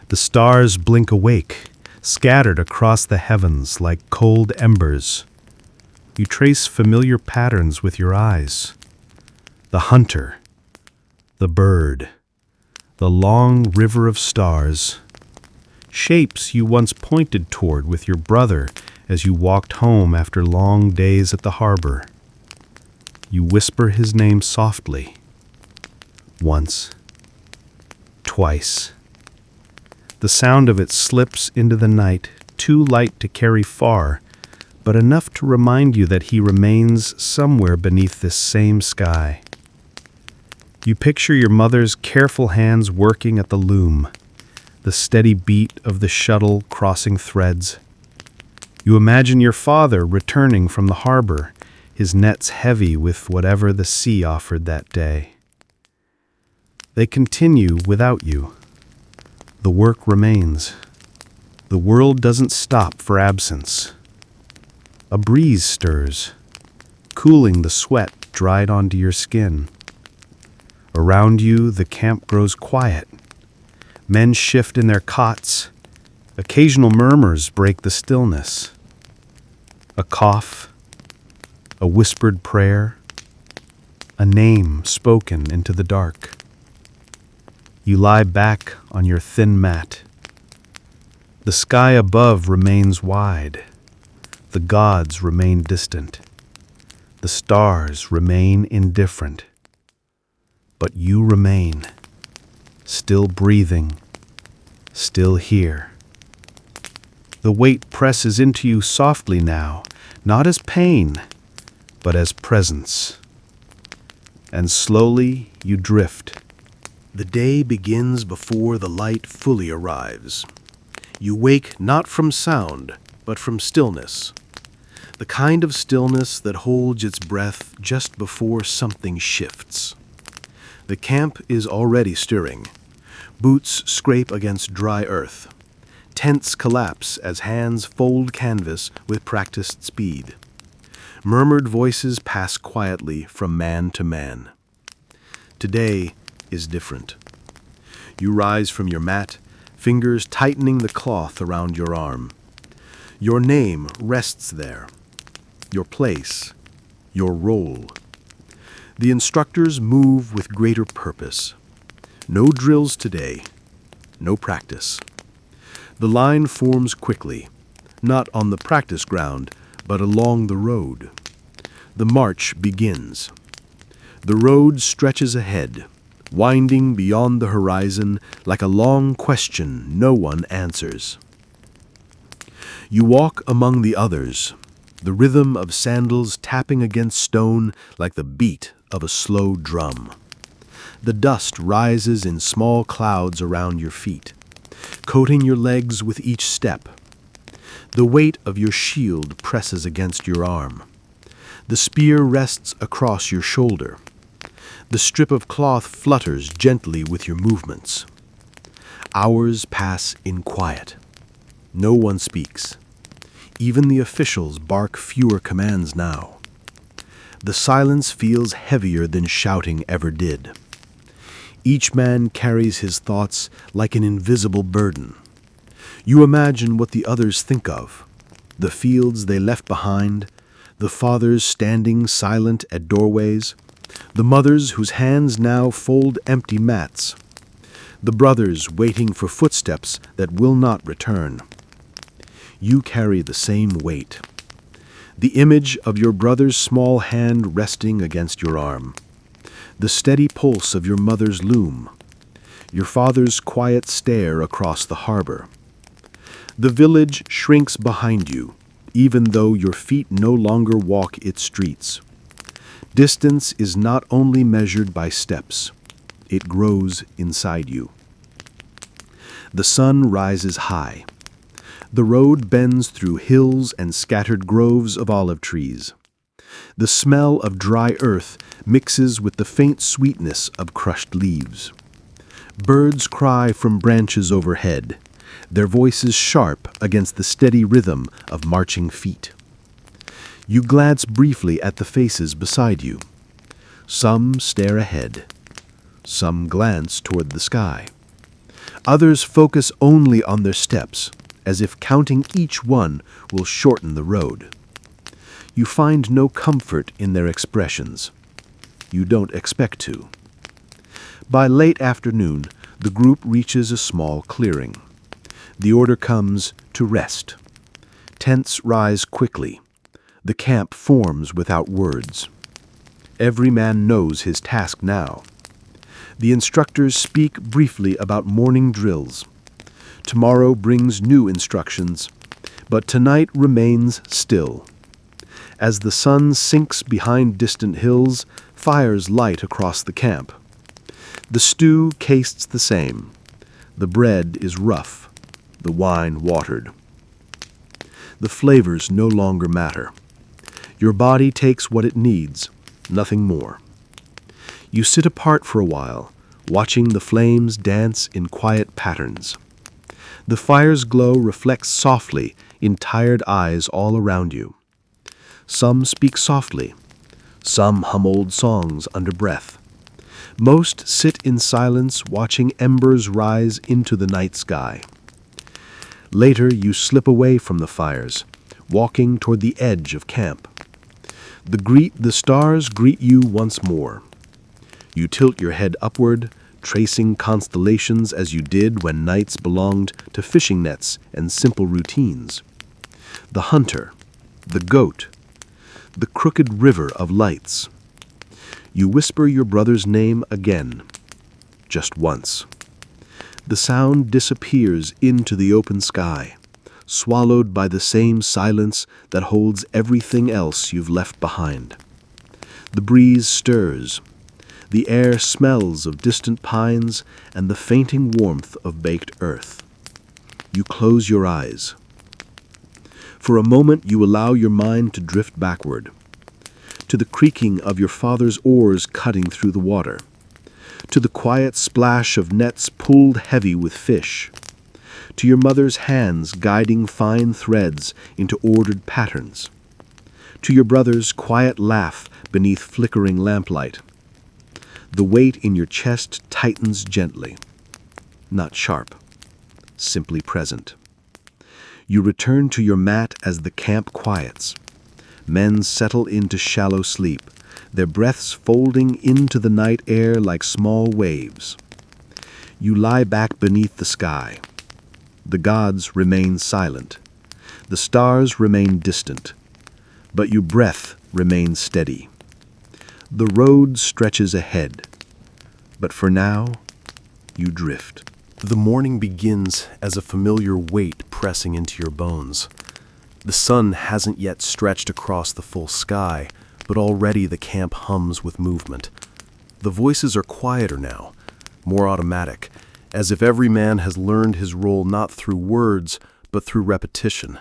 The stars blink awake, scattered across the heavens like cold embers. You trace familiar patterns with your eyes. The hunter, the bird, the long river of stars, shapes you once pointed toward with your brother as you walked home after long days at the harbor. You whisper his name softly. Once, twice. The sound of it slips into the night, too light to carry far, but enough to remind you that he remains somewhere beneath this same sky. You picture your mother's careful hands working at the loom, the steady beat of the shuttle crossing threads. You imagine your father returning from the harbor, his nets heavy with whatever the sea offered that day. They continue without you. The work remains. The world doesn't stop for absence. A breeze stirs, cooling the sweat dried onto your skin. Around you, the camp grows quiet. Men shift in their cots. Occasional murmurs break the stillness. A cough, a whispered prayer, a name spoken into the dark. You lie back on your thin mat. The sky above remains wide. The gods remain distant. The stars remain indifferent. But you remain, still breathing, still here. The weight presses into you softly now, not as pain, but as presence. And slowly you drift. The day begins before the light fully arrives. You wake not from sound, but from stillness. The kind of stillness that holds its breath just before something shifts. The camp is already stirring. Boots scrape against dry earth. Tents collapse as hands fold canvas with practiced speed. Murmured voices pass quietly from man to man. Today is different. You rise from your mat, fingers tightening the cloth around your arm. Your name rests there. Your place, your role. The instructors move with greater purpose. No drills today, no practice. The line forms quickly, not on the practice ground, but along the road. The march begins. The road stretches ahead, winding beyond the horizon like a long question no one answers. You walk among the others, the rhythm of sandals tapping against stone like the beat of a slow drum. The dust rises in small clouds around your feet, coating your legs with each step. The weight of your shield presses against your arm. The spear rests across your shoulder. The strip of cloth flutters gently with your movements. Hours pass in quiet. No one speaks. Even the officials bark fewer commands now. The silence feels heavier than shouting ever did. Each man carries his thoughts like an invisible burden. You imagine what the others think of, the fields they left behind, the fathers standing silent at doorways, the mothers whose hands now fold empty mats, the brothers waiting for footsteps that will not return. You carry the same weight. The image of your brother's small hand resting against your arm, the steady pulse of your mother's loom, your father's quiet stare across the harbor. The village shrinks behind you, even though your feet no longer walk its streets. Distance is not only measured by steps, it grows inside you. The sun rises high. The road bends through hills and scattered groves of olive trees. The smell of dry earth mixes with the faint sweetness of crushed leaves. Birds cry from branches overhead, their voices sharp against the steady rhythm of marching feet. You glance briefly at the faces beside you. Some stare ahead. Some glance toward the sky. Others focus only on their steps, as if counting each one will shorten the road. You find no comfort in their expressions. You don't expect to. By late afternoon, the group reaches a small clearing. The order comes to rest. Tents rise quickly. The camp forms without words. Every man knows his task now. The instructors speak briefly about morning drills. Tomorrow brings new instructions, but tonight remains still. As the sun sinks behind distant hills, fires light across the camp. The stew tastes the same, The bread is rough, the wine watered. The flavors no longer matter. Your body takes what it needs, nothing more. You sit apart for a while, watching the flames dance in quiet patterns. The fire's glow reflects softly in tired eyes all around you. Some speak softly, some hum old songs under breath. Most sit in silence watching embers rise into the night sky. Later you slip away from the fires, walking toward the edge of camp. The stars greet you once more. You tilt your head upward, tracing constellations as you did when nights belonged to fishing nets and simple routines. The hunter, the goat, the crooked river of lights. You whisper your brother's name again, just once. The sound disappears into the open sky, swallowed by the same silence that holds everything else you've left behind. The breeze stirs. The air smells of distant pines and the fainting warmth of baked earth. You close your eyes. For a moment you allow your mind to drift backward, to the creaking of your father's oars cutting through the water, to the quiet splash of nets pulled heavy with fish, to your mother's hands guiding fine threads into ordered patterns, to your brother's quiet laugh beneath flickering lamplight. The weight in your chest tightens gently, not sharp, simply present. You return to your mat as the camp quiets. Men settle into shallow sleep, their breaths folding into the night air like small waves. You lie back beneath the sky. The gods remain silent. The stars remain distant, but your breath remains steady. The road stretches ahead, but for now, you drift. The morning begins as a familiar weight pressing into your bones. The sun hasn't yet stretched across the full sky, but already the camp hums with movement. The voices are quieter now, more automatic, as if every man has learned his role not through words, but through repetition.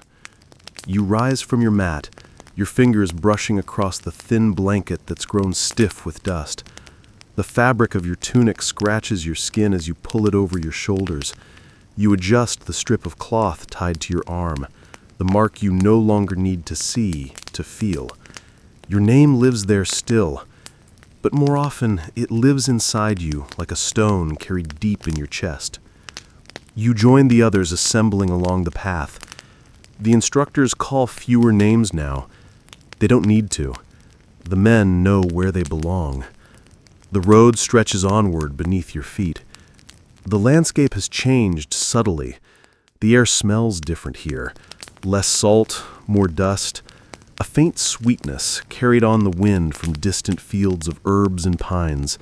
You rise from your mat, your fingers brushing across the thin blanket that's grown stiff with dust. The fabric of your tunic scratches your skin as you pull it over your shoulders. You adjust the strip of cloth tied to your arm, the mark you no longer need to see, to feel. Your name lives there still, but more often it lives inside you like a stone carried deep in your chest. You join the others assembling along the path. The instructors call fewer names now. They don't need to. The men know where they belong. The road stretches onward beneath your feet. The landscape has changed subtly. The air smells different here. Less salt, more dust. A faint sweetness carried on the wind from distant fields of herbs and pines.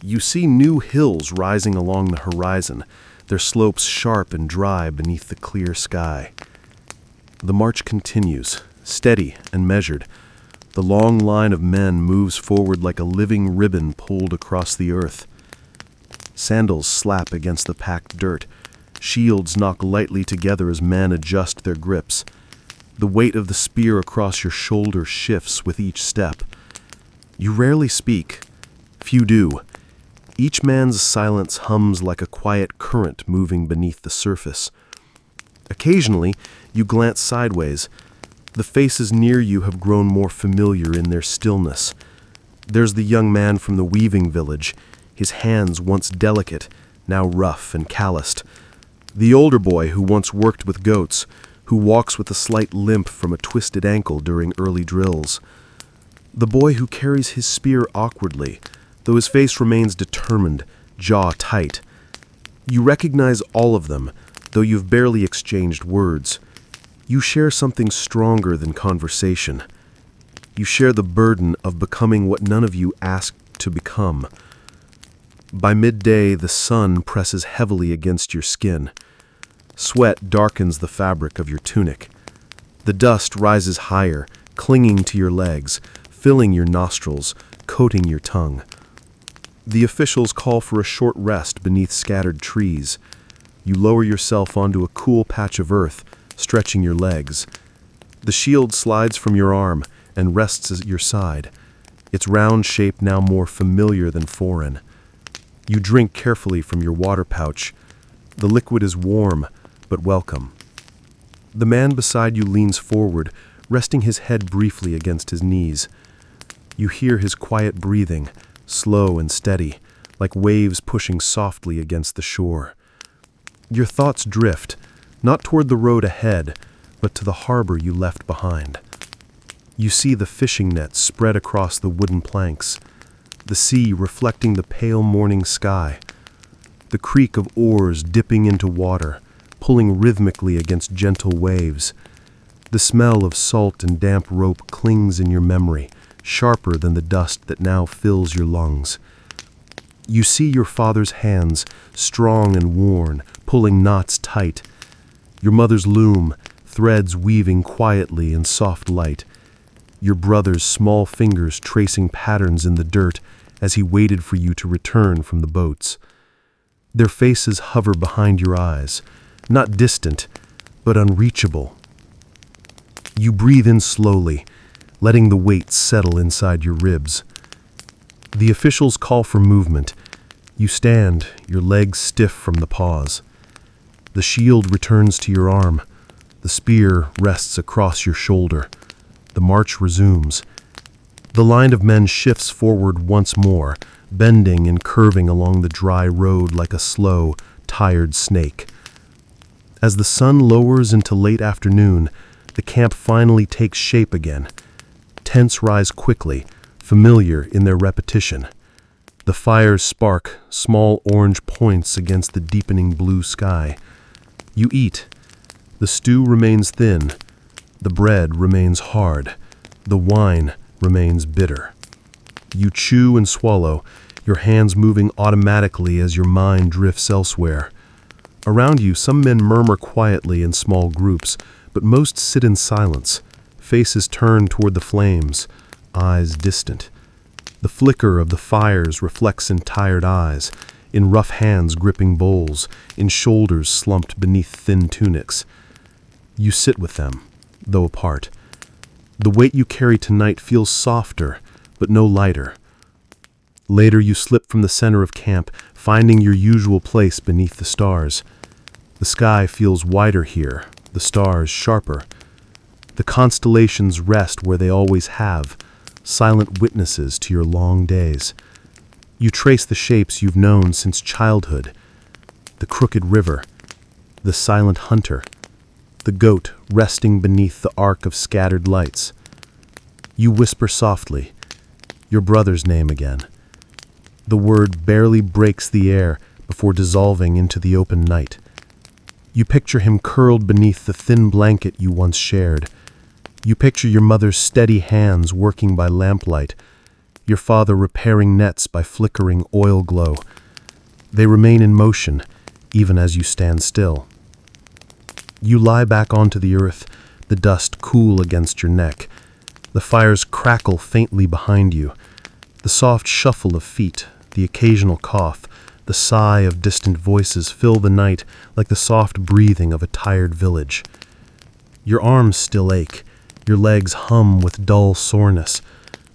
You see new hills rising along the horizon, their slopes sharp and dry beneath the clear sky. The march continues, steady and measured. The long line of men moves forward like a living ribbon pulled across the earth. Sandals slap against the packed dirt. Shields knock lightly together as men adjust their grips. The weight of the spear across your shoulder shifts with each step. You rarely speak. Few do. Each man's silence hums like a quiet current moving beneath the surface. Occasionally, you glance sideways. The faces near you have grown more familiar in their stillness. There's the young man from the weaving village, his hands once delicate, now rough and calloused. The older boy who once worked with goats, who walks with a slight limp from a twisted ankle during early drills. The boy who carries his spear awkwardly, though his face remains determined, jaw tight. You recognize all of them, though you've barely exchanged words. You share something stronger than conversation. You share the burden of becoming what none of you asked to become. By midday, the sun presses heavily against your skin. Sweat darkens the fabric of your tunic. The dust rises higher, clinging to your legs, filling your nostrils, coating your tongue. The officials call for a short rest beneath scattered trees. You lower yourself onto a cool patch of earth, stretching your legs. The shield slides from your arm and rests at your side, its round shape now more familiar than foreign. You drink carefully from your water pouch. The liquid is warm, but welcome. The man beside you leans forward, resting his head briefly against his knees. You hear his quiet breathing, slow and steady, like waves pushing softly against the shore. Your thoughts drift, not toward the road ahead, but to the harbor you left behind. You see the fishing nets spread across the wooden planks, the sea reflecting the pale morning sky, the creak of oars dipping into water, pulling rhythmically against gentle waves. The smell of salt and damp rope clings in your memory, sharper than the dust that now fills your lungs. You see your father's hands, strong and worn, pulling knots tight. Your mother's loom, threads weaving quietly in soft light. Your brother's small fingers tracing patterns in the dirt as he waited for you to return from the boats. Their faces hover behind your eyes, not distant, but unreachable. You breathe in slowly, letting the weight settle inside your ribs. The officials call for movement. You stand, your legs stiff from the pause. The shield returns to your arm. The spear rests across your shoulder. The march resumes. The line of men shifts forward once more, bending and curving along the dry road like a slow, tired snake. As the sun lowers into late afternoon, the camp finally takes shape again. Tents rise quickly, familiar in their repetition. The fires spark, small orange points against the deepening blue sky. You eat. The stew remains thin. The bread remains hard. The wine remains bitter. You chew and swallow, your hands moving automatically as your mind drifts elsewhere. Around you, some men murmur quietly in small groups, but most sit in silence, faces turned toward the flames, eyes distant. The flicker of the fires reflects in tired eyes, in rough hands gripping bowls, in shoulders slumped beneath thin tunics. You sit with them, though apart. The weight you carry tonight feels softer, but no lighter. Later you slip from the center of camp, finding your usual place beneath the stars. The sky feels wider here, the stars sharper. The constellations rest where they always have, silent witnesses to your long days. You trace the shapes you've known since childhood. The crooked river, the silent hunter, the goat resting beneath the arc of scattered lights. You whisper softly, your brother's name again. The word barely breaks the air before dissolving into the open night. You picture him curled beneath the thin blanket you once shared. You picture your mother's steady hands working by lamplight, your father repairing nets by flickering oil glow. They remain in motion, even as you stand still. You lie back onto the earth, the dust cool against your neck. The fires crackle faintly behind you. The soft shuffle of feet, the occasional cough, the sigh of distant voices fill the night like the soft breathing of a tired village. Your arms still ache, your legs hum with dull soreness.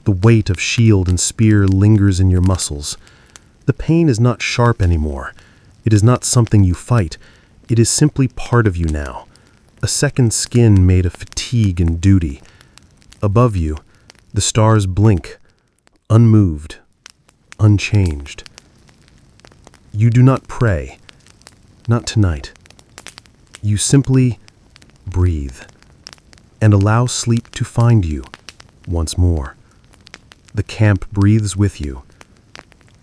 The weight of shield and spear lingers in your muscles. The pain is not sharp anymore. It is not something you fight. It is simply part of you now, a second skin made of fatigue and duty. Above you, the stars blink, unmoved, unchanged. You do not pray, not tonight. You simply breathe and allow sleep to find you once more. The camp breathes with you,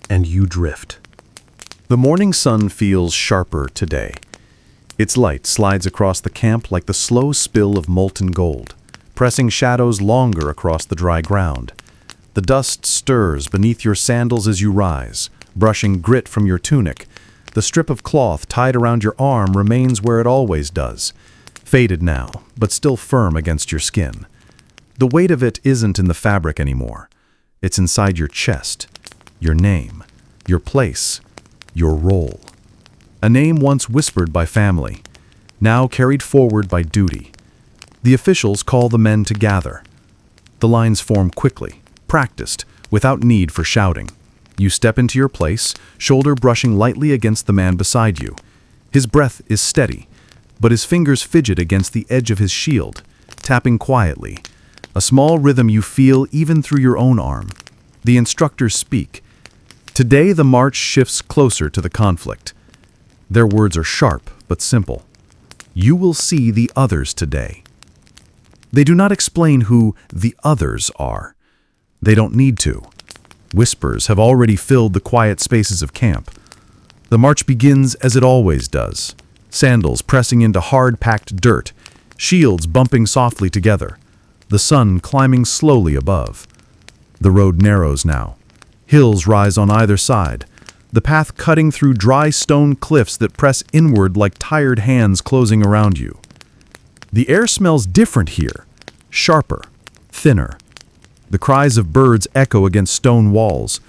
and you drift. The morning sun feels sharper today. Its light slides across the camp like the slow spill of molten gold, pressing shadows longer across the dry ground. The dust stirs beneath your sandals as you rise, brushing grit from your tunic. The strip of cloth tied around your arm remains where it always does, faded now, but still firm against your skin. The weight of it isn't in the fabric anymore. It's inside your chest, your name, your place, your role. a name once whispered by family, now carried forward by duty. The officials call the men to gather. The lines form quickly, practiced, without need for shouting. You step into your place, shoulder brushing lightly against the man beside you. His breath is steady, but his fingers fidget against the edge of his shield, tapping quietly. A small rhythm you feel even through your own arm. The instructors speak. Today the march shifts closer to the conflict. Their words are sharp but simple. You will see the others today. They do not explain who the others are. They don't need to. Whispers have already filled the quiet spaces of camp. The march begins as it always does. Sandals pressing into hard-packed dirt, shields bumping softly together, the sun climbing slowly above. The road narrows now. Hills rise on either side, the path cutting through dry stone cliffs that press inward like tired hands closing around you. The air smells different here, sharper, thinner. The cries of birds echo against stone walls,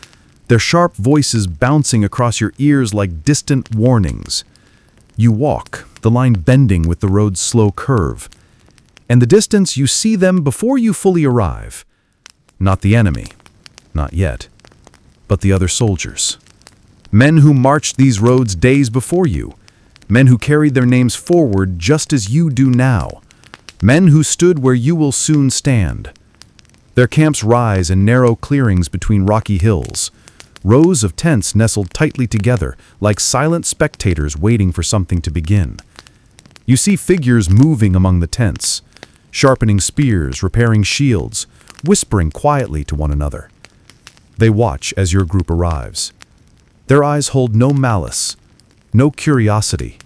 their sharp voices bouncing across your ears like distant warnings. You walk, the line bending with the road's slow curve. In the distance, you see them before you fully arrive. Not the enemy, not yet, but the other soldiers. Men who marched these roads days before you. Men who carried their names forward just as you do now. Men who stood where you will soon stand. Their camps rise in narrow clearings between rocky hills. Rows of tents nestled tightly together, like silent spectators waiting for something to begin. You see figures moving among the tents, sharpening spears, repairing shields, whispering quietly to one another. They watch as your group arrives. Their eyes hold no malice, no curiosity,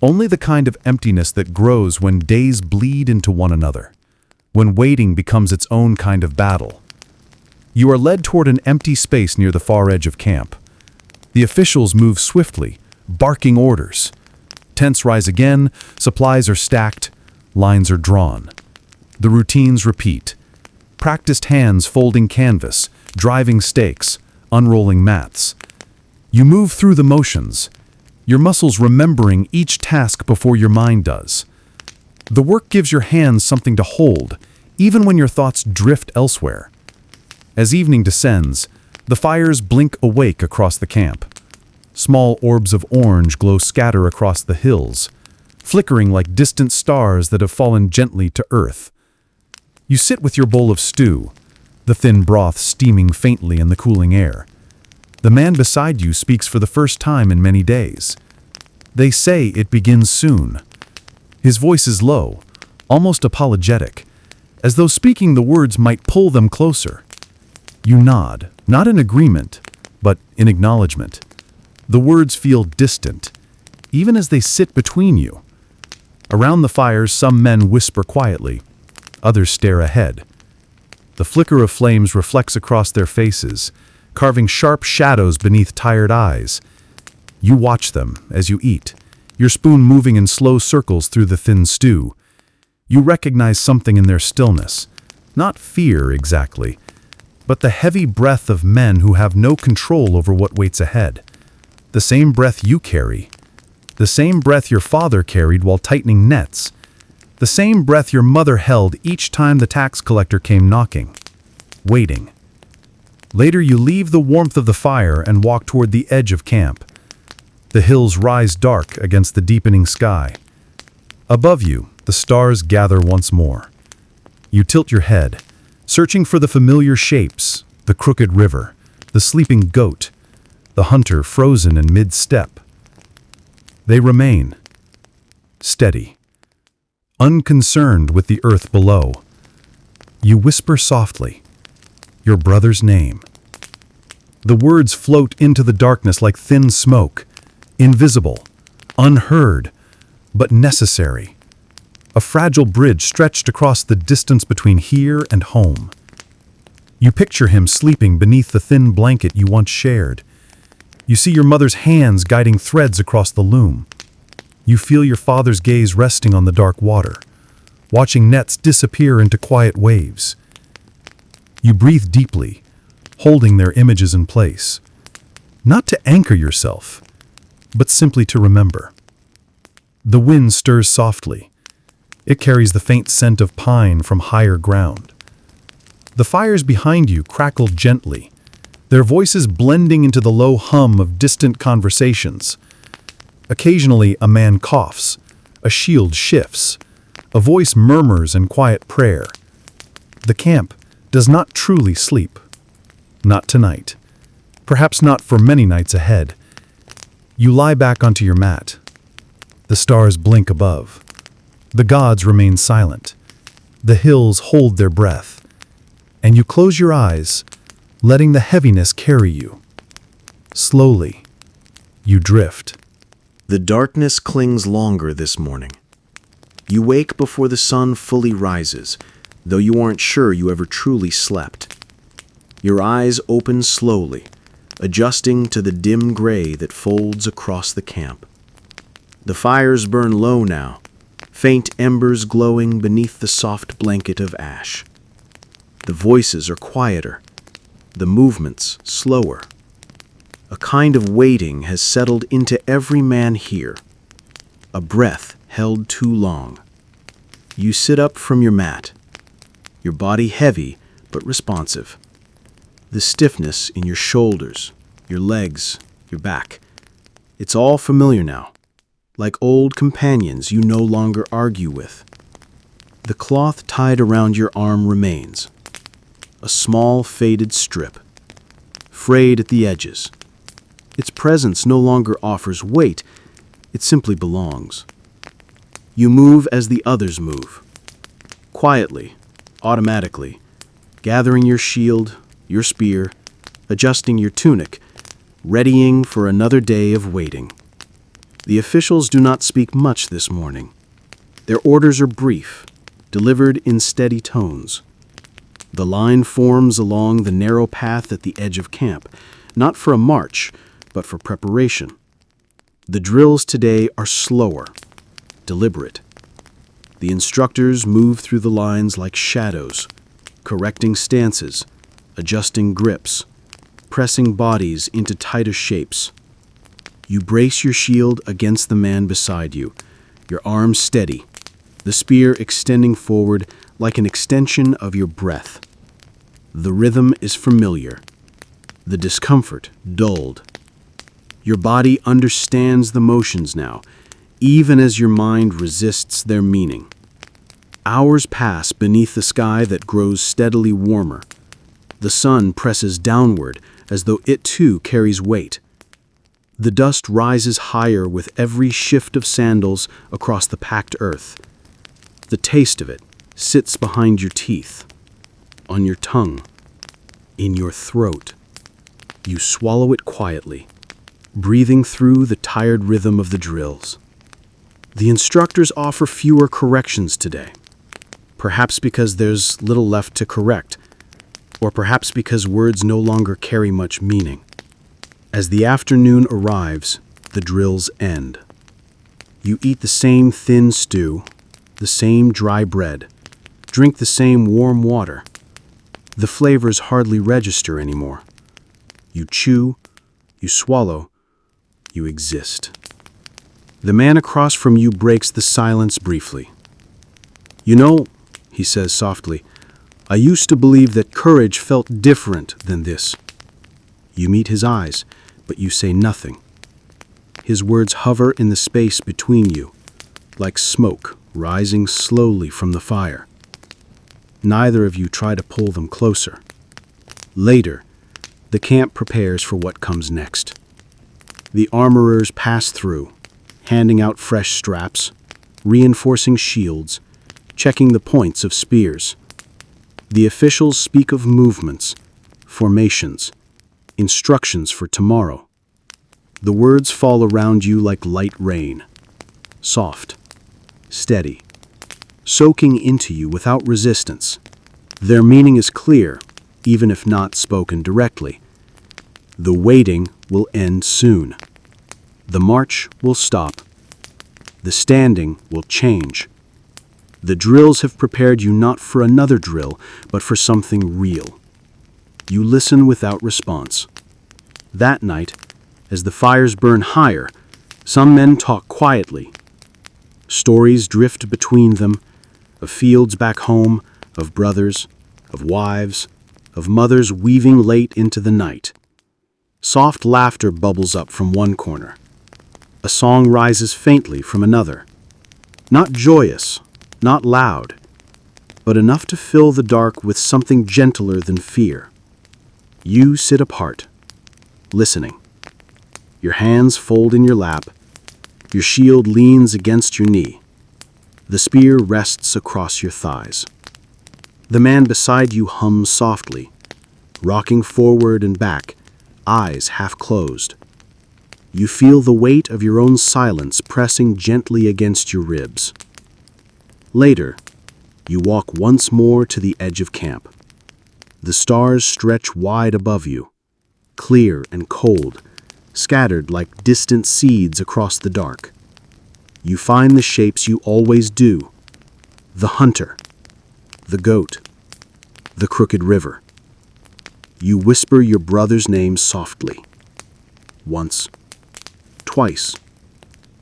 only the kind of emptiness that grows when days bleed into one another, when waiting becomes its own kind of battle. You are led toward an empty space near the far edge of camp. The officials move swiftly, barking orders. Tents rise again, supplies are stacked, lines are drawn. The routines repeat. Practiced hands folding canvas, driving stakes, unrolling mats. You move through the motions, your muscles remembering each task before your mind does. The work gives your hands something to hold, even when your thoughts drift elsewhere. As evening descends, the fires blink awake across the camp. Small orbs of orange glow scatter across the hills, flickering like distant stars that have fallen gently to earth. You sit with your bowl of stew, the thin broth steaming faintly in the cooling air. The man beside you speaks for the first time in many days. They say it begins soon. His voice is low, almost apologetic, as though speaking the words might pull them closer. You nod, not in agreement, but in acknowledgement. The words feel distant, even as they sit between you. Around the fires, some men whisper quietly, others stare ahead. The flicker of flames reflects across their faces, carving sharp shadows beneath tired eyes. You watch them as you eat, your spoon moving in slow circles through the thin stew. You recognize something in their stillness, not fear exactly, but the heavy breath of men who have no control over what waits ahead. The same breath you carry, the same breath your father carried while tightening nets, the same breath your mother held each time the tax collector came knocking, waiting. Later you leave the warmth of the fire and walk toward the edge of camp. The hills rise dark against the deepening sky. Above you, the stars gather once more. You tilt your head, searching for the familiar shapes, the crooked river, the sleeping goat, the hunter frozen in mid-step. They remain, steady, unconcerned with the earth below. You whisper softly, your brother's name. The words float into the darkness like thin smoke, invisible, unheard, but necessary. A fragile bridge stretched across the distance between here and home. You picture him sleeping beneath the thin blanket you once shared. You see your mother's hands guiding threads across the loom. You feel your father's gaze resting on the dark water, watching nets disappear into quiet waves. You breathe deeply, holding their images in place. Not to anchor yourself, but simply to remember. The wind stirs softly. It carries the faint scent of pine from higher ground. The fires behind you crackle gently, their voices blending into the low hum of distant conversations. Occasionally, a man coughs, a shield shifts, a voice murmurs in quiet prayer. The camp does not truly sleep. Not tonight. Perhaps not for many nights ahead. You lie back onto your mat. The stars blink above. The gods remain silent. The hills hold their breath. And you close your eyes, letting the heaviness carry you. Slowly, you drift. The darkness clings longer this morning. You wake before the sun fully rises, though you aren't sure you ever truly slept. Your eyes open slowly, adjusting to the dim gray that folds across the camp. The fires burn low now, faint embers glowing beneath the soft blanket of ash. The voices are quieter, the movements slower. A kind of waiting has settled into every man here, a breath held too long. You sit up from your mat, your body heavy but responsive. The stiffness in your shoulders, your legs, your back. It's all familiar now, like old companions you no longer argue with. The cloth tied around your arm remains, a small faded strip, frayed at the edges. Its presence no longer offers weight, it simply belongs. You move as the others move, quietly, automatically, gathering your shield, your spear, adjusting your tunic, readying for another day of waiting. The officials do not speak much this morning. Their orders are brief, delivered in steady tones. The line forms along the narrow path at the edge of camp, not for a march, but for preparation. The drills today are slower, deliberate. The instructors move through the lines like shadows, correcting stances, adjusting grips, pressing bodies into tighter shapes. You brace your shield against the man beside you, your arms steady, the spear extending forward like an extension of your breath. The rhythm is familiar, the discomfort dulled. Your body understands the motions now, even as your mind resists their meaning. Hours pass beneath the sky that grows steadily warmer. The sun presses downward as though it too carries weight. The dust rises higher with every shift of sandals across the packed earth. The taste of it sits behind your teeth, on your tongue, in your throat. You swallow it quietly, breathing through the tired rhythm of the drills. The instructors offer fewer corrections today, perhaps because there's little left to correct, or perhaps because words no longer carry much meaning. As the afternoon arrives, the drills end. You eat the same thin stew, the same dry bread, drink the same warm water. The flavors hardly register anymore. You chew, you swallow, you exist. The man across from you breaks the silence briefly. "You know," he says softly, "I used to believe that courage felt different than this." You meet his eyes, but you say nothing. His words hover in the space between you, like smoke rising slowly from the fire. Neither of you try to pull them closer. Later, the camp prepares for what comes next. The armorers pass through, handing out fresh straps, reinforcing shields, checking the points of spears. The officials speak of movements, formations, instructions for tomorrow. The words fall around you like light rain, soft, steady, soaking into you without resistance. Their meaning is clear, even if not spoken directly. The waiting will end soon. The march will stop. The standing will change. The drills have prepared you not for another drill, but for something real. You listen without response. That night, as the fires burn higher, Some men talk quietly. Stories drift between them, of fields back home, of brothers, of wives, of mothers weaving late into the night. Soft laughter bubbles up from one corner. A song rises faintly from another. Not joyous, not loud, but enough to fill the dark with something gentler than fear. You sit apart, listening. Your hands fold in your lap. Your shield leans against your knee. The spear rests across your thighs. The man beside you hums softly, rocking forward and back, eyes half closed. You feel the weight of your own silence pressing gently against your ribs. Later, you walk once more to the edge of camp. The stars stretch wide above you, clear and cold, scattered like distant seeds across the dark. You find the shapes you always do: the hunter, the goat, the crooked river. You whisper your brother's name softly. Once, twice.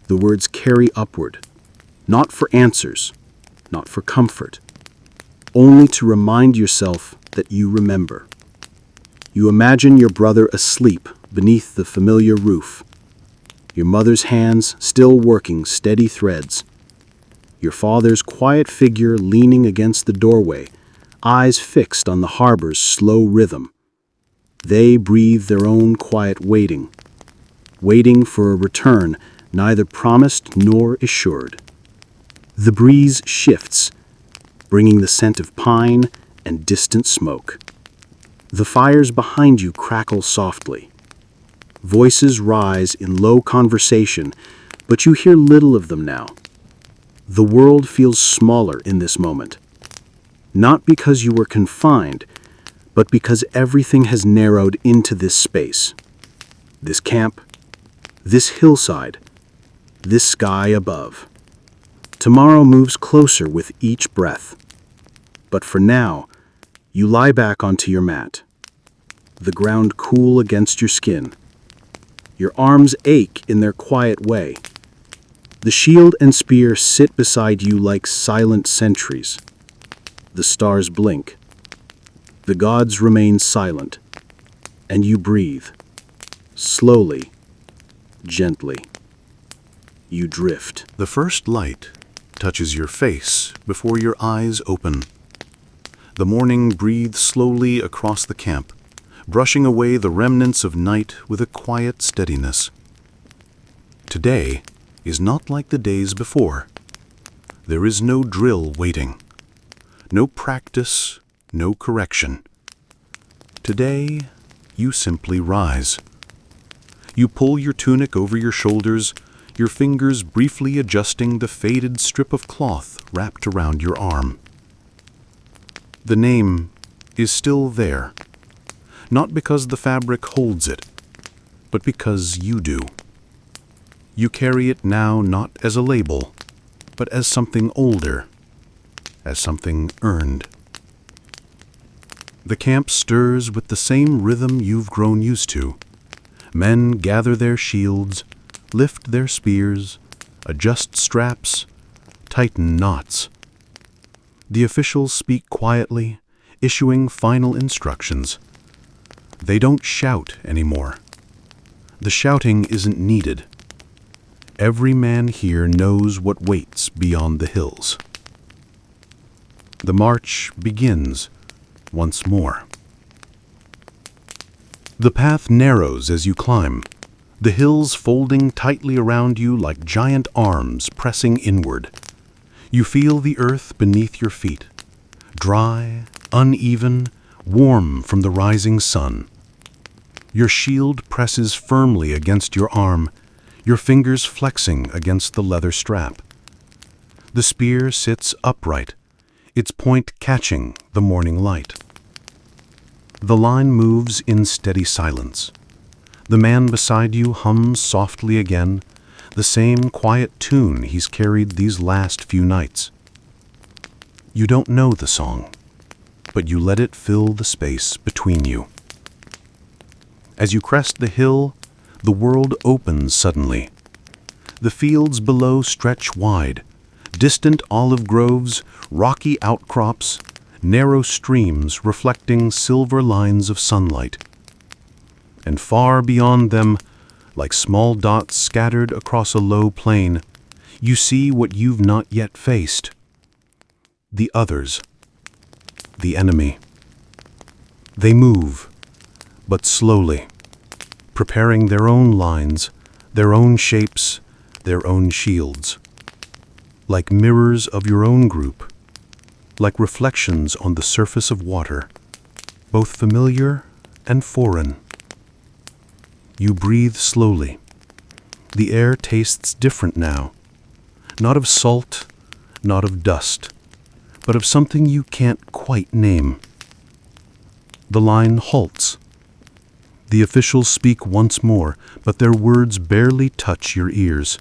The words carry upward, not for answers, not for comfort, only to remind yourself that you remember. You imagine your brother asleep beneath the familiar roof, your mother's hands still working steady threads, your father's quiet figure leaning against the doorway, eyes fixed on the harbor's slow rhythm. They breathe their own quiet waiting, waiting for a return neither promised nor assured. The breeze shifts, bringing the scent of pine and distant smoke. The fires behind you crackle softly. Voices rise in low conversation, but you hear little of them now. The world feels smaller in this moment. Not because you were confined, but because everything has narrowed into this space. This camp, this hillside, this sky above. Tomorrow moves closer with each breath. But for now, you lie back onto your mat. The ground cool against your skin. Your arms ache in their quiet way. The shield and spear sit beside you like silent sentries. The stars blink. The gods remain silent. And you breathe. Slowly, gently. You drift. The first light touches your face before your eyes open. The morning breathes slowly across the camp, brushing away the remnants of night with a quiet steadiness. Today is not like the days before. There is no drill waiting, no practice, no correction. Today, you simply rise. You pull your tunic over your shoulders, your fingers briefly adjusting the faded strip of cloth wrapped around your arm. The name is still there. Not because the fabric holds it, but because you do. You carry it now not as a label, but as something older, as something earned. The camp stirs with the same rhythm you've grown used to. Men gather their shields, lift their spears, adjust straps, tighten knots. The officials speak quietly, issuing final instructions. They don't shout anymore. The shouting isn't needed. Every man here knows what waits beyond the hills. The march begins once more. The path narrows as you climb, the hills folding tightly around you like giant arms pressing inward. You feel the earth beneath your feet, dry, uneven, warm from the rising sun. Your shield presses firmly against your arm, your fingers flexing against the leather strap. The spear sits upright, its point catching the morning light. The line moves in steady silence. The man beside you hums softly again, the same quiet tune he's carried these last few nights. You don't know the song, but you let it fill the space between you. As you crest the hill, the world opens suddenly. The fields below stretch wide, distant olive groves, rocky outcrops, narrow streams reflecting silver lines of sunlight. And far beyond them, like small dots scattered across a low plain, you see what you've not yet faced. The others. The enemy. They move, but slowly, preparing their own lines, their own shapes, their own shields. Like mirrors of your own group, like reflections on the surface of water, both familiar and foreign. You breathe slowly. The air tastes different now, not of salt, not of dust, but of something you can't quite name. The line halts. The officials speak once more, but their words barely touch your ears.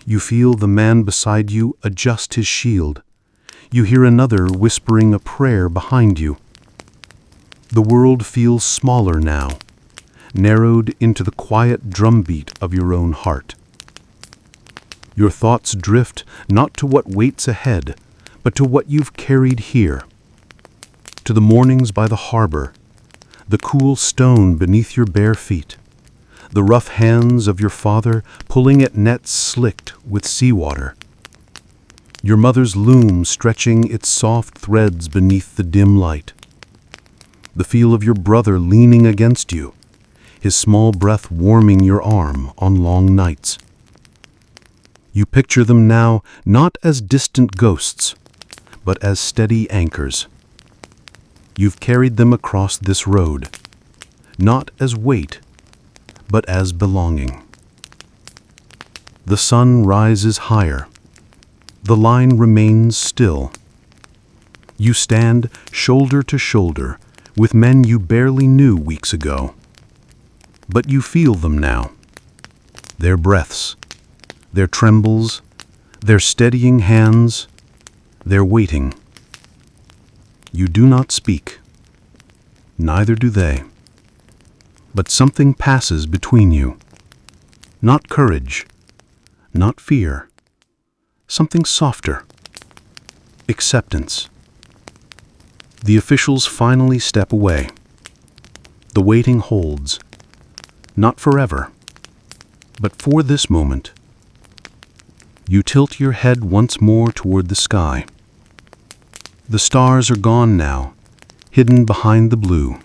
You feel the man beside you adjust his shield. You hear another whispering a prayer behind you. The world feels smaller now, narrowed into the quiet drumbeat of your own heart. Your thoughts drift not to what waits ahead, but to what you've carried here. To the mornings by the harbor, the cool stone beneath your bare feet, the rough hands of your father pulling at nets slicked with seawater, your mother's loom stretching its soft threads beneath the dim light, the feel of your brother leaning against you, his small breath warming your arm on long nights. You picture them now not as distant ghosts, but as steady anchors. You've carried them across this road, not as weight, but as belonging. The sun rises higher. The line remains still. You stand shoulder to shoulder with men you barely knew weeks ago. But you feel them now. Their breaths, their trembles, their steadying hands, their waiting. You do not speak. Neither do they. But something passes between you. Not courage, not fear. Something softer. Acceptance. The officials finally step away. The waiting holds. Not forever, but for this moment. You tilt your head once more toward the sky. The stars are gone now, hidden behind the blue.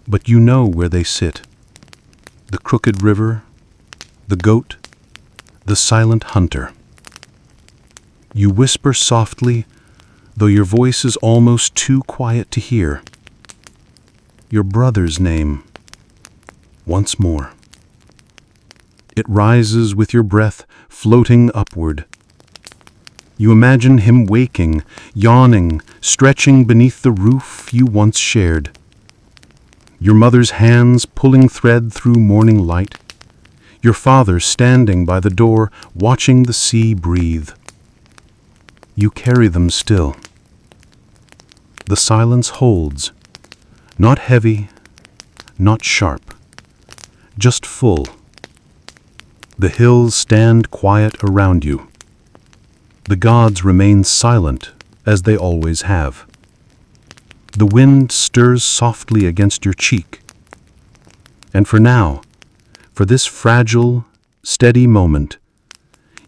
But you know where they sit. The crooked river, the goat, the silent hunter. You whisper softly, though your voice is almost too quiet to hear. Your brother's name. Once more. It rises with your breath, floating upward. You imagine him waking, yawning, stretching beneath the roof you once shared. Your mother's hands pulling thread through morning light. Your father standing by the door, watching the sea breathe. You carry them still. The silence holds, not heavy, not sharp. Just full. The hills stand quiet around you. The gods remain silent, as they always have. The wind stirs softly against your cheek. And for now, for this fragile, steady moment,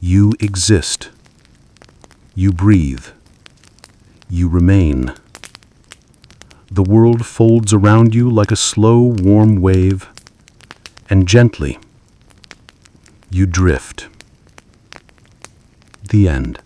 you exist. You breathe. You remain. The world folds around you like a slow, warm wave, and gently, you drift. The end.